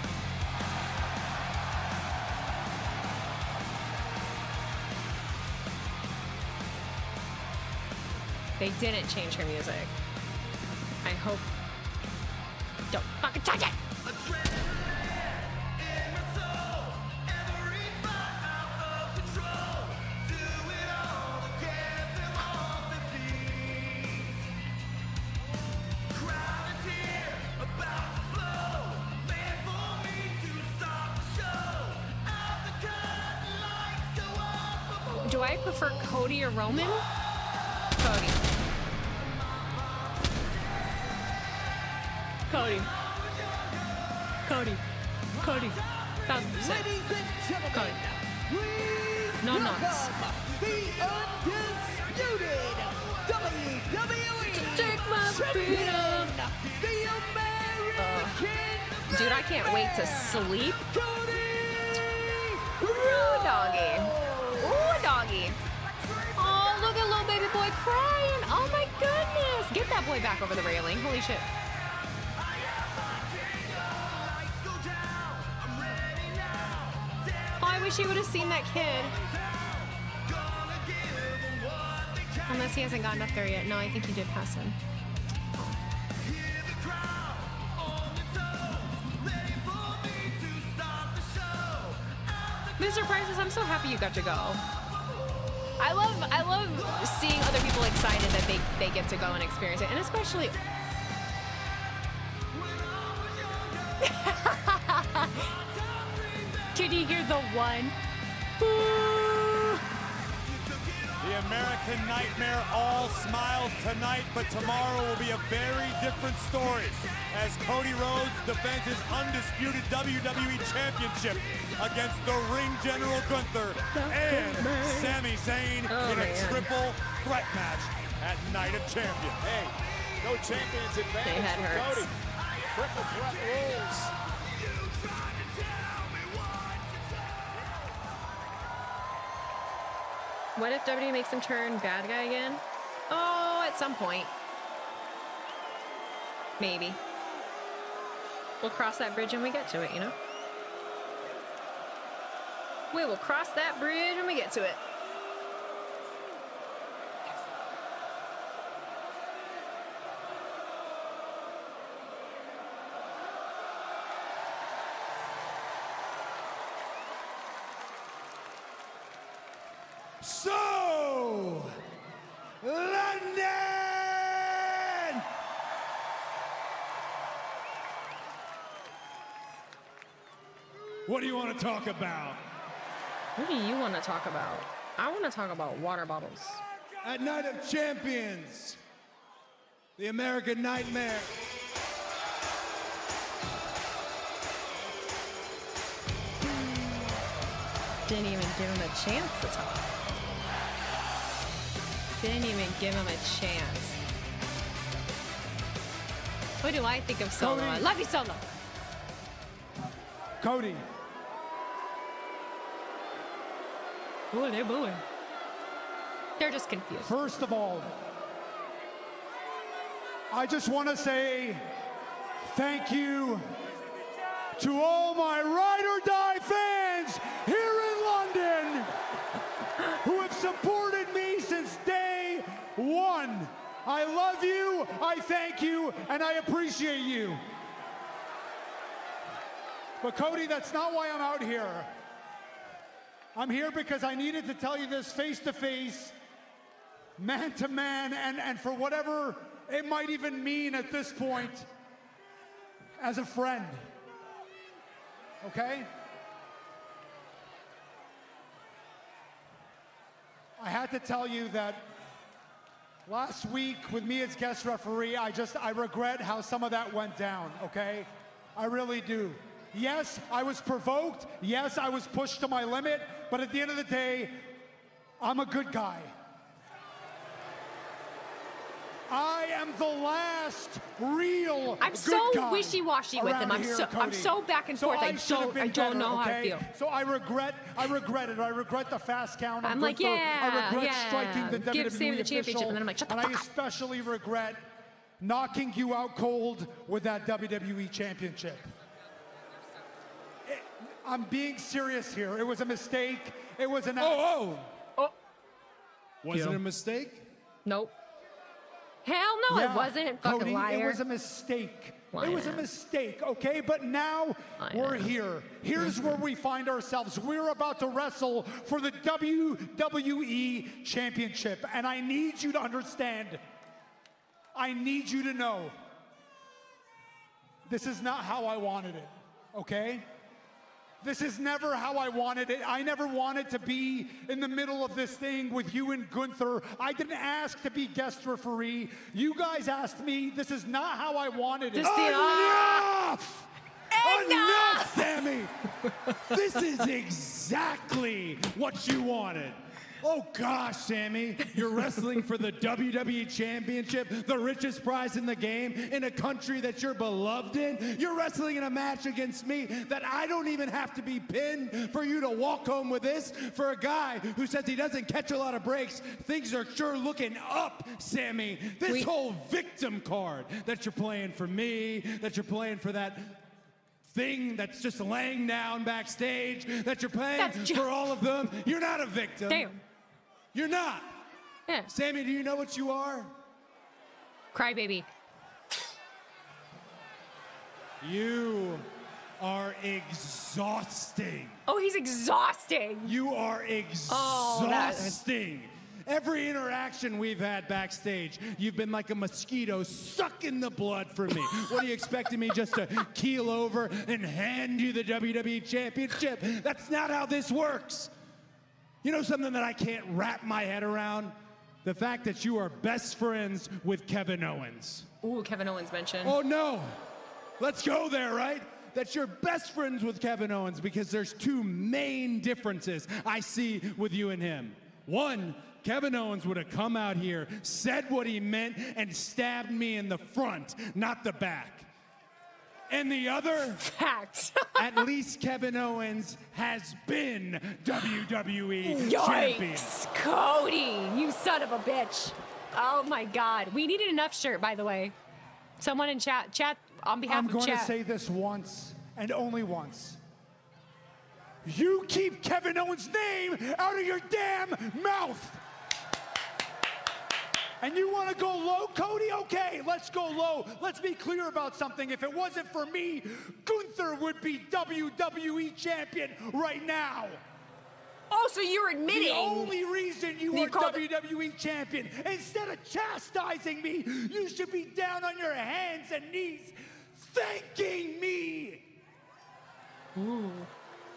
They didn't change her music. I hope. Don't fucking touch it! Do I prefer Cody or Roman? Cody. Cody. Cody. Cody. 1000%. Cody. No nonsense. The undisputed WWE Take my freedom. The American Dude, I can't wait to sleep. Ooh, doggy. Ooh, doggy. Oh, look at little baby boy crying. Oh my goodness. Get that boy back over the railing. Holy shit. Oh, I wish you would have seen that kid. Unless he hasn't gotten up there yet. No, I think he did pass him. Mr. Prices, I'm so happy you got to go. I love seeing other people excited that they get to go and experience it, and especially. Can you hear the one? The American Nightmare all smiles tonight, but tomorrow will be a very different story as Cody Rhodes defends his undisputed WWE Championship against the Ring General Gunther and Sami Zayn in a triple threat match at Night of Champions. Hey, no champions advantage for Cody. Triple threat rules. What if WWE makes him turn bad guy again? Oh, at some point. Maybe. We'll cross that bridge when we get to it, you know? We will cross that bridge when we get to it. So, London, What do you want to talk about? What do you want to talk about? I want to talk about water bottles. At Night of Champions, the American Nightmare. Didn't even give him a chance to talk. Didn't even give him a chance. What do I think of Solo? I love you, Solo. Cody. Ooh, they're booing. They're just confused. First of all, I just want to say thank you to all my ride or die fans here in London who have supported me since day one. I love you, I thank you, and I appreciate you. But Cody, that's not why I'm out here. I'm here because I needed to tell you this face to face, man to man, and for whatever it might even mean at this point, as a friend. Okay? I had to tell you that last week with me as guest referee, I regret how some of that went down, okay? I really do. Yes, I was provoked. Yes, I was pushed to my limit. But at the end of the day, I'm a good guy. I am the last real I'm good so guy wishy-washy with him. I'm so back and forth. I don't know how I feel. So I regret it. I regret the fast count. I'm like, I regret striking the give WWE Sami the championship, official, and then I'm like, shut the and fuck I up. especially regret knocking you out cold with that WWE championship. I'm being serious here. It was a mistake. It was an... Oh! Was it a mistake? Nope. Hell no, Yeah, it wasn't. Fucking Cody, liar. it was a mistake. Liar. It was a mistake, okay? But now we're here. Here's where we find ourselves. We're about to wrestle for the WWE Championship. And I need you to understand. I need you to know. This is not how I wanted it, okay? This is never how I wanted it. I never wanted to be in the middle of this thing with you and Gunther. I didn't ask to be guest referee. You guys asked me. This is not how I wanted it. Enough! Enough, Sami! This is exactly what you wanted. Oh gosh, Sami, you're wrestling for the WWE Championship, the richest prize in the game, in a country that you're beloved in. You're wrestling in a match against me that I don't even have to be pinned for you to walk home with this. For a guy who says he doesn't catch a lot of breaks, things are sure looking up, Sami. This whole victim card that you're playing for me, that you're playing for that thing that's just laying down backstage, that you're playing for all of them, you're not a victim. Damn. You're not. Yeah. Sami, do you know what you are? Crybaby. You are exhausting. Oh, he's exhausting. You are exhausting. Every interaction we've had backstage, you've been like a mosquito sucking the blood from me. What are you expecting me just to keel over and hand you the WWE Championship? That's not how this works. You know something that I can't wrap my head around? The fact that you are best friends with Kevin Owens. Ooh, Kevin Owens mentioned. Oh no, let's go there, right? That you're best friends with Kevin Owens because there's two main differences I see with you and him. One, Kevin Owens would have come out here, said what he meant, and stabbed me in the front, not the back. And the other, fact. At least Kevin Owens has been WWE Yikes, champion. Cody, you son of a bitch. Oh my God. We needed enough shirt, by the way. Someone in chat on behalf of chat. I'm going to say this once and only once. You keep Kevin Owens' name out of your damn mouth. And you want to go low, Cody? Okay, let's go low. Let's be clear about something. If it wasn't for me, Gunther would be WWE champion right now. Oh, so you're admitting. The only reason you are WWE champion, instead of chastising me, you should be down on your hands and knees thanking me. Ooh.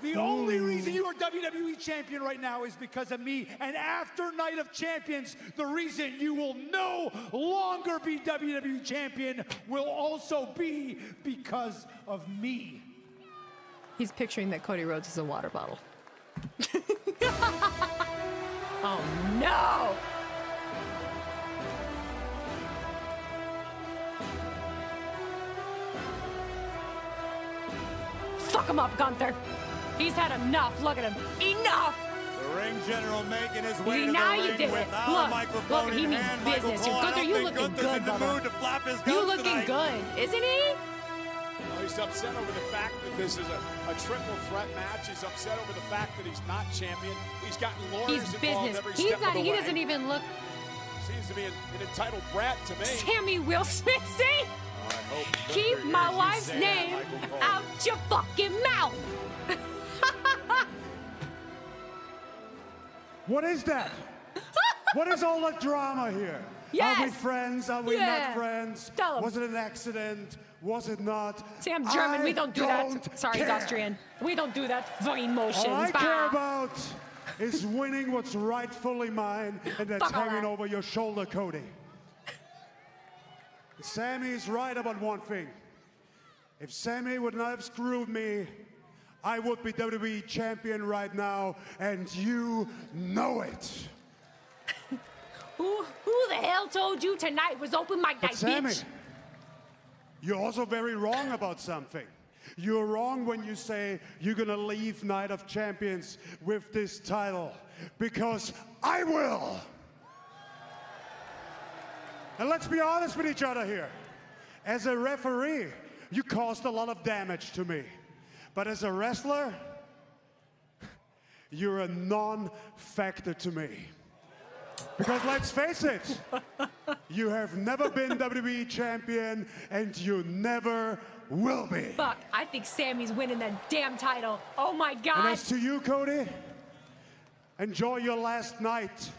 The only reason you are WWE champion right now is because of me. And after Night of Champions, the reason you will no longer be WWE champion will also be because of me. He's picturing that Cody Rhodes is a water bottle. Oh no! Fuck him up, Gunther. He's had enough. Look at him. Enough! The ring general making his way See, to now the you ring did it. without Look, a microphone look, he in means hand. business. Michael Cole, I Gunther, don't you think looking Gunther's good, in the brother. mood to flap his You gums looking tonight. good, isn't he? Well, he's upset over the fact that this is a triple threat match. He's upset over the fact that he's not champion. He's gotten lawyers He's involved business. every He's step not. of the He way. doesn't even look. Seems to be an entitled brat to me. Sammy Will Smith, see? I hope Keep Gunther my hears you wife's say that, name Michael Cole. out your fucking mouth. What is that? What is all that drama here? Yes. Are we friends? Are we Yeah. not friends? Tell 'em. Was it an accident? Was it not? See, I'm German. We don't do don't that. Sorry, care. he's Austrian. We don't do that. Fucking motions. All I Bah. care about is winning what's rightfully mine, and that's Fuck all hanging that. over your shoulder, Cody. Sammy's right about one thing. If Sammy would not have screwed me, I would be WWE champion right now, and you know it. Who the hell told you tonight was open mic But night, Sammy, bitch? you're also very wrong about something. You're wrong when you say you're gonna leave Night of Champions with this title, because I will. And let's be honest with each other here. As a referee, you caused a lot of damage to me. But as a wrestler, you're a non-factor to me. Because let's face it, you have never been WWE champion, and you never will be. Fuck, I think Sammy's winning that damn title. Oh my And God. as to you, Cody, enjoy your last night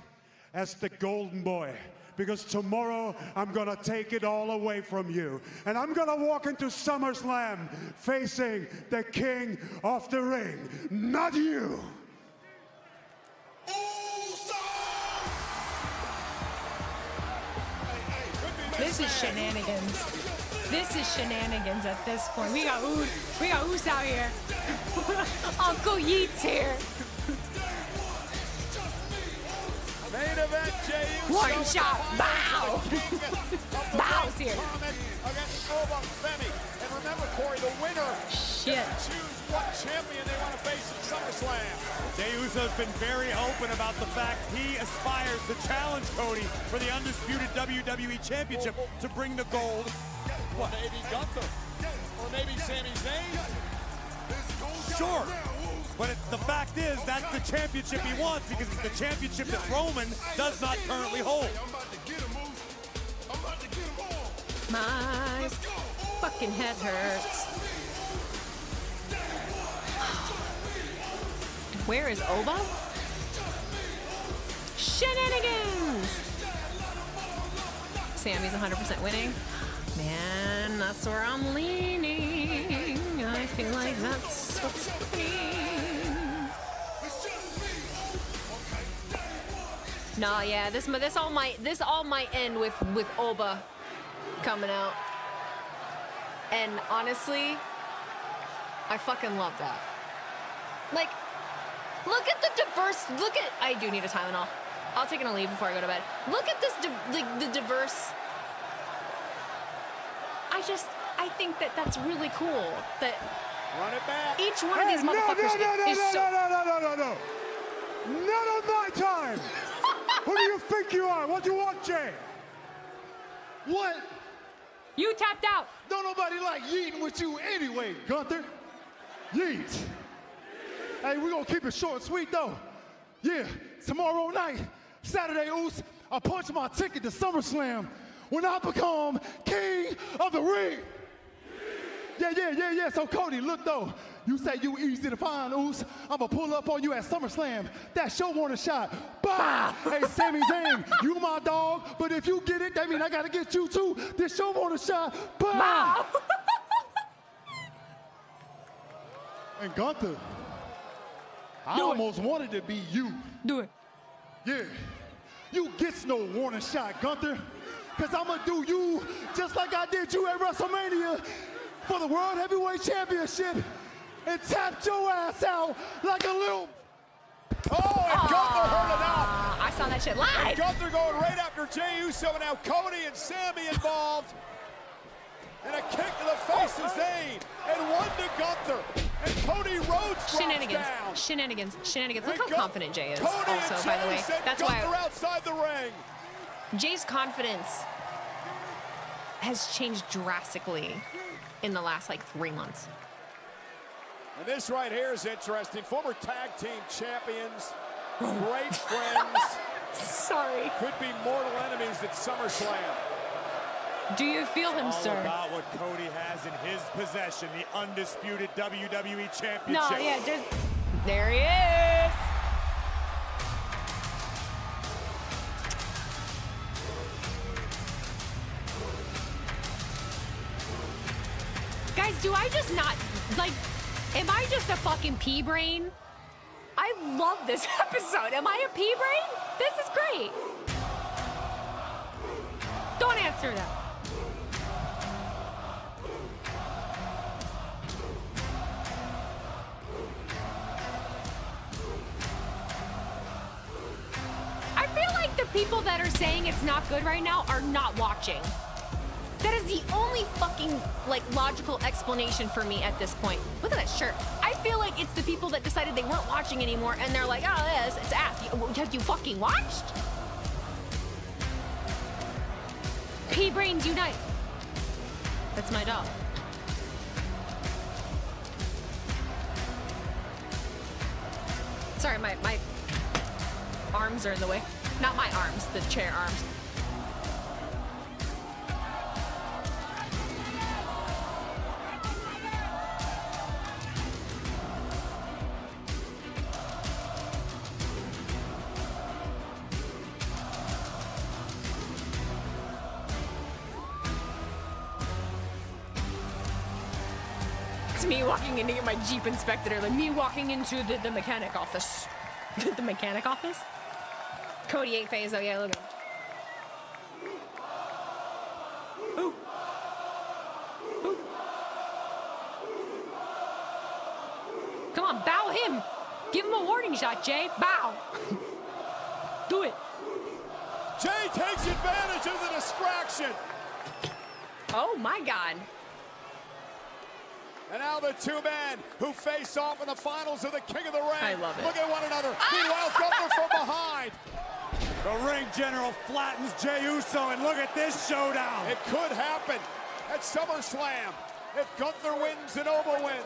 as the golden boy. Because tomorrow, I'm gonna take it all away from you. And I'm gonna walk into SummerSlam facing the king of the ring, not you. This is shenanigans. This is shenanigans at this point. We got Oos out here. Uncle Yeet's here. Main event, Jey Uso. One shot, bow. Bow's here. Against Oba Femi. And remember, Corey, the winner Shit. gets to choose what champion they want to face at SummerSlam. Jey Uso's been very open about the fact he aspires to challenge Cody for the undisputed WWE Championship to bring the gold. What, maybe Gunther? Or maybe Sami Zayn? Sure. But the fact is, that's the championship he wants because it's the championship that Roman does not currently hold. My fucking head hurts. Where is Oba? Shenanigans! Sammy's 100% winning. Man, that's where I'm leaning. I feel like that's what's happening. No, yeah, this all might end with Oba coming out. And honestly, I fucking love that. Like, look at the diverse. I do need a Tylenol. I'll take it and leave before I go to bed. Look at this, the diverse. I think that's really cool. That Run it back. each one of these motherfuckers is so. No. Not on my time. Who do you think you are? What do you want, Jay? What? You tapped out. Don't nobody like yeeting with you anyway, Gunther. Yeet. Hey, we're gonna keep it short and sweet though. Yeah, tomorrow night, Saturday, Oos, I punch my ticket to SummerSlam when I become king of the ring. Yeah. So Cody, look though, you say you easy to find, Oos. I'ma pull up on you at SummerSlam. That's your warning shot. Bow! Hey, Sami Zayn, you my dog, but if you get it, that mean I gotta get you too. This your warning shot. Bow! And Gunther, I almost wanted to be you. Do it. Yeah. You gets no warning shot, Gunther. Because I'm going to do you just like I did you at WrestleMania for the World Heavyweight Championship and tapped your ass out like a little... Oh, and Gunther heard enough. I saw that shit live. And Gunther going right after Jey Uso, and now Cody and Sami involved. And a kick to the face of Zayn, and one to Gunther. And Cody Rhodes down. Shenanigans. Look how confident Jey is. Cody also, by the way, that's Gunther why outside the ring. Jay's confidence has changed drastically in the last like 3 months. And this right here is interesting. Former tag team champions, great friends. Sorry. Could be mortal enemies at SummerSlam. Do you feel him, sir? All about what Cody has in his possession, the undisputed WWE Championship. No, yeah, just there he is. Guys, do I just not, like, am I just a fucking pea brain? I love this episode. Am I a pea brain? This is great. Don't answer that. I feel like the people that are saying it's not good right now are not watching. That is the only fucking, like, logical explanation for me at this point. Look at that shirt. I feel like it's the people that decided they weren't watching anymore, and they're like, oh, it's ass. Have you fucking watched? P-Brains unite. That's my dog. Sorry, my arms are in the way. Not my arms, the chair arms. Me walking in to get my Jeep inspected, or like me walking into the mechanic office. The mechanic office? Cody 8 phase, oh yeah, look at him. Ooh. Ooh. Come on, bow him. Give him a warning shot, Jay. Bow. Do it. Jay takes advantage of the distraction. Oh my God. And now the two men who face off in the finals of the King of the Ring. I love it. Look at one another. Meanwhile, Gunther from behind. The ring general flattens Jey Uso, and look at this showdown. It could happen at SummerSlam if Gunther wins and Oba wins.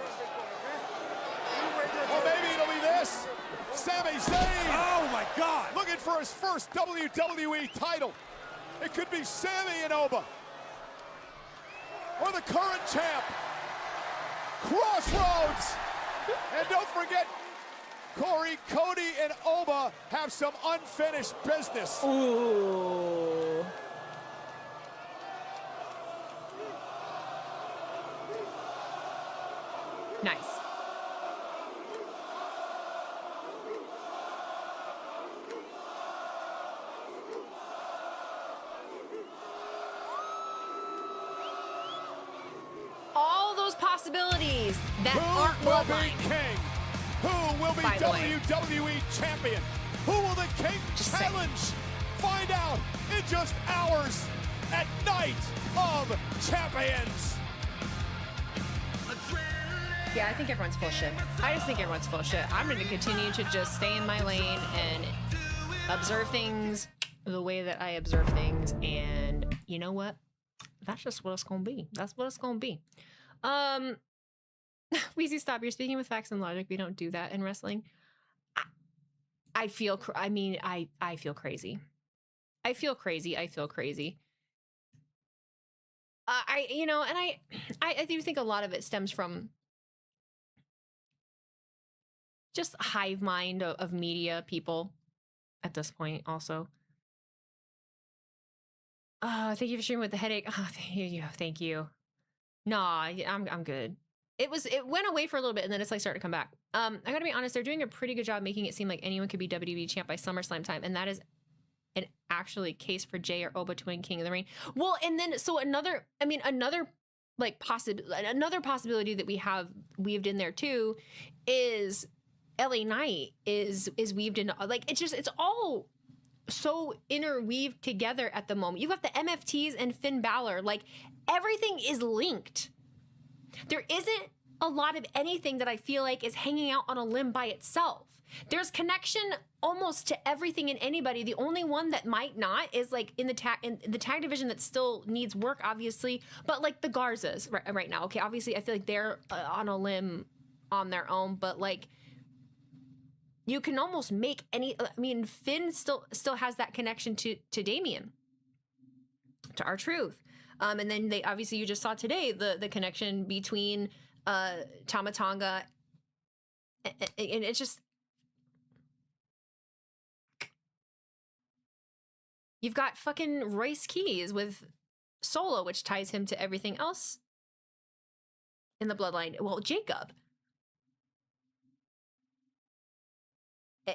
Or maybe it'll be this. Sami Zayn. Oh my God. Looking for his first WWE title. It could be Sami and Oba. Or the current champ. Crossroads. And don't forget, Corey, Cody, and Oba have some unfinished business. Ooh. Nice. All those possibilities that aren't Bloodline. Who will be king? Who will be WWE champion? Who will the king challenge? Find out in just hours at Night of Champions. Yeah, I think everyone's full of shit. I just think everyone's full of shit. I'm going to continue to just stay in my lane and observe things the way that I observe things. And you know what? That's just what it's going to be. That's what it's going to be. Weezy, stop. You're speaking with facts and logic. We don't do that in wrestling. I feel crazy. I feel crazy. I feel crazy. I do think a lot of it stems from just hive mind of media people at this point also. Thank you for streaming with the headache. Oh, thank you. Nah, I'm good. It went away for a little bit and then it's like started to come back. I gotta be honest, they're doing a pretty good job making it seem like anyone could be WWE champ by SummerSlam time, and that is an actually case for Jay or Oba to win King of the Ring. Well, and then so another like another possibility that we have weaved in there too is LA Knight is weaved in, like it's all so interweaved together at the moment. You have the MFTs and Finn Balor, like everything is linked. There isn't a lot of anything that I feel like is hanging out on a limb by itself. There's connection almost to everything and anybody. The only one that might not is like in the tag division that still needs work, obviously. But like the Garzas right now. Okay, obviously I feel like they're on a limb on their own. But like you can almost make any. I mean, Finn still has that connection to Damian, to R-Truth. And then they obviously, you just saw today the connection between Tama Tonga and it's just, you've got fucking Royce Keys with Solo, which ties him to everything else in the bloodline. Well, Jacob.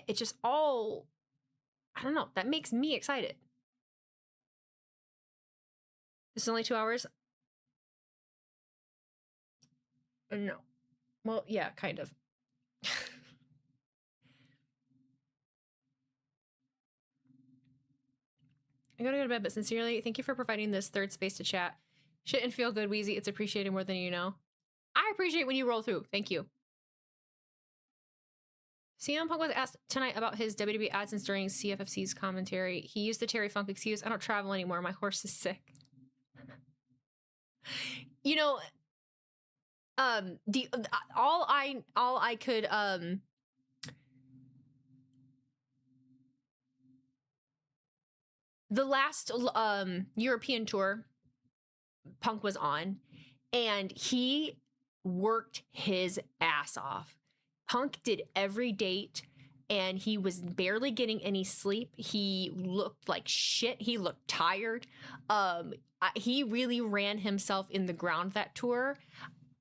It's just all, I don't know, that makes me excited. This is only 2 hours? No. Well, yeah, kind of. I gotta go to bed, but sincerely, thank you for providing this third space to chat. Shit and feel good, Weezy. It's appreciated more than you know. I appreciate when you roll through. Thank you. CM Punk was asked tonight about his WWE AdSense during CFFC's commentary. He used the Terry Funk excuse. I don't travel anymore. My horse is sick. You know, all I could the last European tour Punk was on, and he worked his ass off. Punk did every date, and he was barely getting any sleep. He looked like shit. He looked tired. He really ran himself in the ground that tour.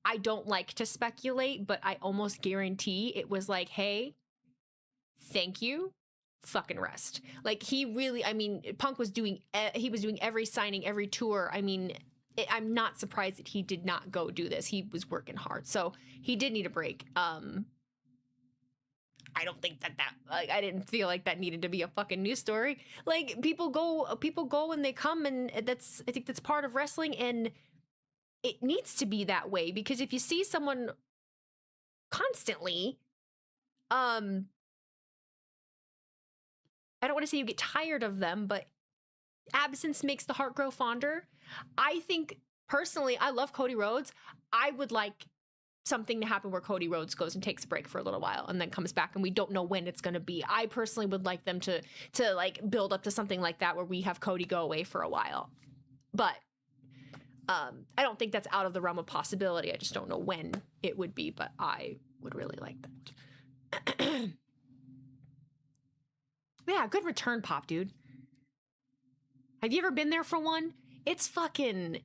I don't like to speculate, but I almost guarantee it was like, hey, thank you, fucking rest. Like he really, I mean, Punk was doing, he was doing every signing, every tour. I mean, I'm not surprised that he did not go do this. He was working hard. So he did need a break. I don't think that like, I didn't feel like that needed to be a fucking news story. Like people go and they come, and I think that's part of wrestling, and it needs to be that way, because if you see someone constantly, I don't want to say you get tired of them, but absence makes the heart grow fonder. I think personally, I love Cody Rhodes. I would like something to happen where Cody Rhodes goes and takes a break for a little while and then comes back, and we don't know when it's going to be. I personally would like them to like build up to something like that where we have Cody go away for a while. But I don't think that's out of the realm of possibility. I just don't know when it would be, but I would really like that. Yeah, good return pop, dude. Have you ever been there for one? It's fucking,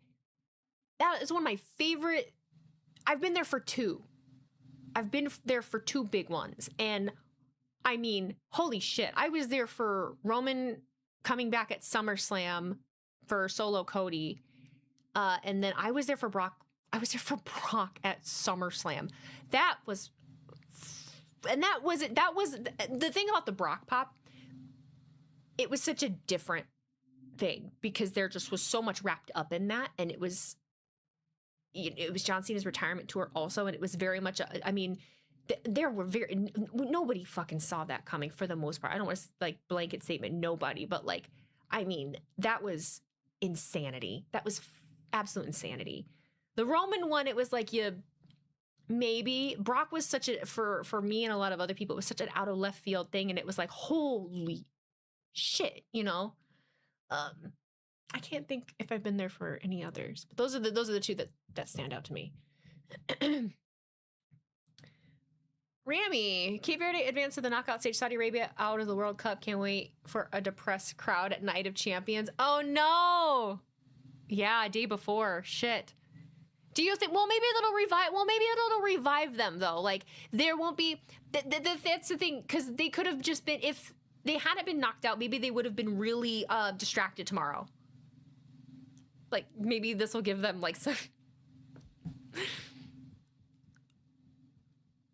that is one of my favorite. I've been there for two. I've been there for two big ones. And I mean, holy shit. I was there for Roman coming back at SummerSlam for Solo Cody. And then I was there for Brock. I was there for Brock at SummerSlam. That was the thing about the Brock pop. It was such a different thing because there just was so much wrapped up in that. And it was John Cena's retirement tour also. And it was very much, there were nobody fucking saw that coming for the most part. I don't want to like blanket statement, nobody, but like, I mean, that was insanity. That was absolute insanity. The Roman one, it was like maybe Brock was such a, for me and a lot of other people, it was such an out of left field thing. And it was like, holy shit, you know? I can't think if I've been there for any others, but those are the two that stand out to me. Rami, Cape Verde advanced to the knockout stage. Saudi Arabia out of the World Cup. Can't wait for a depressed crowd at Night of Champions. Oh no! Yeah, day before. Shit. Do you think? Well, maybe it'll revive. Well, maybe it'll revive them though. Like there won't be. That's the thing, because they could have just been, if they hadn't been knocked out, maybe they would have been really distracted tomorrow. Like maybe this will give them like some.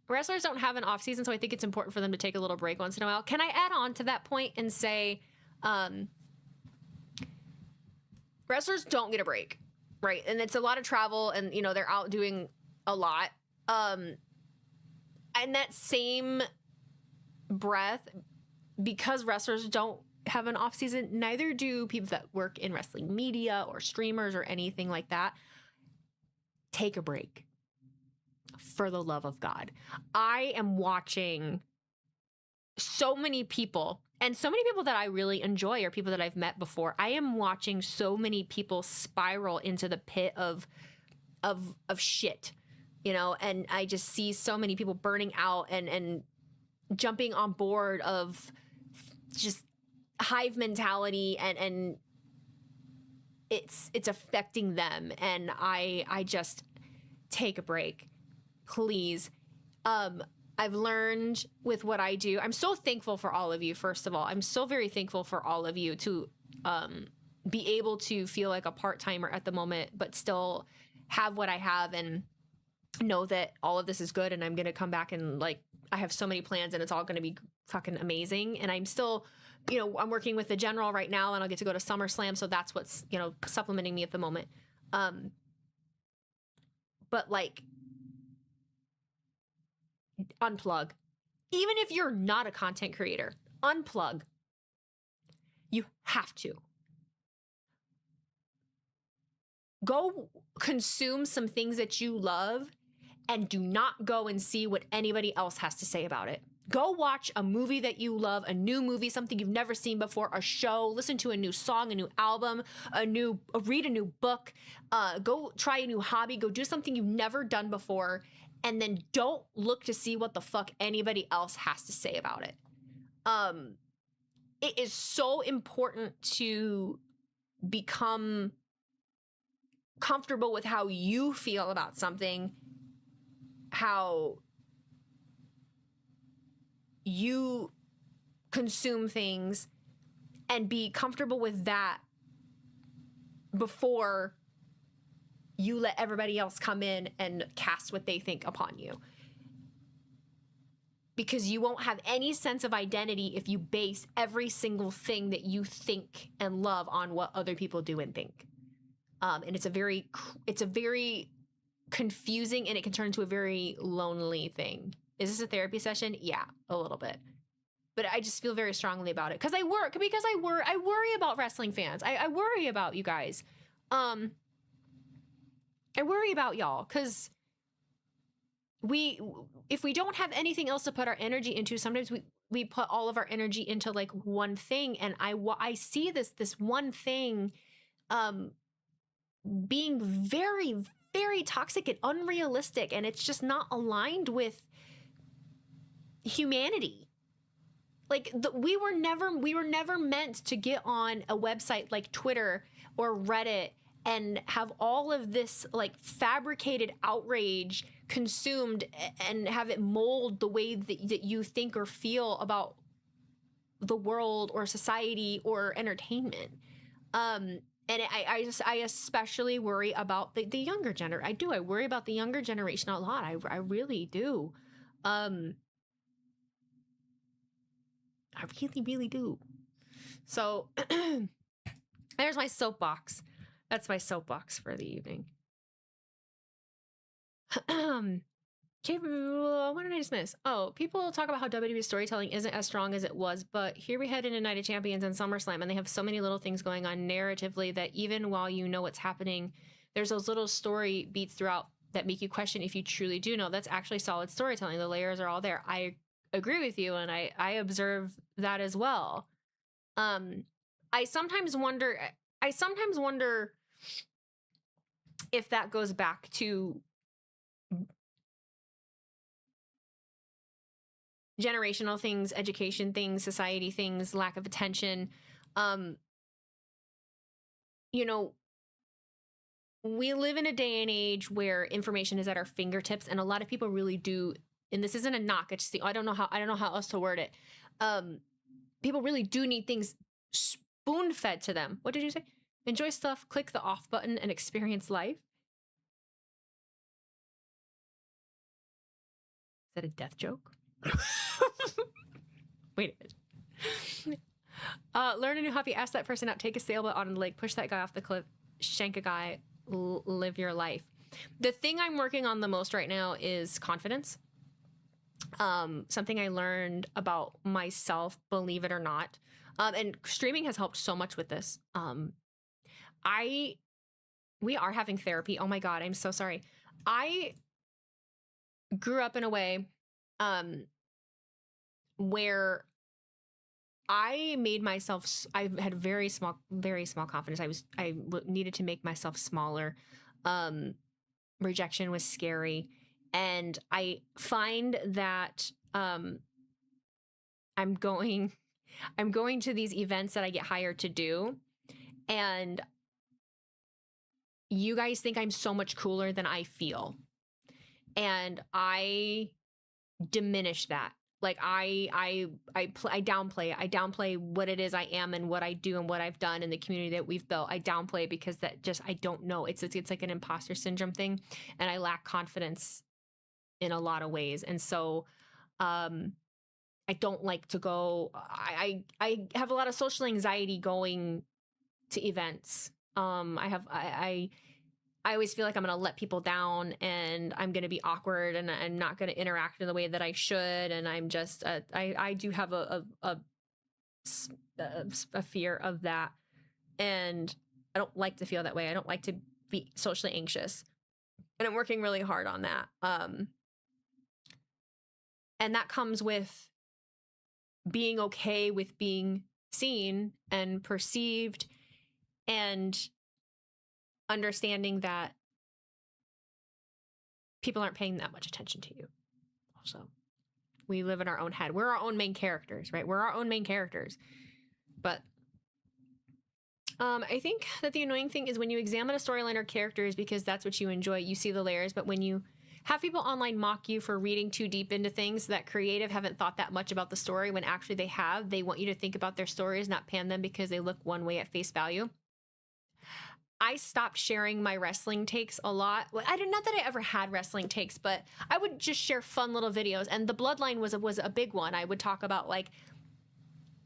Wrestlers don't have an off season, so I think it's important for them to take a little break once in a while. Can I add on to that point and say, wrestlers don't get a break, right? And it's a lot of travel, and you know they're out doing a lot. And that same breath, because wrestlers don't have an off season, neither do people that work in wrestling media or streamers or anything like that. Take a break. For the love of God. I am watching so many people, and so many people that I really enjoy are people that I've met before. I am watching so many people spiral into the pit of shit, you know, and I just see so many people burning out and jumping on board of just hive mentality, and it's affecting them, and I just take a break. Please. I've learned with what I do. I'm so thankful for all of you, first of all. I'm so very thankful for all of you to be able to feel like a part-timer at the moment, but still have what I have and know that all of this is good, and I'm going to come back and like, I have so many plans and it's all going to be fucking amazing. And I'm still, you know, I'm working with the General right now, and I'll get to go to SummerSlam. So that's what's, you know, supplementing me at the moment. But like, unplug. Even if you're not a content creator, unplug. You have to. Go consume some things that you love, and do not go and see what anybody else has to say about it. Go watch a movie that you love, a new movie, something you've never seen before, a show, listen to a new song, a new album, read a new book, go try a new hobby, go do something you've never done before, and then don't look to see what the fuck anybody else has to say about it. It is so important to become comfortable with how you feel about something, how you consume things, and be comfortable with that before you let everybody else come in and cast what they think upon you. Because you won't have any sense of identity if you base every single thing that you think and love on what other people do and think. And it's a very confusing, and it can turn into a very lonely thing. Is this a therapy session? Yeah, a little bit. But I just feel very strongly about it. Because I worry about wrestling fans. I worry about you guys. I worry about y'all, because if we don't have anything else to put our energy into, sometimes we put all of our energy into like one thing, and I see this one thing being very, very toxic and unrealistic, and it's just not aligned with humanity. Like we were never meant to get on a website like Twitter or Reddit and have all of this like fabricated outrage consumed and have it mold the way that you think or feel about the world or society or entertainment. And I especially worry about the younger generation. I worry about the younger generation a lot. I really do. I really, really do. So there's my soapbox. That's my soapbox for the evening. What did I just miss? Oh, people talk about how WWE storytelling isn't as strong as it was, but here we head into Night of Champions and SummerSlam, and they have so many little things going on narratively that even while you know what's happening, there's those little story beats throughout that make you question if you truly do know. That's actually solid storytelling. The layers are all there. I agree with you, and I observe that as well. I sometimes wonder if that goes back to generational things, education things, society things, lack of attention. You know, we live in a day and age where information is at our fingertips, and a lot of people really do. And this isn't a knock. It's just I don't know how else to word it. People really do need things spoon fed to them. What did you say? Enjoy stuff. Click the off button and experience life. Is that a death joke? Wait a minute. Learn a new hobby. Ask that person out. Take a sailboat out on the lake. Push that guy off the cliff. Shank a guy. Live your life. The thing I'm working on the most right now is confidence. Something I learned about myself, believe it or not. And streaming has helped so much with this. We are having therapy. Oh my God, I'm so sorry. I grew up in a way where I made myself, I had very small confidence. I needed to make myself smaller. Rejection was scary. And I find that I'm going to these events that I get hired to do, and you guys think I'm so much cooler than I feel. And I diminish that. Like I downplay it. I downplay what it is I am and what I do and what I've done in the community that we've built. I downplay because that just, I don't know. It's like an imposter syndrome thing, and I lack confidence in a lot of ways. And so I don't like to go. I have a lot of social anxiety going to events. I always feel like I'm going to let people down, and I'm going to be awkward, and I'm not going to interact in the way that I should. And I'm just, I do have a fear of that. And I don't like to feel that way. I don't like to be socially anxious, and I'm working really hard on that. And that comes with being okay with being seen and perceived, and understanding that people aren't paying that much attention to you. Also, we live in our own head. We're our own main characters, right? We're our own main characters. But I think that the annoying thing is when you examine a storyline or characters because that's what you enjoy, you see the layers. But when you have people online mock you for reading too deep into things that creative haven't thought that much about the story, when actually they have, they want you to think about their stories, not pan them because they look one way at face value. I stopped sharing my wrestling takes a lot. Not that I ever had wrestling takes, but I would just share fun little videos. And the Bloodline was a big one. I would talk about like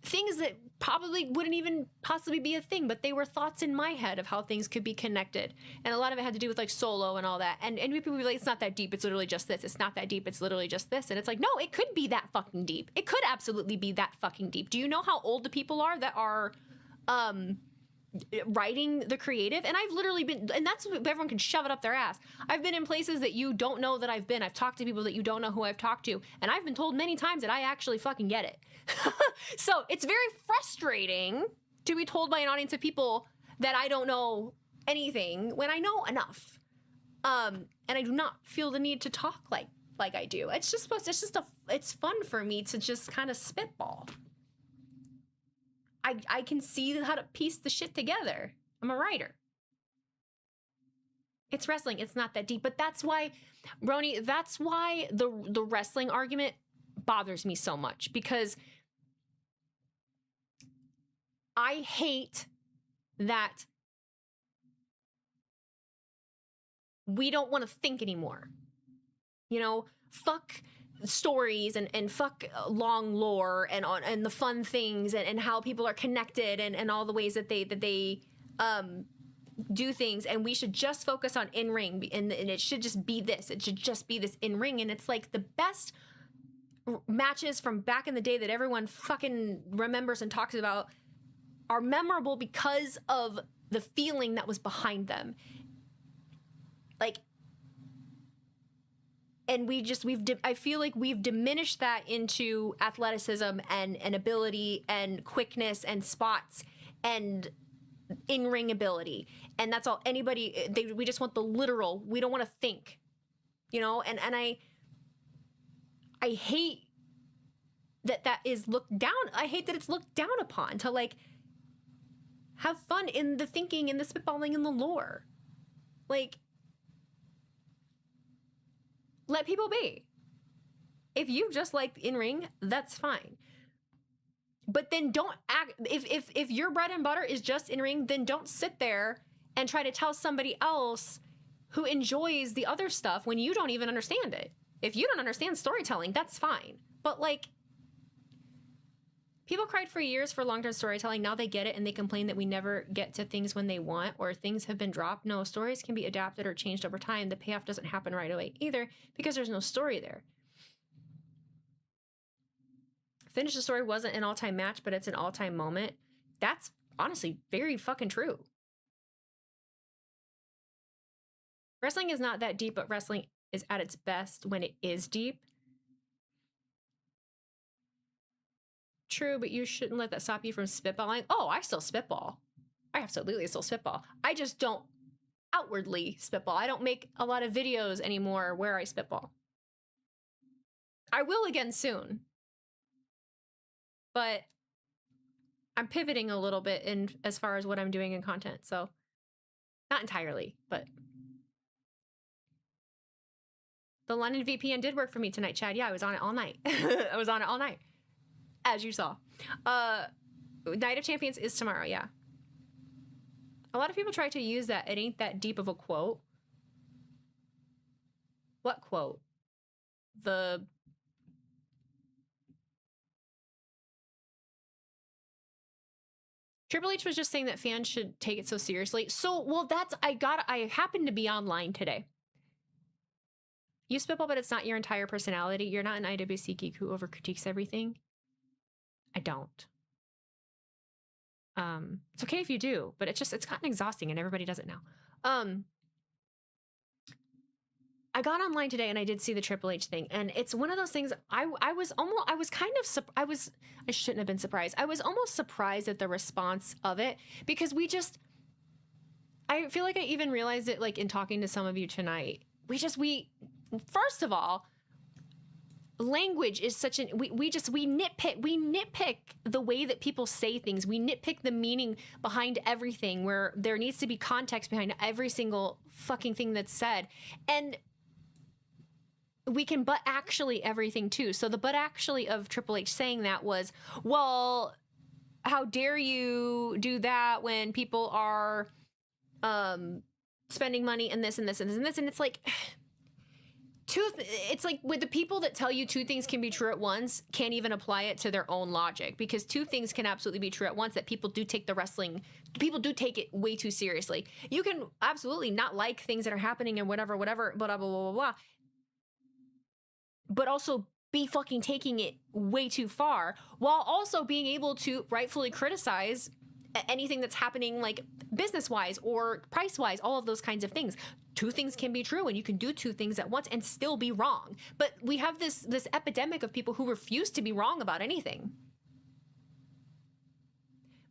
things that probably wouldn't even possibly be a thing, but they were thoughts in my head of how things could be connected. And a lot of it had to do with like Solo and all that. And people would be like, it's not that deep. It's literally just this. It's not that deep. It's literally just this. And it's like, no, it could be that fucking deep. It could absolutely be that fucking deep. Do you know how old the people are that are, writing the creative? And I've literally been, and that's what everyone can shove it up their ass. I've been in places that you don't know that I've been. I've talked to people that you don't know who I've talked to, and I've been told many times that I actually fucking get it. So it's very frustrating to be told by an audience of people that I don't know anything when I know enough. And I do not feel the need to talk like I do. It's fun for me to just kind of spitball. I can see how to piece the shit together. I'm a writer. It's wrestling. It's not that deep. But that's why, Roni, that's why the wrestling argument bothers me so much. Because I hate that we don't want to think anymore. You know, fuck stories and fuck long lore and the fun things and how people are connected and all the ways that they do things, and we should just focus on in-ring and it should just be this. It should just be this in-ring. And it's like the best matches from back in the day that everyone fucking remembers and talks about are memorable because of the feeling that was behind them. Like, and I feel like we've diminished that into athleticism and ability and quickness and spots and in-ring ability. And that's all we just want the literal. We don't want to think, you know? And I hate that is looked down. I hate that it's looked down upon to like have fun in the thinking and the spitballing and the lore. Like, let people be. If you just like in-ring, that's fine. But then don't act, if your bread and butter is just in-ring, then don't sit there and try to tell somebody else who enjoys the other stuff when you don't even understand it. If you don't understand storytelling, that's fine. But like, people cried for years for long-term storytelling. Now they get it and they complain that we never get to things when they want or things have been dropped. No, stories can be adapted or changed over time. The payoff doesn't happen right away either because there's no story there. Finish the Story wasn't an all-time match, but it's an all-time moment. That's honestly very fucking true. Wrestling is not that deep, but wrestling is at its best when it is deep. True, but you shouldn't let that stop you from spitballing. Oh, I still spitball. I absolutely still spitball. I just don't outwardly spitball. I don't make a lot of videos anymore where I spitball. I will again soon. But I'm pivoting a little bit in as far as what I'm doing in content. So not entirely, but the London VPN did work for me tonight, Chad. Yeah, I was on it all night. I was on it all night, as you saw. Night of Champions is tomorrow, yeah. A lot of people try to use that. It ain't that deep of a quote. What quote? The... Triple H was just saying that fans should take it so seriously. So, well, that's, I happened to be online today. You spitball, but it's not your entire personality. You're not an IWC geek who over-critiques everything. I don't. It's okay if you do, but it's gotten exhausting and everybody does it now. I got online today and I did see the Triple H thing, and it's one of those things. I shouldn't have been surprised. I was almost surprised at the response of it because I feel like I even realized it like in talking to some of you tonight. First of all, language is such an, we nitpick the way that people say things. We nitpick the meaning behind everything where there needs to be context behind every single fucking thing that's said. And we can but actually everything too. So the but actually of Triple H saying that was, well, how dare you do that when people are spending money and this and this and this and this. And it's like, it's like with the people that tell you two things can be true at once can't even apply it to their own logic, because two things can absolutely be true at once, that people do take people do take it way too seriously. You can absolutely not like things that are happening and whatever, blah, blah, blah, blah, blah, but also be fucking taking it way too far while also being able to rightfully criticize anything that's happening, like business-wise or price-wise, all of those kinds of things. Two things can be true, and you can do two things at once and still be wrong. But we have this epidemic of people who refuse to be wrong about anything.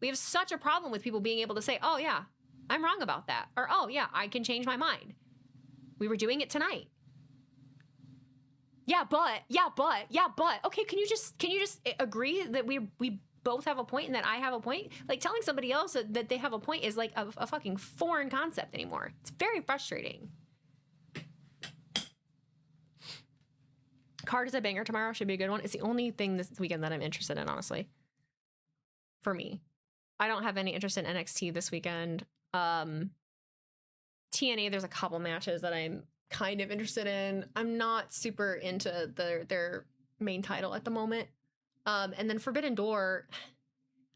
We have such a problem with people being able to say, oh yeah, I'm wrong about that. Or, oh yeah, I can change my mind. We were doing it tonight. Yeah, but. Okay, can you just agree that we both have a point and that I have a point? Like, telling somebody else that they have a point is like a fucking foreign concept anymore. It's very frustrating. Card is a banger tomorrow. Should be a good one. It's the only thing this weekend that I'm interested in, honestly. For me. I don't have any interest in NXT this weekend. TNA, there's a couple matches that I'm kind of interested in. I'm not super into their main title at the moment. And then Forbidden Door,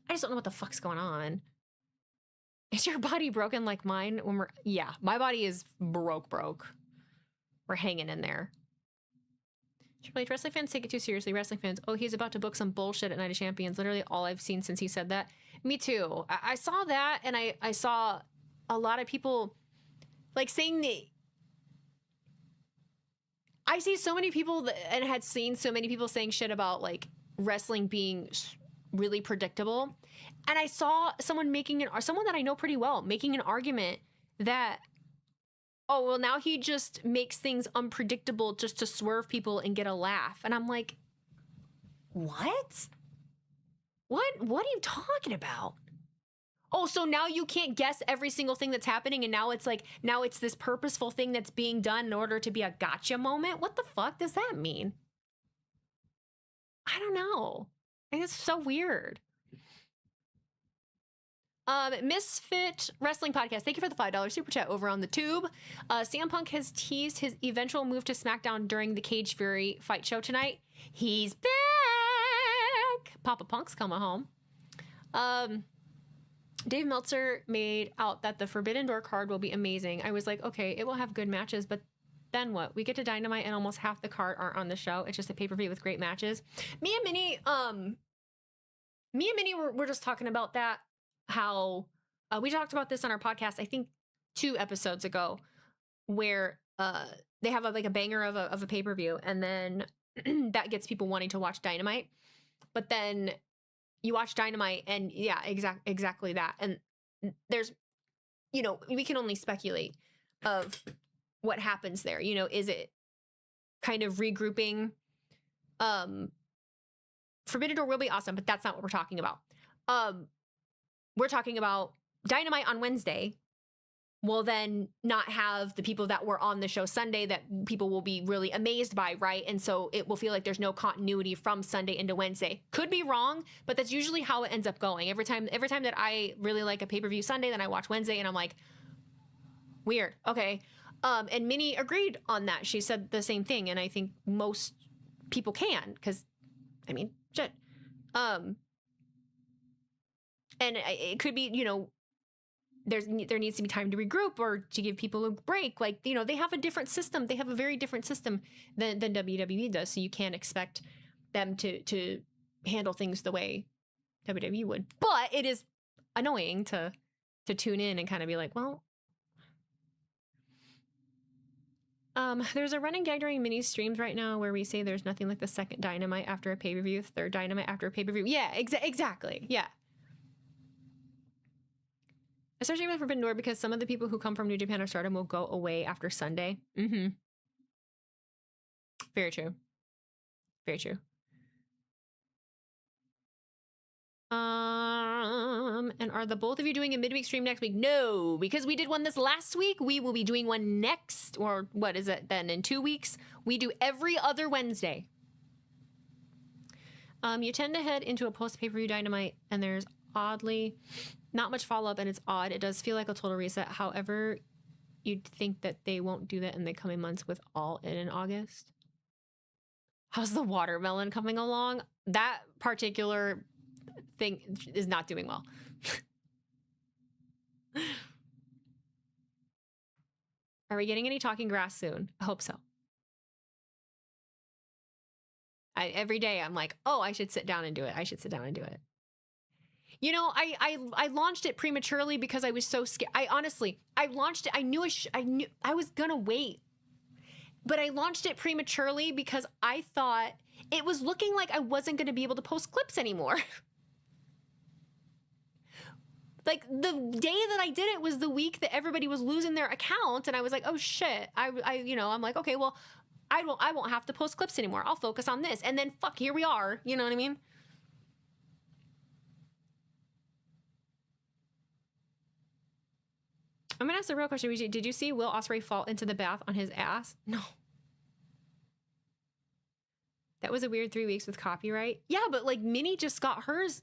I just don't know what the fuck's going on. Is your body broken like mine? Yeah, my body is broke. We're hanging in there. Triple H, wrestling fans take it too seriously. Wrestling fans, oh, he's about to book some bullshit at Night of Champions. Literally all I've seen since he said that. Me too. I saw that, and I saw a lot of people like saying the... I see so many people and had seen so many people saying shit about like wrestling being really predictable, and I saw someone someone that I know pretty well making an argument that, oh well, now he just makes things unpredictable just to swerve people and get a laugh. And I'm like, what are you talking about? Oh, so now you can't guess every single thing that's happening, and now it's like, now it's this purposeful thing that's being done in order to be a gotcha moment? What the fuck does that mean? I don't know. I think it's so weird. Misfit Wrestling Podcast, thank you for the $5 super chat over on the tube. CM Punk has teased his eventual move to SmackDown during the Cage Fury fight show tonight. He's back! Papa Punk's coming home. Dave Meltzer made out that the Forbidden Door card will be amazing. I was like, okay, it will have good matches, but then what? We get to Dynamite and almost half the card aren't on the show. It's just a pay-per-view with great matches. Me and Minnie were just talking about that. How we talked about this on our podcast, I think 2 episodes ago, where they have like a banger of a pay-per-view, and then that gets people wanting to watch Dynamite. But then you watch Dynamite, and yeah, exactly that. And there's, you know, we can only speculate of what happens there. You know, is it kind of regrouping? Forbidden Door will be awesome, but that's not what we're talking about. We're talking about Dynamite on Wednesday will then not have the people that were on the show Sunday that people will be really amazed by, right? And so it will feel like there's no continuity from Sunday into Wednesday. Could be wrong, but that's usually how it ends up going. Every time that I really like a pay-per-view Sunday, then I watch Wednesday and I'm like, weird, okay. And Minnie agreed on that. She said the same thing, and I think most people can, because, I mean, shit. And it could be, you know, there needs to be time to regroup or to give people a break. Like, you know, they have a different system. They have a very different system than WWE does. So you can't expect them to handle things the way WWE would. But it is annoying to tune in and kind of be like, well, there's a running gag during mini streams right now where we say there's nothing like the second Dynamite after a pay-per-view, third Dynamite after a pay-per-view. Yeah, exactly. Yeah. Especially with Forbidden Door, because some of the people who come from New Japan or Stardom will go away after Sunday. Mm-hmm. Very true. Very true. And are the both of you doing a midweek stream next week? No, because we did one this last week. We will be doing one next, or what is it then, in 2 weeks? We do every other Wednesday. You tend to head into a post-pay-per-view Dynamite, and there's oddly not much follow-up, and it's odd. It does feel like a total reset. However, you'd think that they won't do that in the coming months with All in August. How's the watermelon coming along? That particular thing is not doing well. Are we getting any talking grass soon? I hope so. Every day I'm like, oh, I should sit down and do it. I should sit down and do it. You know, I launched it prematurely because I was so scared. I launched it. I knew I was gonna wait, but I launched it prematurely because I thought it was looking like I wasn't gonna be able to post clips anymore. Like, the day that I did it was the week that everybody was losing their accounts, and I was like, oh shit. You know, I'm like, okay, well, I won't have to post clips anymore. I'll focus on this. And then fuck, here we are. You know what I mean? I'm gonna ask the real question. Did you see Will Ospreay fall into the bath on his ass? No. That was a weird 3 weeks with copyright. Yeah, but like Minnie just got hers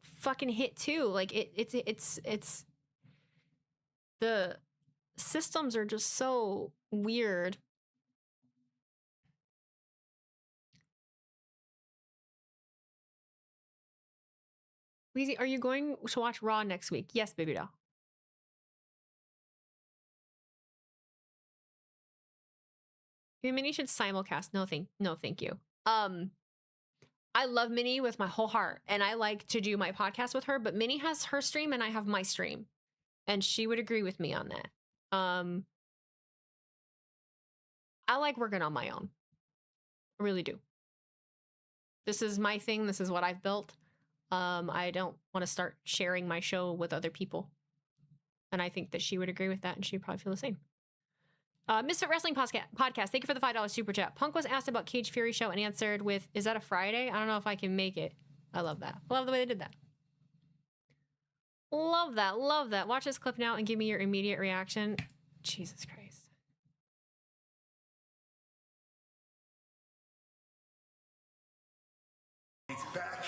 fucking hit too. Like it's the systems are just so weird. Weezy, are you going to watch Raw next week? Yes, baby doll. Minnie should simulcast. No, thank you. I love Minnie with my whole heart, and I like to do my podcast with her, but Minnie has her stream and I have my stream, and she would agree with me on that. I like working on my own. I really do. This is my thing. This is what I've built. I don't want to start sharing my show with other people. And I think that she would agree with that, and she'd probably feel the same. Misfit Wrestling Podcast, thank you for the $5 super chat. Punk was asked about Cage Fury show and answered with, is that a Friday? I don't know if I can make it. I love that. I love the way they did that. Love that. Love that. Watch this clip now and give me your immediate reaction. Jesus Christ. It's back.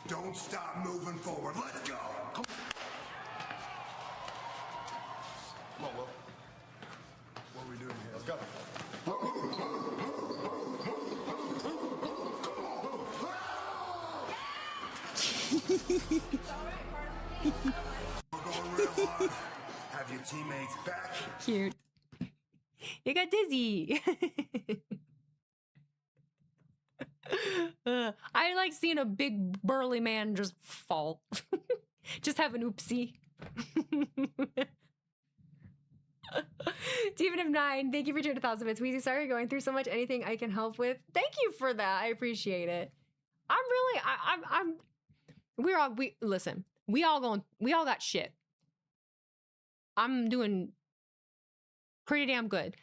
Don't stop moving forward. Let's go. Come on, Will. What are we doing here? Let's go. We're going real hard. Have your teammates back. Cute. You got dizzy. I like seeing a big burly man just fall. Just have an oopsie. Steven of 9, thank you for 2,000 bits. Weezy, sorry you're going through so much. Anything I can help with? Thank you for that. I appreciate it. Listen, we all got shit. I'm doing pretty damn good.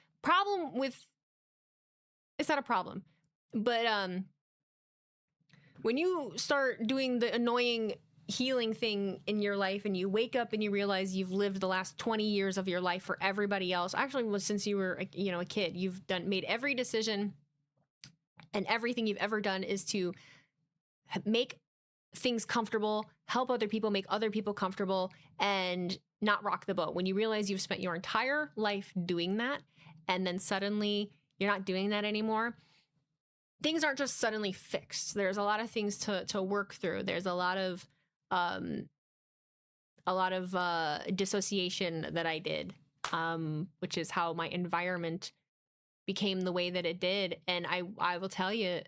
It's not a problem. But when you start doing the annoying healing thing in your life and you wake up and you realize you've lived the last 20 years of your life for everybody else, actually since you were a kid, you've made every decision, and everything you've ever done is to make things comfortable, help other people, make other people comfortable, and not rock the boat. When you realize you've spent your entire life doing that, and then suddenly you're not doing that anymore, things aren't just suddenly fixed. There's a lot of things to work through. There's a lot of dissociation that I did, which is how my environment became the way that it did. And I will tell you,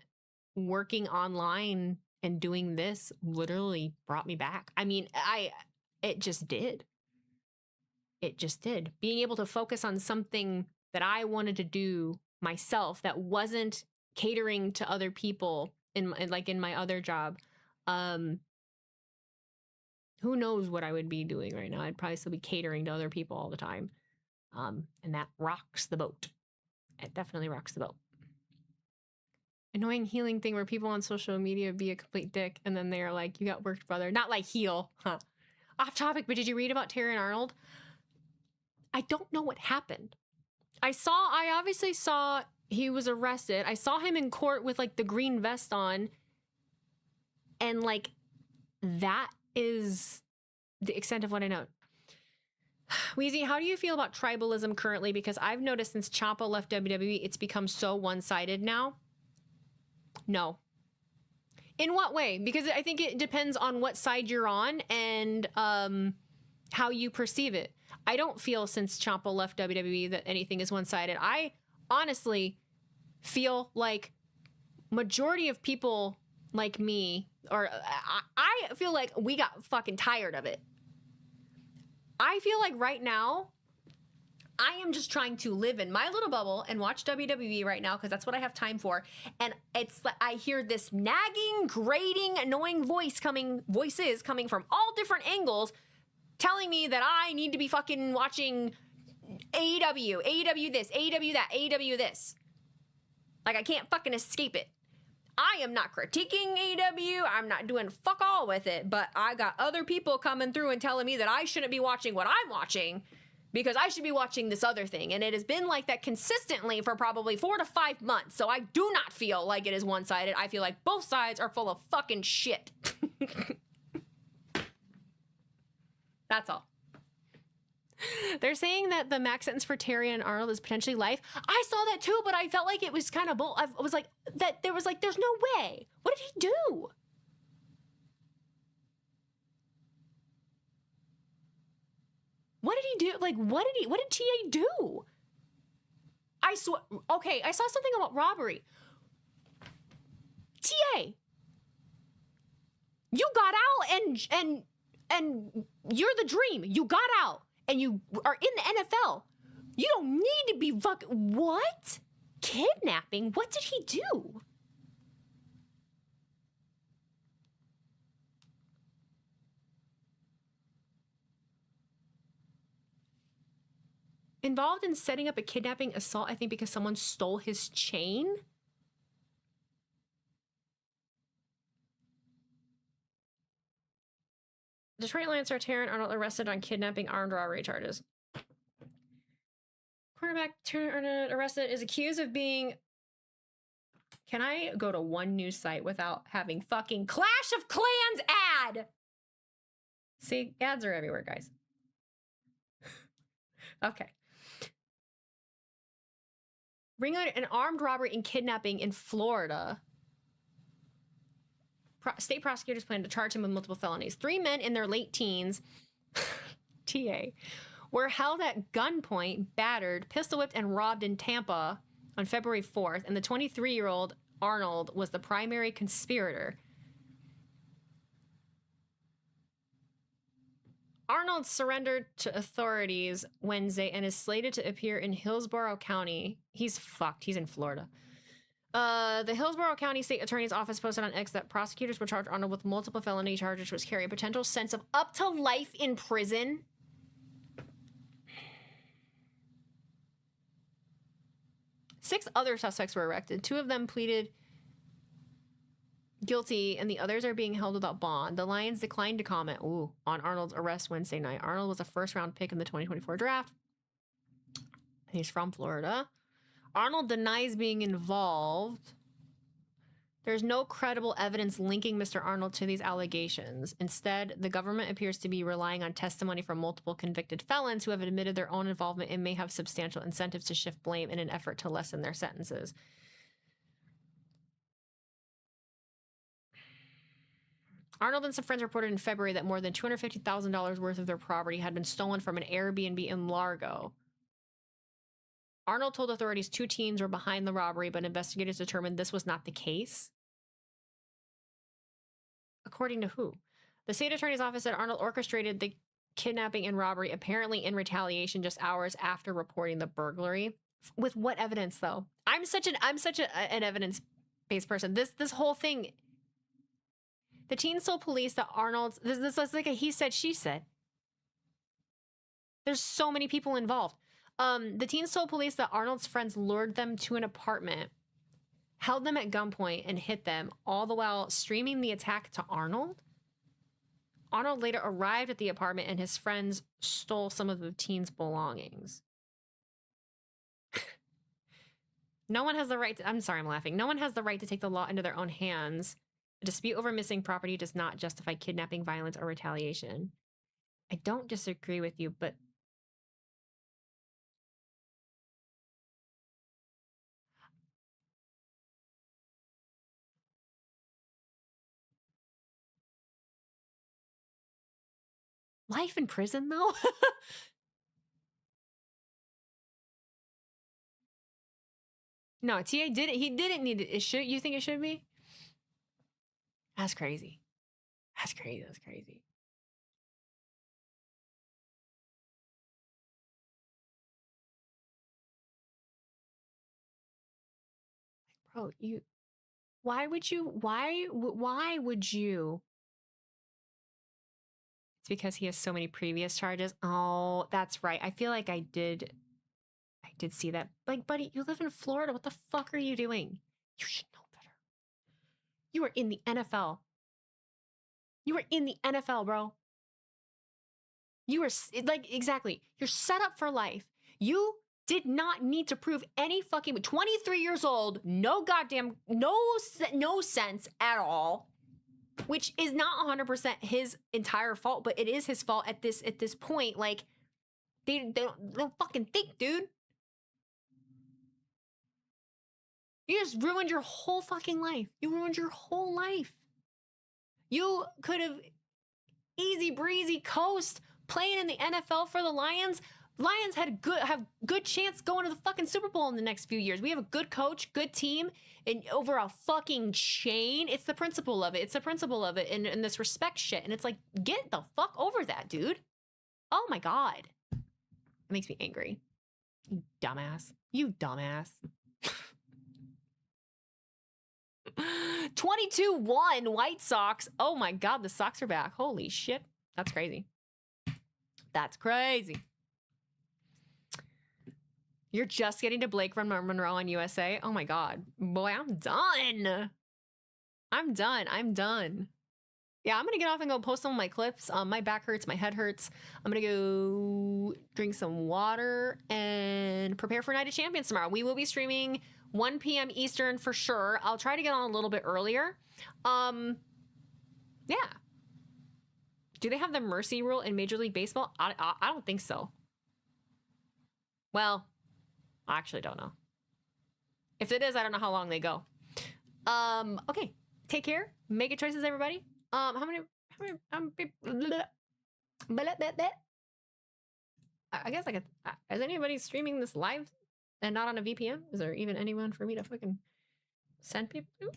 working online and doing this literally brought me back. I mean, it just did. It just did. Being able to focus on something that I wanted to do myself that wasn't catering to other people in my other job. Who knows what I would be doing right now? I'd probably still be catering to other people all the time. And that rocks the boat. It definitely rocks the boat. Annoying healing thing where people on social media be a complete dick and then they're like, you got worked, brother. Not like heal. Huh. Off topic, but did you read about Terry and Arnold? I don't know what happened. I obviously saw he was arrested. I saw him in court with like the green vest on. And like, that is the extent of what I know. Weezy, how do you feel about tribalism currently? Because I've noticed since Ciampa left WWE, it's become so one-sided now. No. In what way? Because I think it depends on what side you're on and how you perceive it. I don't feel since Ciampa left WWE that anything is one-sided. I honestly feel like majority of people like me, or I feel like we got fucking tired of it. I feel like right now, I am just trying to live in my little bubble and watch WWE right now because that's what I have time for. And it's like I hear this nagging, grating, annoying voices coming from all different angles telling me that I need to be fucking watching AEW this, AEW that, AEW this. Like I can't fucking escape it. I am not critiquing AEW. I'm not doing fuck all with it, but I got other people coming through and telling me that I shouldn't be watching what I'm watching because I should be watching this other thing. And it has been like that consistently for probably 4 to 5 months. So I do not feel like it is one-sided. I feel like both sides are full of fucking shit. That's all. They're saying that the max sentence for Terry and Arnold is potentially life. I saw that too, but I felt like it was kind of bull. I was like, there's no way. What did he do? What did he do? Like, what did TA do? I swear, okay, I saw something about robbery. TA, you got out and you're the dream. You got out. And you are in the NFL. You don't need to be what? Kidnapping? What did he do? Involved in setting up a kidnapping assault, I think because someone stole his chain? Detroit Lions star Taryn Arnold arrested on kidnapping, armed robbery charges. Cornerback Taryn Arnold arrested is accused of being... Can I go to one news site without having fucking Clash of Clans ad? See, ads are everywhere, guys. Okay. Ring out an armed robbery and kidnapping in Florida. State prosecutors plan to charge him with multiple felonies. 3 men in their late teens, TA, were held at gunpoint, battered, pistol whipped, and robbed in Tampa on February 4th, and the 23-year-old Arnold was the primary conspirator. Arnold surrendered to authorities Wednesday and is slated to appear in Hillsborough County. He's fucked. He's in Florida. The Hillsborough County State Attorney's Office posted on X that prosecutors will charge Arnold with multiple felony charges, which carry a potential sentence of up to life in prison. Six other suspects were arrested. 2 of them pleaded guilty, and the others are being held without bond. The Lions declined to comment on Arnold's arrest Wednesday night. Arnold was a first-round pick in the 2024 draft. He's from Florida. Arnold denies being involved. There's no credible evidence linking Mr. Arnold to these allegations. Instead, the government appears to be relying on testimony from multiple convicted felons who have admitted their own involvement and may have substantial incentives to shift blame in an effort to lessen their sentences. Arnold and some friends reported in February that more than $250,000 worth of their property had been stolen from an Airbnb in Largo. Arnold told authorities 2 teens were behind the robbery, but investigators determined this was not the case. According to who? The state attorney's office said Arnold orchestrated the kidnapping and robbery, apparently in retaliation, just hours after reporting the burglary. With what evidence, though? I'm such an evidence-based person. This whole thing. The teens told police that Arnold's... This is like a he said, she said. There's so many people involved. The teens told police that Arnold's friends lured them to an apartment, held them at gunpoint, and hit them, all the while streaming the attack to Arnold. Arnold later arrived at the apartment, and his friends stole some of the teens' belongings. No one has the right to... I'm sorry, I'm laughing. No one has the right to take the law into their own hands. A dispute over missing property does not justify kidnapping, violence, or retaliation. I don't disagree with you, but... Life in prison, though? No, TA did it. He didn't need it. You think it should be? That's crazy. That's crazy. That's crazy. Bro, why would you? It's because he has so many previous charges. Oh, that's right. I feel like I did see that. Like, buddy, you live in Florida. What the fuck are you doing? You should know better. You are in the NFL. You are in the NFL, bro. You are, like, exactly. You're set up for life. You did not need to prove any fucking... 23 years old, no goddamn... No sense at all. Which is not 100% his entire fault, but it is his fault at this point. Like, they don't fucking think, dude. You just ruined your whole fucking life. You ruined your whole life. You could have easy breezy coast playing in the NFL for the Lions. Lions have good chance going to the fucking Super Bowl in the next few years. We have a good coach, good team, and over a fucking chain. It's the principle of it. It's the principle of it, and this respect shit. And it's like, get the fuck over that, dude. Oh my God. It makes me angry. You dumbass. You dumbass. 22-1 White Sox. Oh my God, the Sox are back. Holy shit. That's crazy. That's crazy. You're just getting to Blake from Monroe on USA. Oh my God. Boy, I'm done. I'm done. Yeah, I'm gonna get off and go post some of my clips. My back hurts, my head hurts. I'm gonna go drink some water and prepare for Night of Champions tomorrow. We will be streaming 1 p.m. Eastern for sure. I'll try to get on a little bit earlier. Yeah. Do they have the mercy rule in Major League Baseball? I don't think so. Well, I actually don't know. If it is, I don't know how long they go. Okay. Take care. Make good choices, everybody. How many I guess I could. Is anybody streaming this live and not on a VPN? Is there even anyone for me to fucking send people to?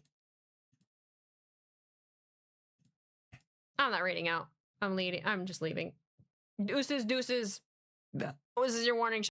I'm not raiding out. I'm leaving. I'm just leaving. Deuces, deuces. This is your warning.